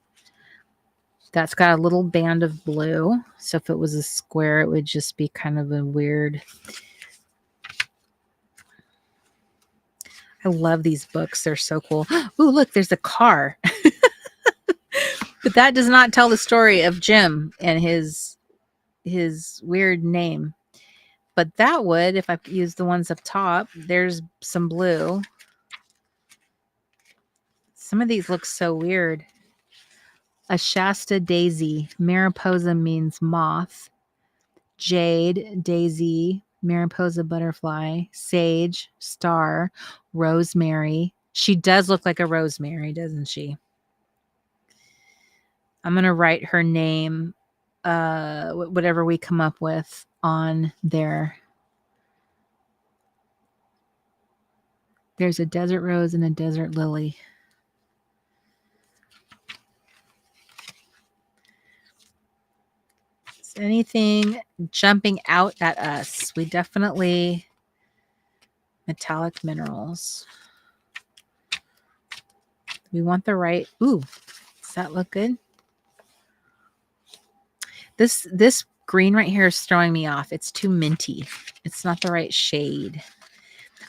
Speaker 1: That's got a little band of blue. So if it was a square, it would just be kind of a weird. I love these books. They're so cool. Ooh, look, there's a car. But that does not tell the story of Jim and his weird name. But that would, if I use the ones up top, there's some blue. Some of these look so weird. A Shasta daisy. Mariposa means moth. Jade, daisy, mariposa butterfly, sage, star, rosemary. She does look like a rosemary, doesn't she? I'm going to write her name, whatever we come up with on there. There's a desert rose and a desert lily. Is anything jumping out at us? We definitely metallic minerals. We want the right. Ooh, does that look good? This green right here is throwing me off. It's too minty. It's not the right shade.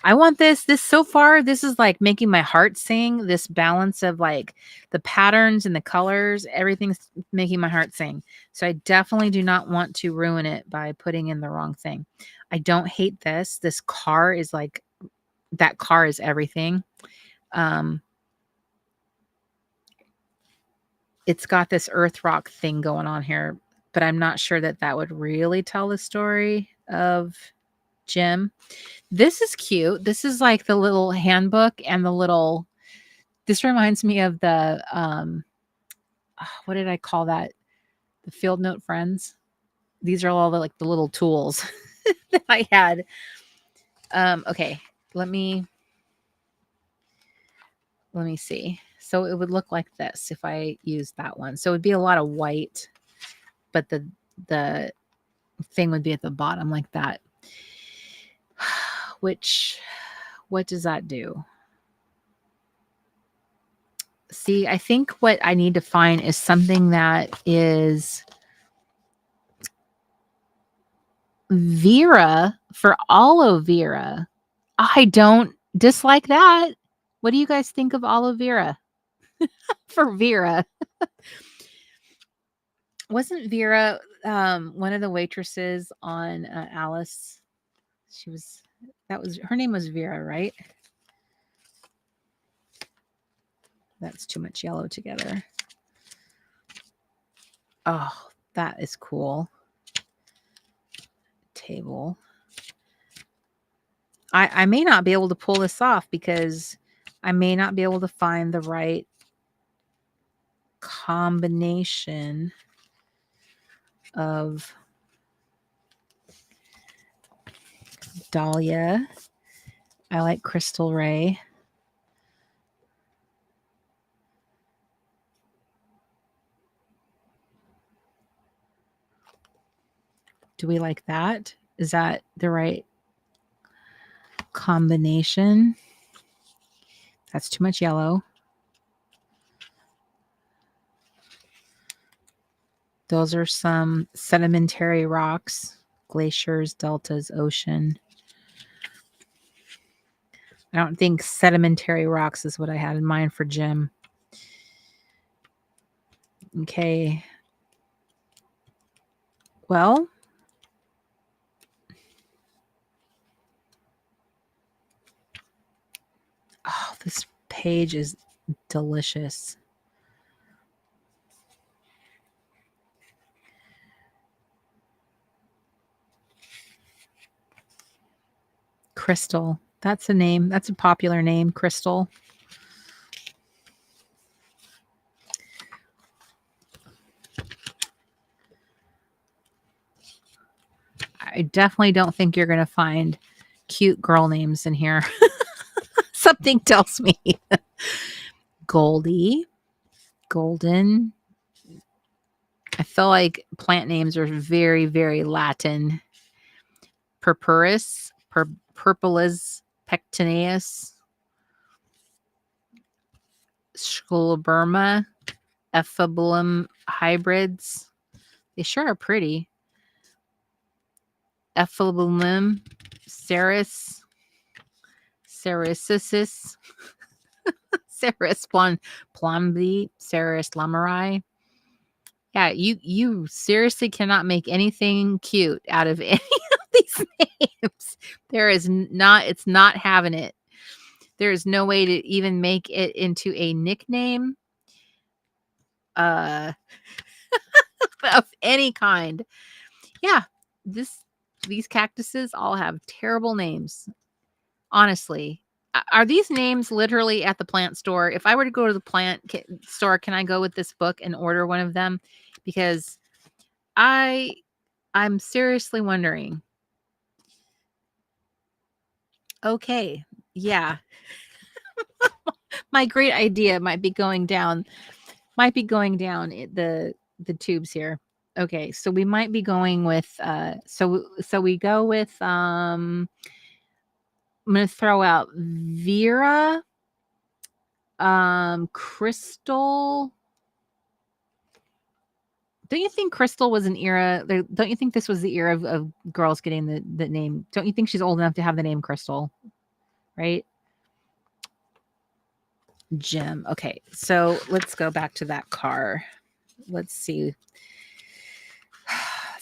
Speaker 1: I want this. So far, this is like making my heart sing. This balance of like the patterns and the colors, everything's making my heart sing. So I definitely do not want to ruin it by putting in the wrong thing. I don't hate this. This car is like, that car is everything. It's got this earth rock thing going on here, but I'm not sure that that would really tell the story of Jim. This is cute. This is like the little handbook and the little, this reminds me of the, what did I call that? The field note friends. These are all the, like the little tools that I had. Okay, let me see. So it would look like this if I used that one. So it would be a lot of white, but the thing would be at the bottom like that. Which, what does that do? See, I think what I need to find is something that is Vera for aloe vera. I don't dislike that. What do you guys think of aloe vera for Vera? Wasn't Vera one of the waitresses on Alice? She was, that was, her name was Vera, right? That's too much yellow together. Oh, that is cool. Table. I may not be able to pull this off because I may not be able to find the right combination of Dahlia. I like Crystal Ray. Do we like that? Is that the right combination? That's too much yellow. Those are some sedimentary rocks, glaciers, deltas, ocean. I don't think sedimentary rocks is what I had in mind for Jim. Okay. Well, oh, this page is delicious. Crystal. That's a name. That's a popular name, Crystal. I definitely don't think you're going to find cute girl names in here. Something tells me. Goldie, Golden. I feel like plant names are very, very Latin. Purpurus, Purpurus pectineus, Scoloberma, Ephebulum hybrids. They sure are pretty. Ephebulum, Ceres, Cericisis, Ceres plombi, Ceres lamari. Yeah, you seriously cannot make anything cute out of any of these names. There is not, it's not having it. There is no way to even make it into a nickname of any kind. Yeah, these cactuses all have terrible names. Honestly, are these names literally at the plant store? If I were to go to the plant store, can I go with this book and order one of them? Because I'm seriously wondering. Okay, yeah. My great idea might be going down the tubes here. Okay, so we might be going with so we go with I'm gonna throw out Vera, Crystal. Don't you think Crystal was an era? Don't you think this was the era of girls getting the name? Don't you think she's old enough to have the name Crystal? Right? Jim. Okay, so let's go back to that car. Let's see.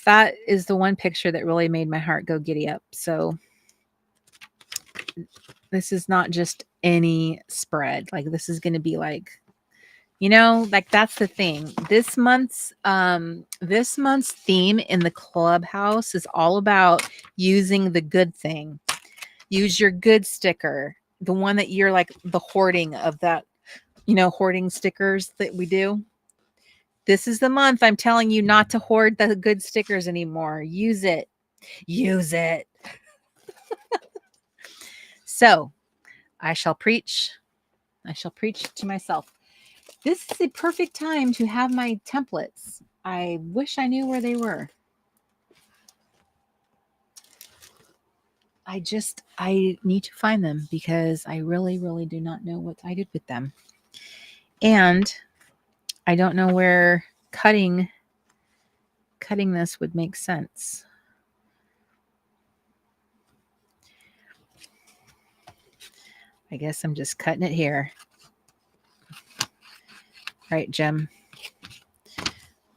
Speaker 1: That is the one picture that really made my heart go giddy up. So this is not just any spread. Like this is going to be like, you know, like that's the thing. This month's theme in the clubhouse is all about using the good thing. Use your good sticker, the one that you're like the hoarding of that, you know, hoarding stickers that we do. This is the month I'm telling you not to hoard the good stickers anymore. Use it. Use it. So I shall preach. I shall preach to myself. This is the perfect time to have my templates. I wish I knew where they were. I need to find them because I really, really do not know what I did with them. And I don't know where cutting this would make sense. I guess I'm just cutting it here. All right, Jim.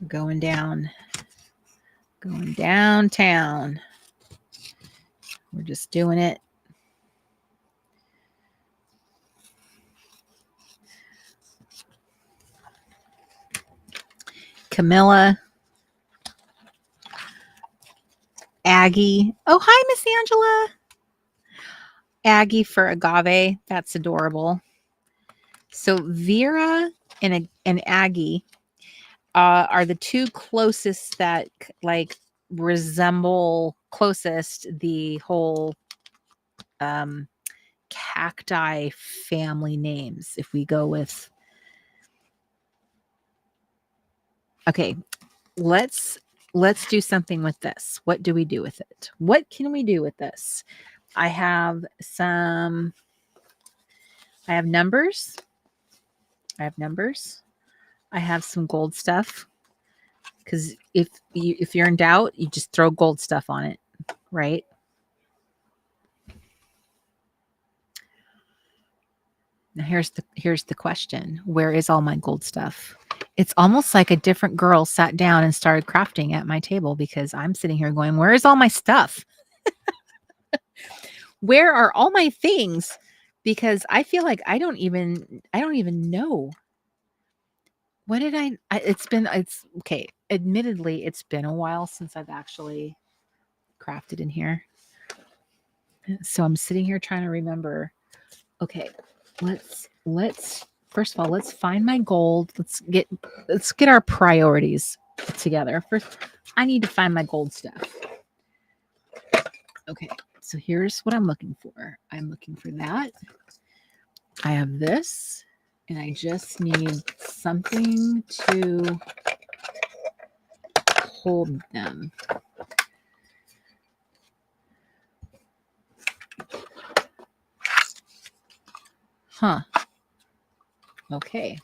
Speaker 1: Going downtown. We're just doing it. Camilla. Aggie. Oh, hi, Miss Angela. Aggie for agave. That's adorable. So Vera and Aggie are the two closest that like resemble closest the whole cacti family names. If we go with, okay, let's do something with this. What do we do with it? What can we do with this? I have numbers. I have some gold stuff. Because if you're in doubt, you just throw gold stuff on it, right? Now here's the question. Where is all my gold stuff? It's almost like a different girl sat down and started crafting at my table because I'm sitting here going, where is all my stuff? Where are all my things? Because I feel like I don't even know. What did it's okay. Admittedly, it's been a while since I've actually crafted in here. So I'm sitting here trying to remember. Okay, let's first of all, let's find my gold. Let's get our priorities together. First, I need to find my gold stuff. Okay, so here's what I'm looking for. I'm looking for that. I have this, and I just need something to hold them. Huh. Okay.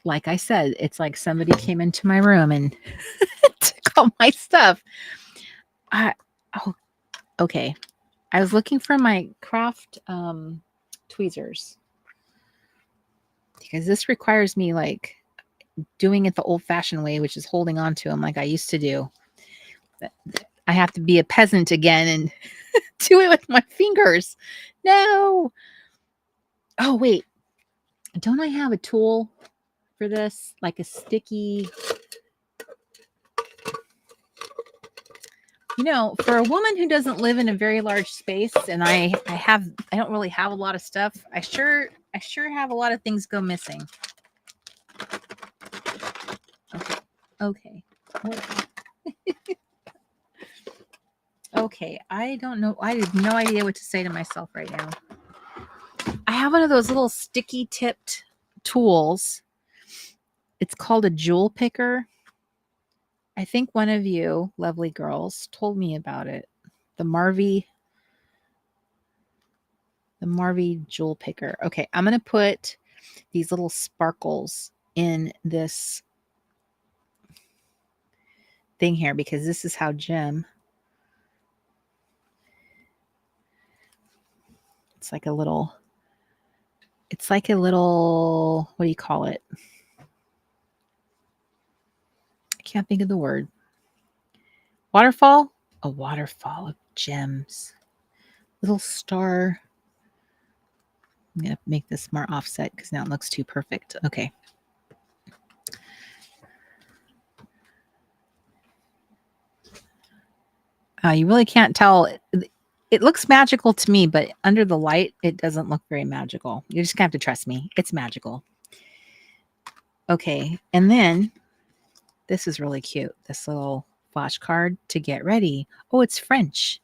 Speaker 1: Like I said, it's like somebody came into my room and took all my stuff. Okay. I was looking for my craft tweezers because this requires me like doing it the old-fashioned way, which is holding on to them like I used to do. I have to be a peasant again and do it with my fingers. No. Oh, wait. Don't I have a tool for this? Like a sticky... You know, for a woman who doesn't live in a very large space, and I don't really have a lot of stuff. I sure have a lot of things go missing. Okay. Okay. I don't know. I have no idea what to say to myself right now. I have one of those little sticky tipped tools It's called a jewel picker. I think one of you lovely girls told me about it. The Marvy jewel picker. Okay, I'm going to put these little sparkles in this thing here because this is how Jim, it's like a little, what do you call it? I can't think of the word. Waterfall? A waterfall of gems. Little star. I'm going to make this more offset because now it looks too perfect. Okay. You really can't tell. It looks magical to me, but under the light, it doesn't look very magical. You're just going to have to trust me. It's magical. Okay. And then this is really cute. This little flashcard to get ready. Oh, it's French.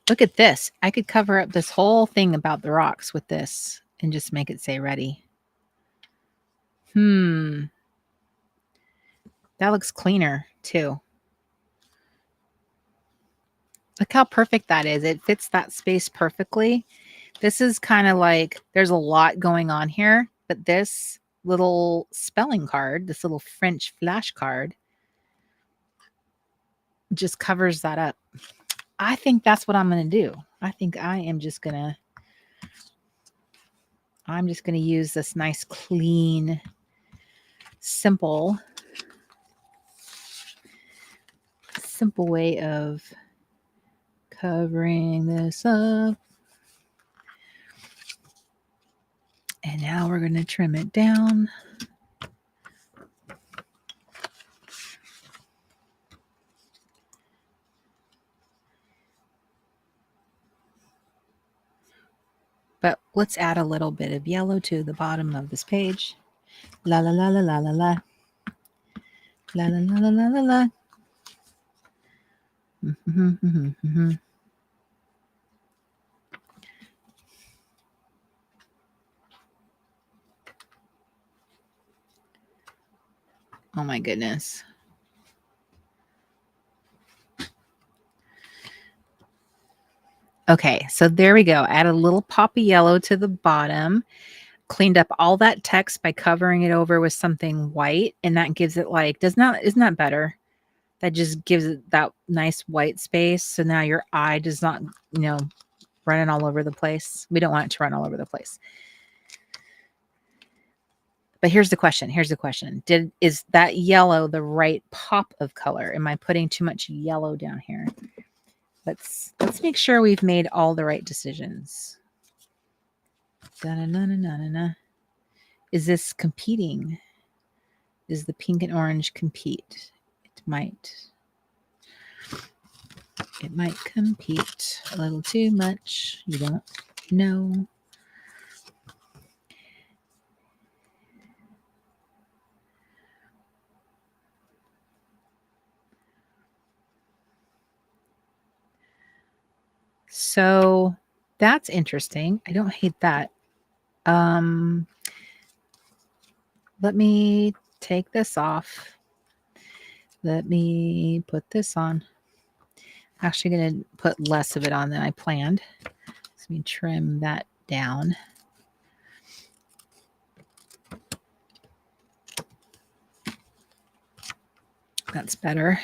Speaker 1: Look at this. I could cover up this whole thing about the rocks with this and just make it say ready. That looks cleaner too. Look how perfect that is. It fits that space perfectly. This is kind of like there's a lot going on here, but this little spelling card, this little French flashcard, just covers that up. I think that's what I'm going to do. I think I'm just going to use this nice, clean, simple way of covering this up. And now we're going to trim it down. But let's add a little bit of yellow to the bottom of this page. La la la la la la la. La la la la la la la. Oh my goodness. Okay, so there we go. Add a little pop of yellow to the bottom. Cleaned up all that text by covering it over with something white, and that gives it like, isn't that better? That just gives it that nice white space. So now your eye does not, running all over the place. We don't want it to run all over the place. But here's the question. Is that yellow the right pop of color? Am I putting too much yellow down here? Let's make sure we've made all the right decisions. Da-na-na-na-na-na. Is this competing? Does the pink and orange compete? It might compete a little too much. You don't know. So that's interesting. I don't hate that. Let me take this off. Let me put this on. I'm actually going to put less of it on than I planned. Let me trim that down. That's better.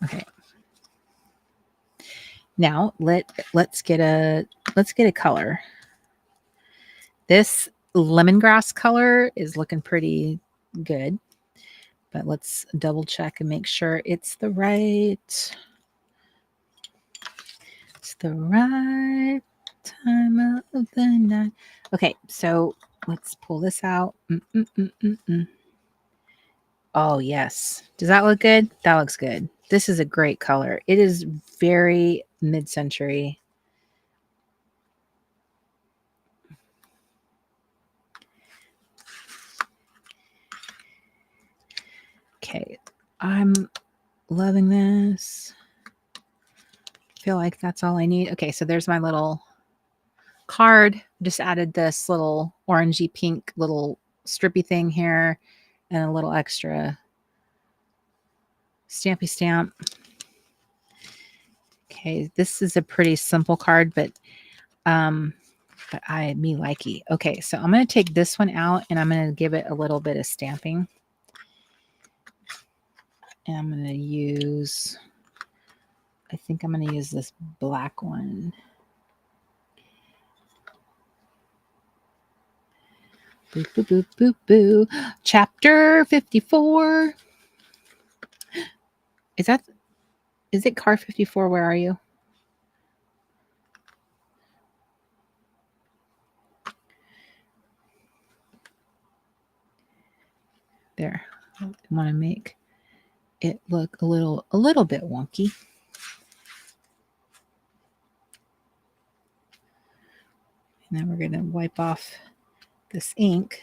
Speaker 1: Okay. Now let's get a color. This lemongrass color is looking pretty good, but let's double check and make sure it's the right time of the night. Okay, so let's pull this out. Oh, yes. Does that look good? That looks good. This is a great color. It is very mid-century. Okay, I'm loving this. feel like that's all I need. Okay, so there's my little card. Just added this little orangey pink little strippy thing here and a little extra stampy stamp. Okay, this is a pretty simple card, but me likey. Okay, so I'm going to take this one out and I'm going to give it a little bit of stamping. And I'm going to use, I think I'm going to use this black one. Boop, boop, boop, boop, boo. Chapter 54. Is it car 54? Where are you? There. I want to make it look a little bit wonky. And then we're going to wipe off this ink.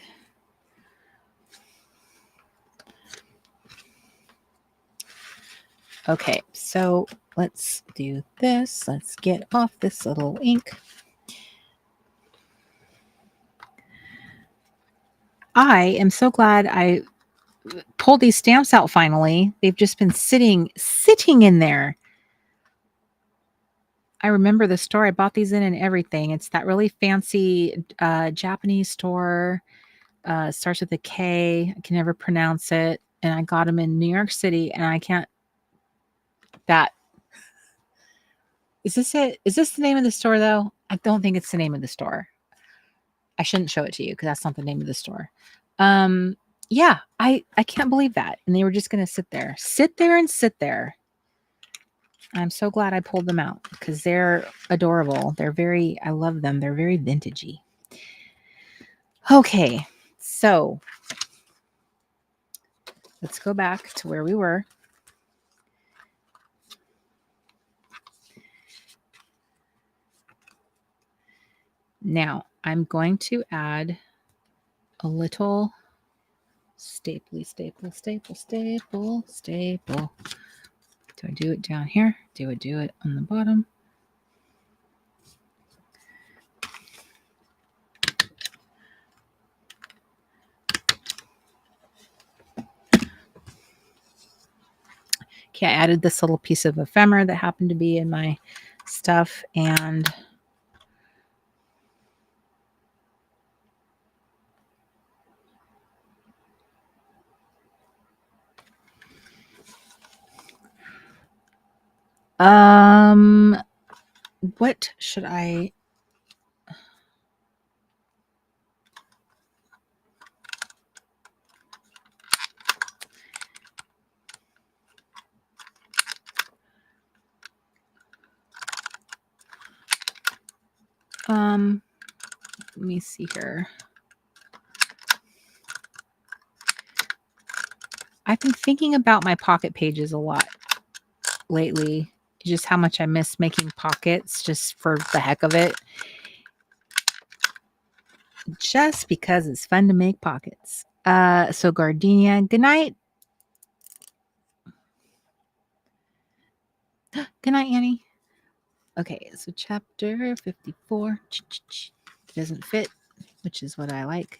Speaker 1: Okay, so let's do this. Let's get off this little ink. I am so glad I pulled these stamps out finally. They've just been sitting in there. I remember the store. I bought these in and everything. It's that really fancy Japanese store. Starts with a K. I can never pronounce it. And I got them in New York City. And I can't. Is this it? Is this the name of the store though? I don't think it's the name of the store. I shouldn't show it to you because that's not the name of the store. Yeah, I can't believe that. And they were just going to sit there and sit there. I'm so glad I pulled them out because they're adorable. I love them. They're very vintagey. Okay, so let's go back to where we were. Now I'm going to add a little staple. Do I do it down here? Do I do it on the bottom? Okay, I added this little piece of ephemera that happened to be in my stuff, and what should I? Let me see here. I've been thinking about my pocket pages a lot lately. Just how much I miss making pockets just for the heck of it. Just because it's fun to make pockets. So gardenia, good night. Good night, Annie. Okay, so chapter 54. It doesn't fit, which is what I like.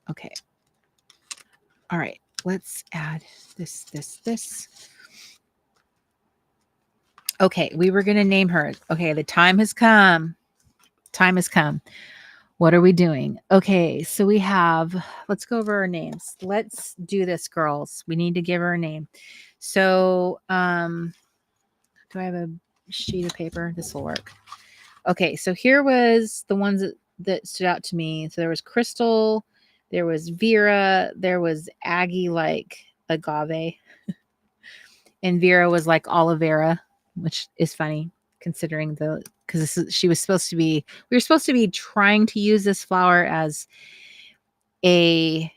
Speaker 1: Okay. All right, let's add this. Okay, we were going to name her. Okay, the time has come. What are we doing? Okay, so we have, let's go over our names. Let's do this, girls. We need to give her a name. So, do I have a sheet of paper? This will work. Okay, so here was the ones that stood out to me. So there was Crystal, there was Vera, there was Aggie like agave, and Vera was like aloe vera, which is funny considering because we were supposed to be trying to use this flower as a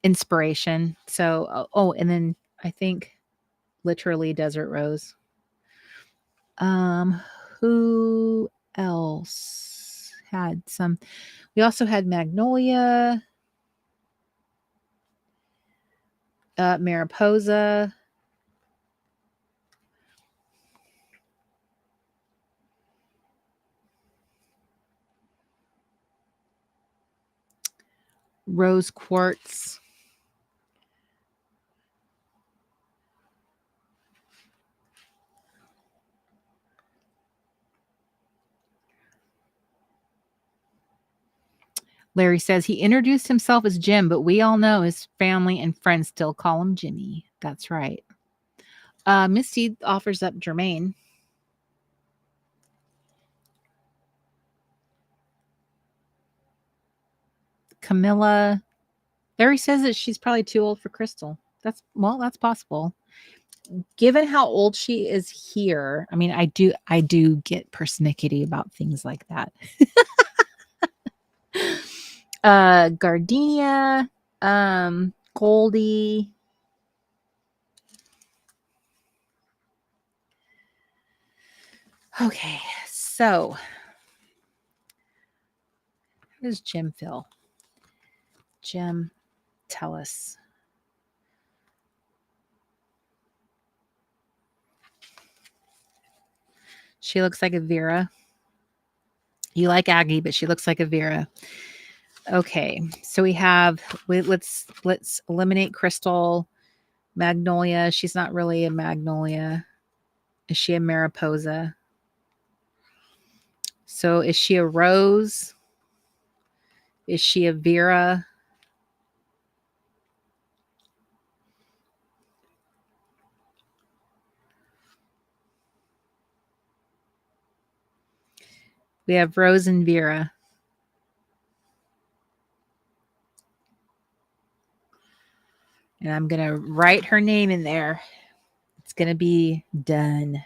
Speaker 1: inspiration. So and then I think literally desert rose. Who else had some? We also had magnolia, mariposa, rose quartz. Larry says he introduced himself as Jim, but we all know his family and friends still call him Jimmy. That's right. Misty offers up Jermaine. Camilla. Larry says that she's probably too old for Crystal. That's possible. Given how old she is here, I mean, I do get persnickety about things like that. Gardenia, Goldie. Okay, so how does Jim feel? Jim, tell us. She looks like a Vera. You like Aggie, but she looks like a Vera. Okay, so let's eliminate Crystal. Magnolia. She's not really a magnolia. Is she a mariposa? So is she a rose? Is she a Vera? We have Rose and Vera. And I'm going to write her name in there. It's going to be done.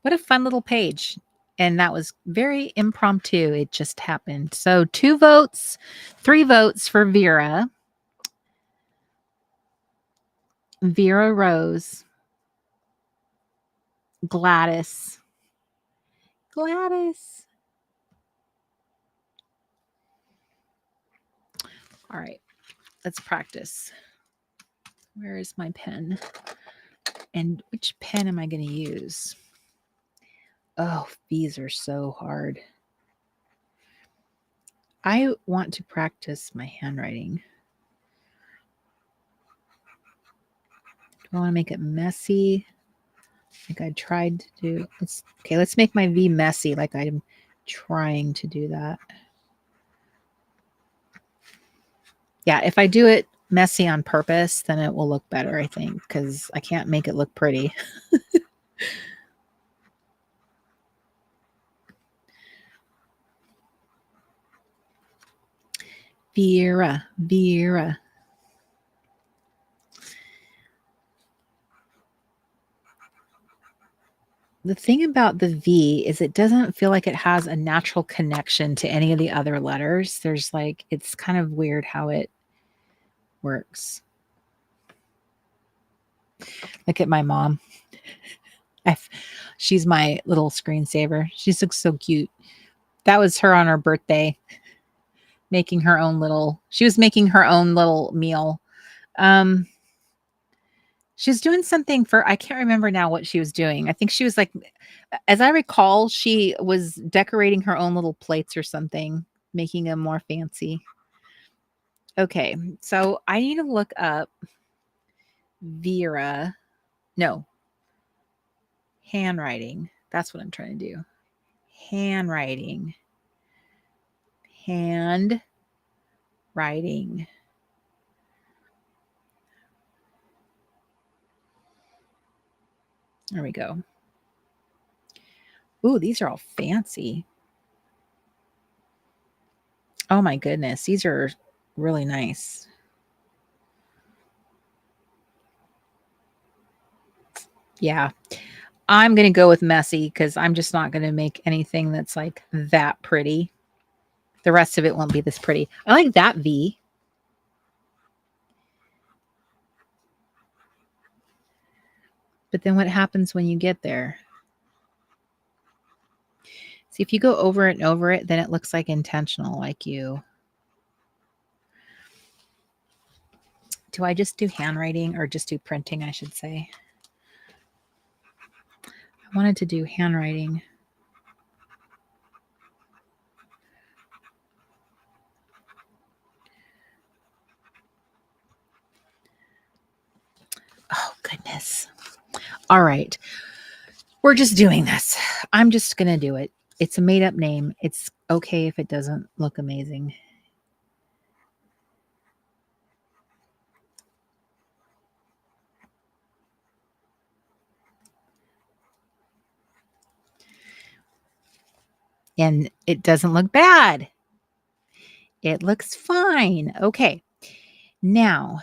Speaker 1: What a fun little page. And that was very impromptu. It just happened. So 2 votes, 3 votes for Vera. Vera Rose. Gladys. Gladys. All right, let's practice. Where is my pen? And which pen am I going to use? Oh, these are so hard. I want to practice my handwriting. Do I want to make it messy? Like I tried to do. Let's make my V messy like I'm trying to do that. Yeah, if I do it messy on purpose, then it will look better, I think, because I can't make it look pretty. Vera. The thing about the V is it doesn't feel like it has a natural connection to any of the other letters. It's kind of weird how it works. Look at my mom. She's my little screensaver. She looks so cute. That was her on her birthday, she was making her own little meal. She's doing something I can't remember now what she was doing. I think she was as I recall, she was decorating her own little plates or something, making them more fancy. Okay, so I need to look up Vera. No. Handwriting. That's what I'm trying to do. Handwriting. There we go. Ooh, these are all fancy. Oh my goodness. These are really nice. Yeah. I'm going to go with messy because I'm just not going to make anything that's like that pretty. The rest of it won't be this pretty. I like that V. But then what happens when you get there? See, if you go over it and over it, then it looks like intentional, like you do I just do handwriting or just do printing, I should say? I wanted to do handwriting. Oh, goodness. All right. We're just doing this. I'm just going to do it. It's a made up name. It's okay if it doesn't look amazing. And it doesn't look bad. It looks fine. Okay. Now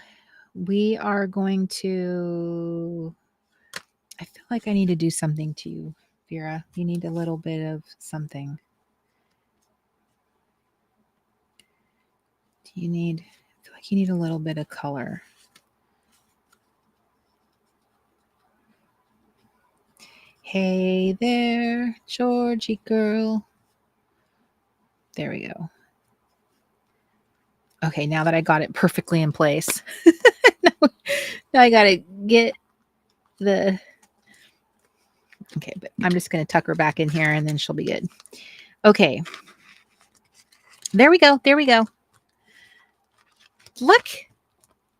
Speaker 1: we are going to, I feel like I need to do something to you, Vera. You need a little bit of something. I feel like you need a little bit of color. Hey there, Georgie girl. There we go. Okay, now that I got it perfectly in place, now I got to get the, okay, but I'm just going to tuck her back in here and then she'll be good. Okay. There we go. There we go. Look,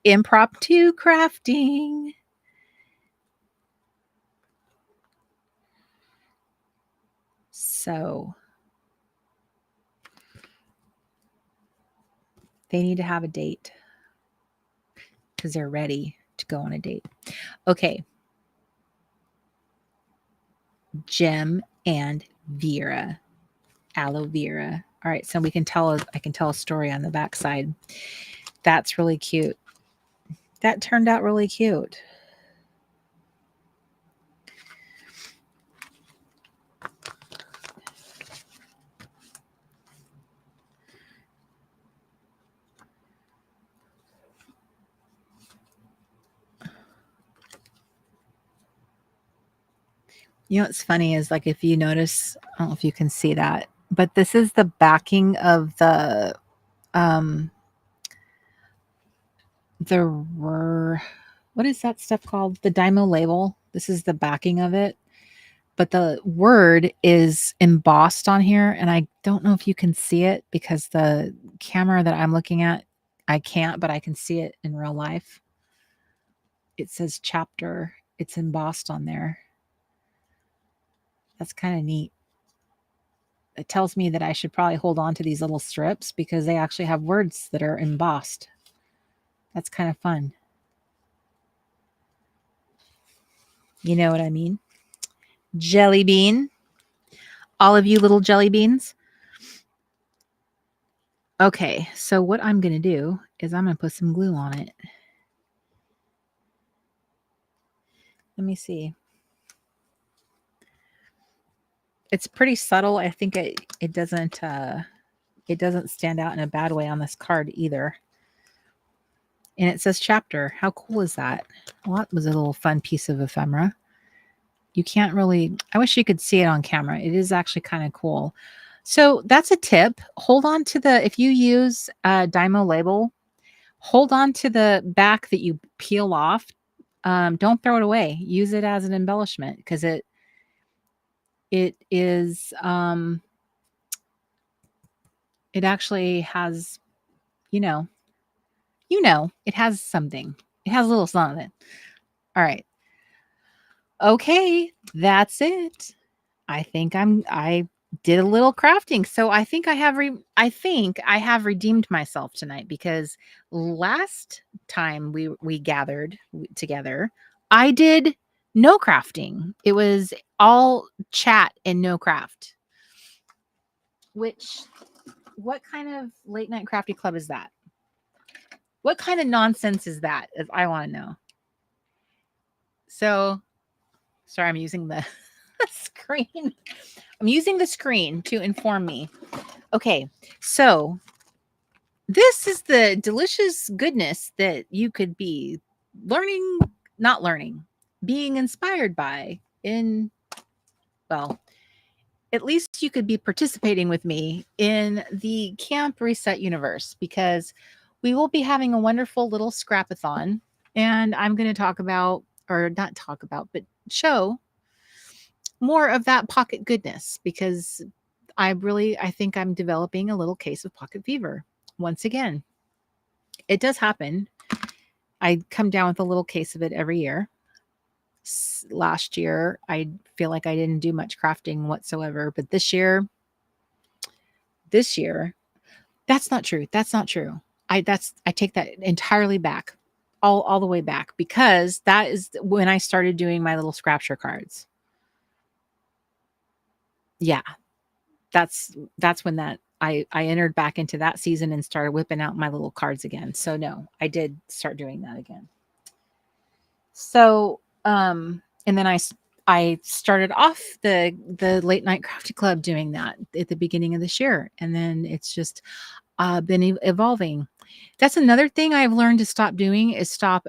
Speaker 1: impromptu crafting. So they need to have a date because they're ready to go on a date. Okay. Jem and Vera. Aloe vera. All right, so I can tell a story on the backside. That's really cute. That turned out really cute. You know what's funny is like if you notice, I don't know if you can see that, but this is the backing of the what is that stuff called? The Dymo label. This is the backing of it. But the word is embossed on here, and I don't know if you can see it because the camera that I'm looking at, I can't, but I can see it in real life. It says chapter. It's embossed on there. That's kind of neat. It tells me that I should probably hold on to these little strips because they actually have words that are embossed. That's kind of fun. You know what I mean? Jelly bean. All of you little jelly beans. Okay, so what I'm going to do is I'm going to put some glue on it. Let me see. It's pretty subtle. I think it doesn't stand out in a bad way on this card either. And it says chapter. How cool is that? Well, that was a little fun piece of ephemera. You can't really, I wish you could see it on camera. It is actually kind of cool. So that's a tip. Hold on to if you use a Dymo label, hold on to the back that you peel off. Don't throw it away. Use it as an embellishment because it is, it actually has, it has something. It has a little something. All right. Okay, that's it. I think I did a little crafting. So I think I have redeemed myself tonight because last time we gathered together, I did no crafting. It was all chat and no craft. What kind of late night crafty club is that? What kind of nonsense is that? If I want to know. So, sorry, I'm using the screen. I'm using the screen to inform me. Okay, so this is the delicious goodness that you could be being inspired by at least you could be participating with me in the Camp Reset universe because we will be having a wonderful little scrapathon. And I'm going to talk about, or not talk about, but show more of that pocket goodness because I think I'm developing a little case of pocket fever. Once again, it does happen. I come down with a little case of it every year. Last year, I feel like I didn't do much crafting whatsoever, but this year, that's not true. That's not true. I take that entirely back. All the way back because that is when I started doing my little scrapture cards. Yeah, that's when that I entered back into that season and started whipping out my little cards again. So no, I did start doing that again. So and then I started off the Late Night Crafty Club doing that at the beginning of this year, and then it's just been evolving. That's another thing I've learned to stop doing is stop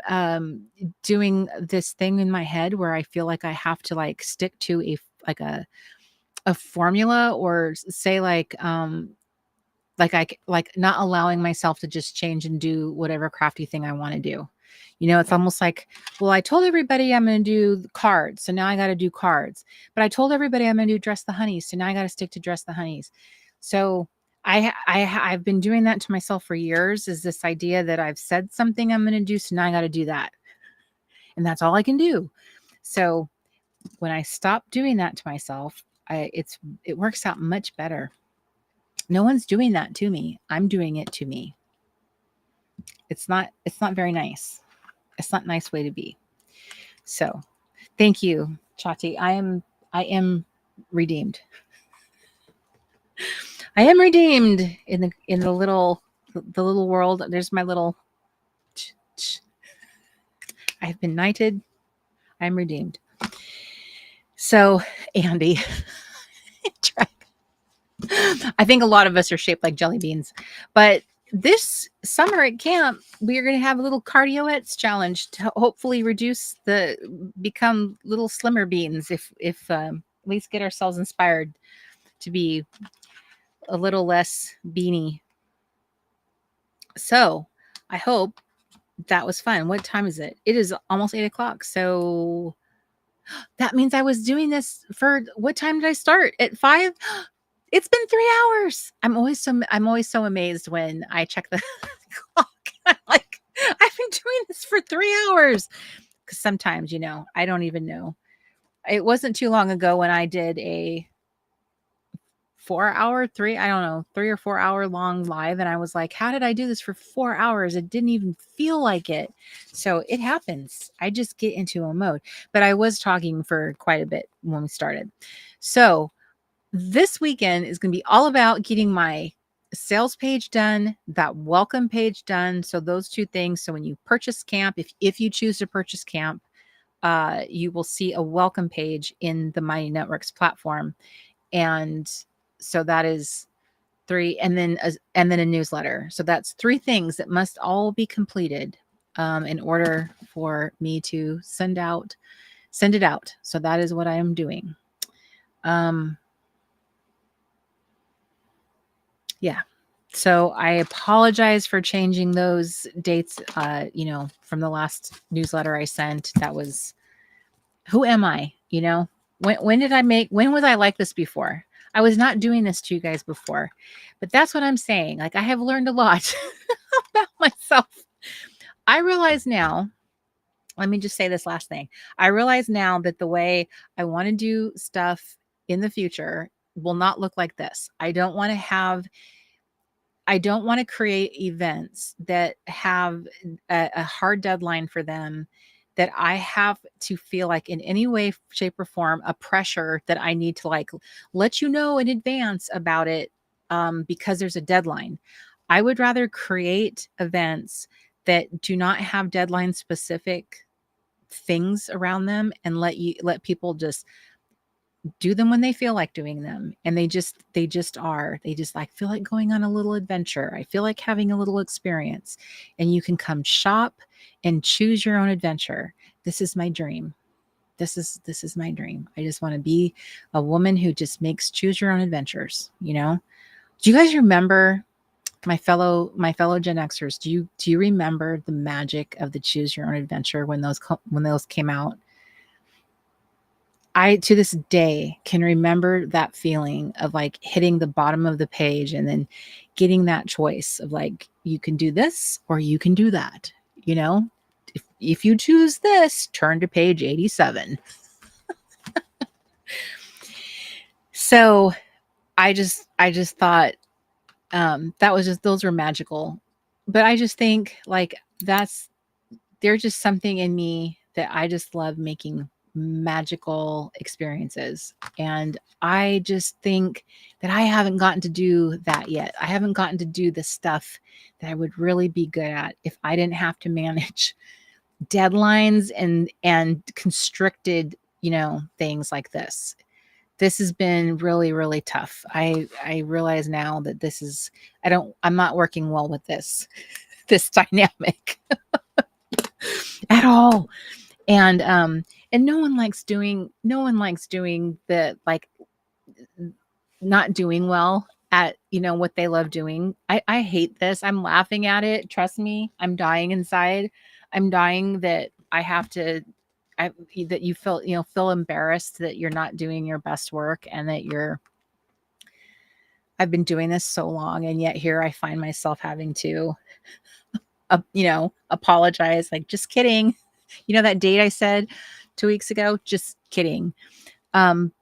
Speaker 1: doing this thing in my head where I feel like I have to like stick to like a formula or say like like not allowing myself to just change and do whatever crafty thing I want to do. You know, it's almost like, well, I told everybody I'm going to do cards, so now I got to do cards. But I told everybody I'm going to do dress the honeys, so now I got to stick to dress the honeys. So I've been doing that to myself for years. Is this idea that I've said something I'm going to do, so now I got to do that, and that's all I can do. So when I stop doing that to myself, it works out much better. No one's doing that to me. I'm doing it to me. It's not very nice. It's not a nice way to be. So thank you, Chati. I am redeemed. I am redeemed in the little world. There's my little I've been knighted. I'm redeemed. So Andy, I think a lot of us are shaped like jelly beans, but this summer at camp, we are going to have a little cardioettes challenge to hopefully become little slimmer beans. If at least get ourselves inspired to be a little less beanie. So I hope that was fun. What time is it? It is almost 8:00. So that means I was doing this for what time did I start? At 5? It's been 3 hours. I'm always so amazed when I check the clock. I'm like, I've been doing this for 3 hours. Because sometimes, I don't even know. It wasn't too long ago when I did a 3 or 4 hour long live. And I was like, how did I do this for 4 hours? It didn't even feel like it. So it happens. I just get into a mode. But I was talking for quite a bit when we started. So this weekend is going to be all about getting my sales page done, that welcome page done. So those two things. So when you purchase camp, if you choose to purchase camp, you will see a welcome page in the Mighty Networks platform. And so that is 3, and then a newsletter. So that's 3 things that must all be completed in order for me to send it out. So that is what I am doing. Yeah. So I apologize for changing those dates, from the last newsletter I sent. That was, who am I? When was I like this before? I was not doing this to you guys before, but that's what I'm saying. Like, I have learned a lot about myself. I realize now, let me just say this last thing. I realize now that the way I want to do stuff in the future will not look like this. I don't want to create events that have a hard deadline for them, that I have to feel like in any way, shape, or form, a pressure that I need to like let you know in advance about it because there's a deadline. I would rather create events that do not have deadline specific things around them and let people just do them when they feel like doing them. And they just like feel like going on a little adventure. I feel like having a little experience, and you can come shop and choose your own adventure. This is my dream. This is my dream. I just want to be a woman who just makes choose your own adventures. Do you guys remember my fellow Gen Xers, do you remember the magic of the Choose Your Own Adventure when those came out? I, to this day, can remember that feeling of like hitting the bottom of the page and then getting that choice of like, you can do this or you can do that. You know, if you choose this, turn to page 87. So I just thought that was just, those were magical. But I just think like there's just something in me that I just love making magical experiences. And I just think that I haven't gotten to do that yet. I haven't gotten to do the stuff that I would really be good at if I didn't have to manage deadlines and constricted, things like this. This has been really, really tough. I realize now that I'm not working well with this dynamic at all. And no one likes doing the like not doing well at what they love doing. I hate this. I'm laughing at it. Trust me, I'm dying inside. I'm dying that I have to that you feel embarrassed that you're not doing your best work and that I've been doing this so long, and yet here I find myself having to apologize, like, just kidding. That date I said 2 weeks ago, just kidding. Um,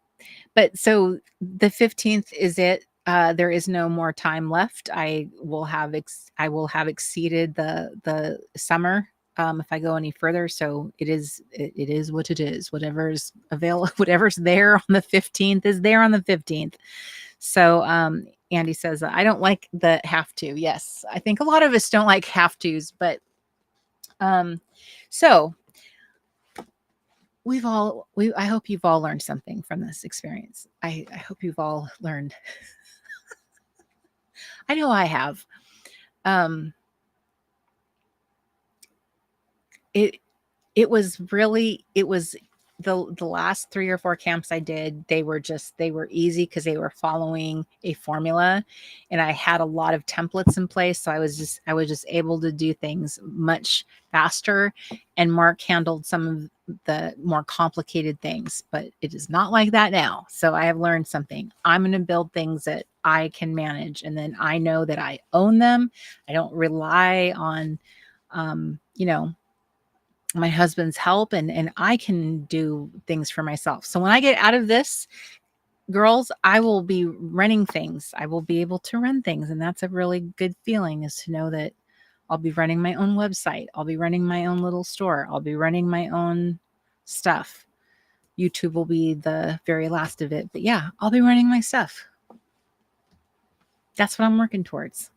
Speaker 1: but so the 15th is it. There is no more time left. I will have exceeded the summer if I go any further. So it is what it is. Whatever's available, whatever's there on the 15th is there on the 15th. So Andy says, I don't like the have to. Yes, I think a lot of us don't like have tos, but so I hope you've all learned something from this experience. I hope you've all learned. I know I have. Um, it it was the last 3 or 4 camps I did, they were easy because they were following a formula, and I had a lot of templates in place, so I was just able to do things much faster, and Mark handled some of the more complicated things, but it is not like that now. So I have learned something. I'm going to build things that I can manage, and then I know that I own them. I don't rely on my husband's help, and I can do things for myself. So when I get out of this, girls, I will be running things. I will be able to run things. And that's a really good feeling, is to know that I'll be running my own website. I'll be running my own little store. I'll be running my own stuff. YouTube will be the very last of it. But yeah, I'll be running my stuff. That's what I'm working towards.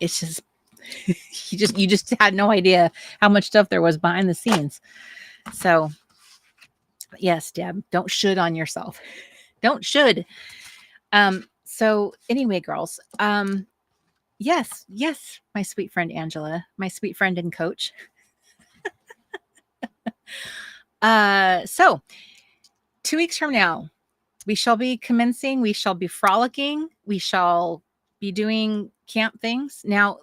Speaker 1: It's just you just had no idea how much stuff there was behind the scenes. So yes, Deb, don't should on yourself. Don't should. So anyway, girls, yes, my sweet friend Angela, my sweet friend and coach. So 2 weeks from now, we shall be commencing, we shall be frolicking, we shall be doing camp things. Now,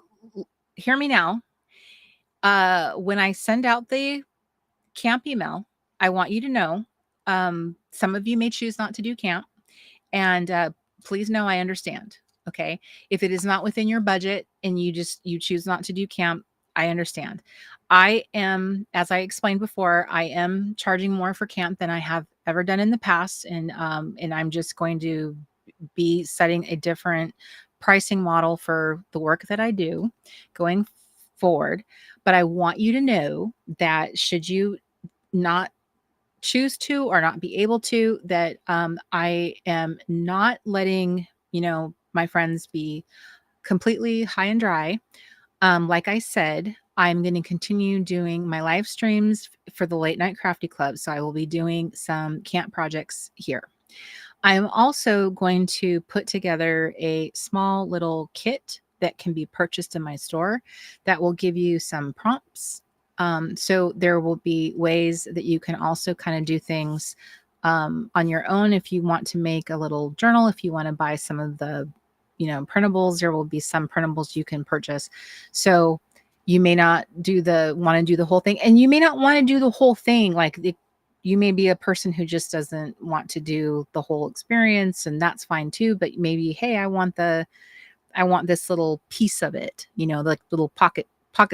Speaker 1: hear me now. When I send out the camp email, I want you to know, some of you may choose not to do camp, and please know I understand. Okay, if it is not within your budget and you choose not to do camp, I understand. I am, as I explained before, I am charging more for camp than I have ever done in the past, and I'm just going to be setting a different pricing model for the work that I do going forward. But I want you to know that should you not choose to or not be able to, that I am not letting my friends be completely high and dry. Like I said, I'm going to continue doing my live streams for the Late Night Crafty Club, so I will be doing some camp projects here. I'm also going to put together a small little kit that can be purchased in my store that will give you some prompts. So there will be ways that you can also kind of do things on your own. If you want to make a little journal, if you want to buy some of the printables. There will be some printables you can purchase. So you may not want to do the whole thing, and you may not want to do the whole thing. Like you may be a person who just doesn't want to do the whole experience, and that's fine too. But maybe, hey, I want this little piece of it, like little pocket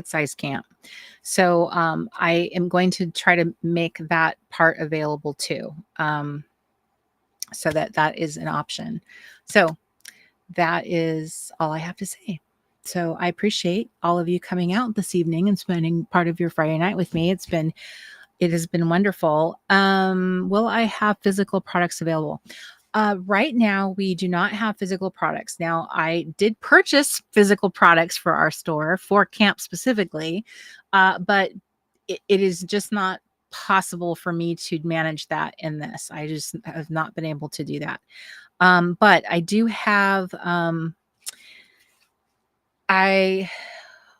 Speaker 1: size camp. So I am going to try to make that part available too, so that is an option. So that is all I have to say. So I appreciate all of you coming out this evening and spending part of your Friday night with me. It has been wonderful. Will I have physical products available? Right now, we do not have physical products. Now, I did purchase physical products for our store for camp specifically, but it is just not possible for me to manage that in this. I just have not been able to do that. But I do have, I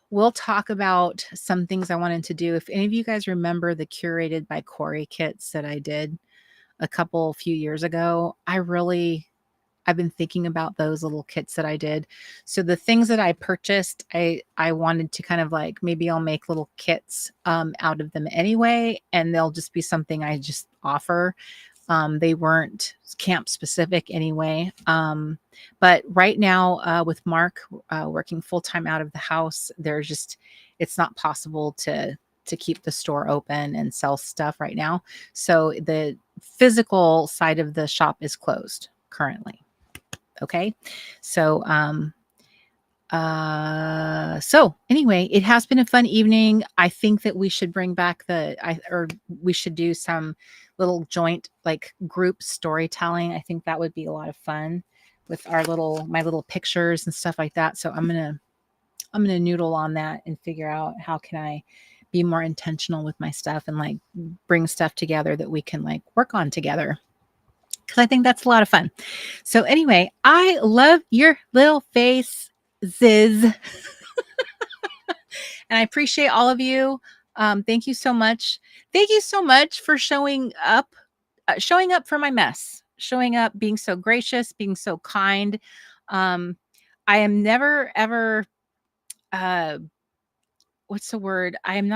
Speaker 1: will talk about some things I wanted to do. If any of you guys remember the Curated by Corey kits that I did a few years ago, I've been thinking about those little kits that I did. So the things that I purchased, I wanted to kind of like, maybe I'll make little kits out of them anyway, and they'll just be something I just offer. They weren't camp specific anyway. But right now, with Mark working full time out of the house, it's not possible to keep the store open and sell stuff right now. So the physical side of the shop is closed currently. Okay. So, so anyway, it has been a fun evening. I think that we should bring back we should do some little joint, like, group storytelling. I think that would be a lot of fun with my little pictures and stuff like that. So I'm going to noodle on that and figure out how can I be more intentional with my stuff and like bring stuff together that we can like work on together. Cause I think that's a lot of fun. So anyway, I love your little face, Ziz. And I appreciate all of you. Thank you so much. Thank you so much for showing up for my mess, showing up, being so gracious, being so kind. I am never, ever, what's the word? I'm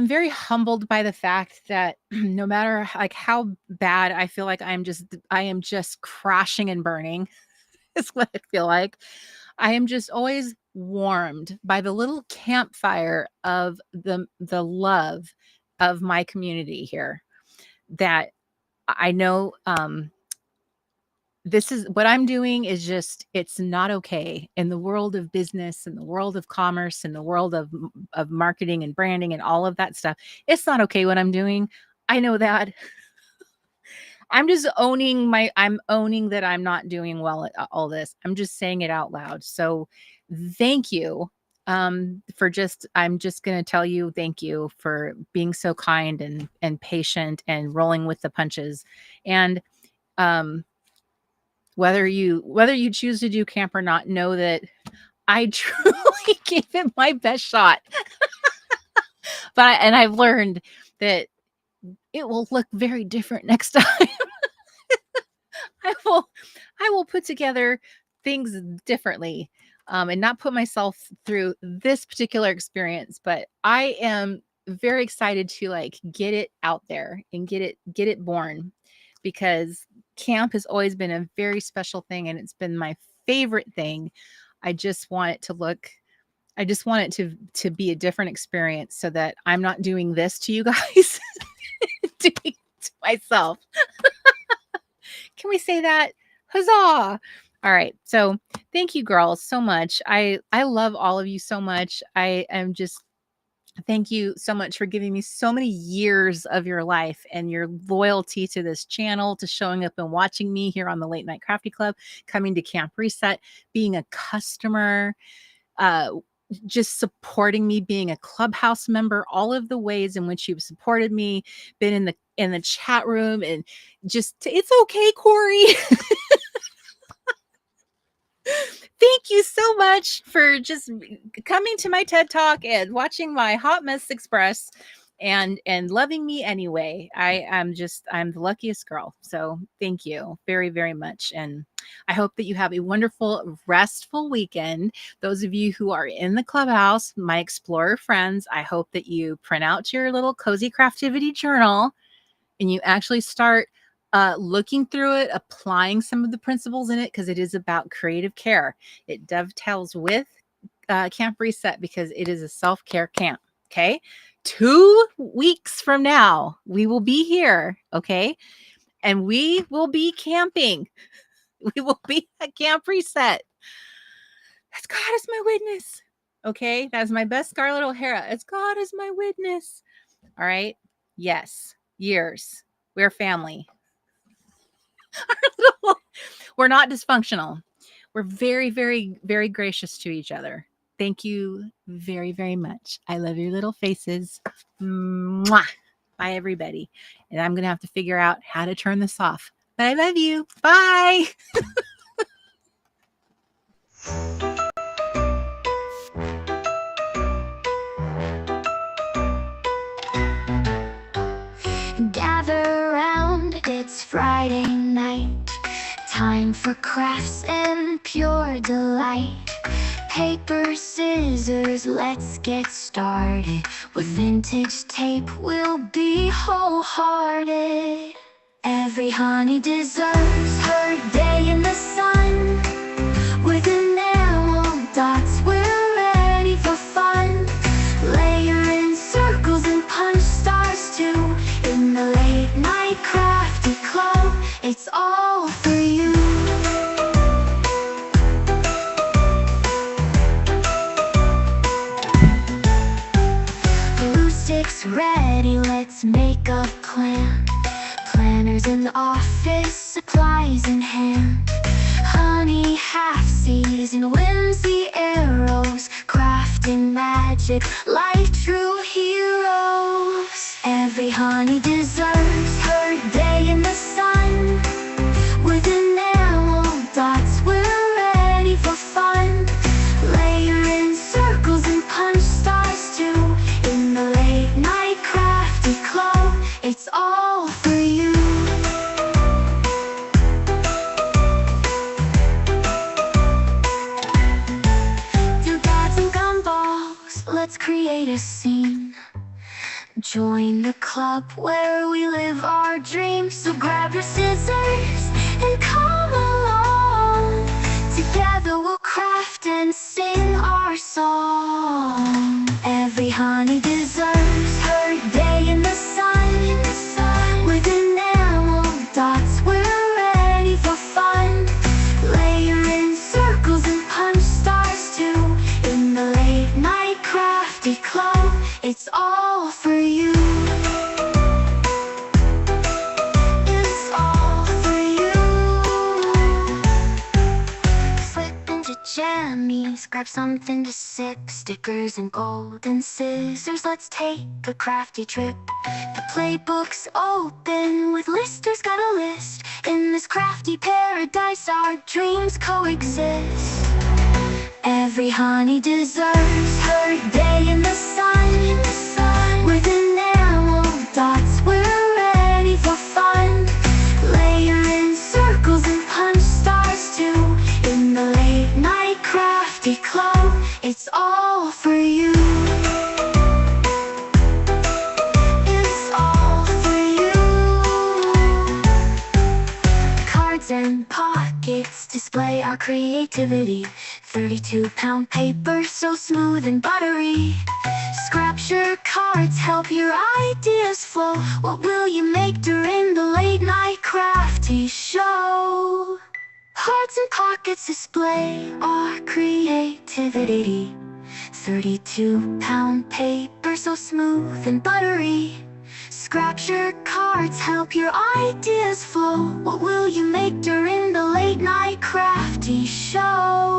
Speaker 1: very humbled by the fact that no matter like how bad I feel like I am just crashing and burning is what I feel like. I am just always warmed by the little campfire of the love of my community here, that I know this is what I'm doing is just, it's not okay in the world of business, in the world of commerce, in the world of marketing and branding and all of that stuff. It's not okay what I'm doing. I know that. I'm owning that I'm not doing well at all this. I'm just saying it out loud. So thank you. I'm just going to tell you, thank you for being so kind and patient and rolling with the punches. And, whether you choose to do camp or not, know that I truly gave it my best shot. And I've learned that it will look very different next time. I will put together things differently, and not put myself through this particular experience. But I am very excited to like get it out there and get it born, because camp has always been a very special thing, and it's been my favorite thing. I just want it to be a different experience, so that I'm not doing this to you guys, doing it to myself. Can we say that? Huzzah! All right. So thank you, girls, so much. I love all of you so much. Thank you so much for giving me so many years of your life and your loyalty to this channel, to showing up and watching me here on the Late Night Crafty Club, coming to Camp Reset, being a customer, just supporting me, being a clubhouse member, all of the ways in which you've supported me, been in the chat room, and just, it's okay, Corey. Thank you so much for just coming to my TED Talk and watching my hot mess express. and loving me anyway. I'm the luckiest girl. So thank you very, very much. And I hope that you have a wonderful, restful weekend. Those of you who are in the clubhouse, my explorer friends, I hope that you print out your little cozy craftivity journal and you actually start looking through it, applying some of the principles in it, because it is about creative care. It dovetails with Camp Reset because it is a self-care camp. Okay. 2 weeks from now, we will be here. Okay. And we will be camping. We will be at Camp Reset. As God is my witness. Okay. That's my best Scarlett O'Hara. As God is my witness. All right. Yes. Years. We're family. We're not dysfunctional. We're very, very, very gracious to each other. Thank you very, very much. I love your little faces. Mwah. Bye, everybody. And I'm going to have to figure out how to turn this off. But I love you. Bye.
Speaker 2: Gather round, it's Friday night. Time for crafts and pure delight. Paper, scissors, let's get started. With vintage tape, we'll be wholehearted. Every honey deserves her day in the sun. With enamel dots, we're ready for fun. Layer in circles and punch stars too. In the Late Night Crafty Club, it's all for you. Glue sticks ready, let's make a plan. Planners in the office, supplies in hand. Honey half-season whimsy arrows, crafting magic like true heroes. Every honey deserves her day in the sun. With enamel dots, we're ready for fun. Layer in circles and punch stars too. In the Late Night Crafty Club, it's all for you. Do bats and gumballs, let's create a scene. Join the club where we live our dreams. So grab your scissors and come along. Together we'll craft and sing our song. Every honey deserves her day in the sun. With enamel dots, we're ready for fun. Layer in circles and punch stars too. In the Late Night Crafty Club, it's all for you. It's all for you. Slip into jammies, grab something to sip. Stickers and golden scissors, let's take a crafty trip. The playbook's open with listers, got a list. In this crafty paradise, our dreams coexist. Every honey deserves her day in the sun. With enamel dots, we're ready for fun. Layer in circles and punch stars too. In the Late Night Crafty Club, it's all for you. It's all for you. Cards and pockets display our creativity. 32-pound paper, so smooth and buttery. Scraps your cards, help your ideas flow. What will you make during the Late Night Crafty show? Cards and pockets display our creativity. 32-pound paper, so smooth and buttery. Scraps your cards, help your ideas flow. What will you make during the Late Night Crafty show?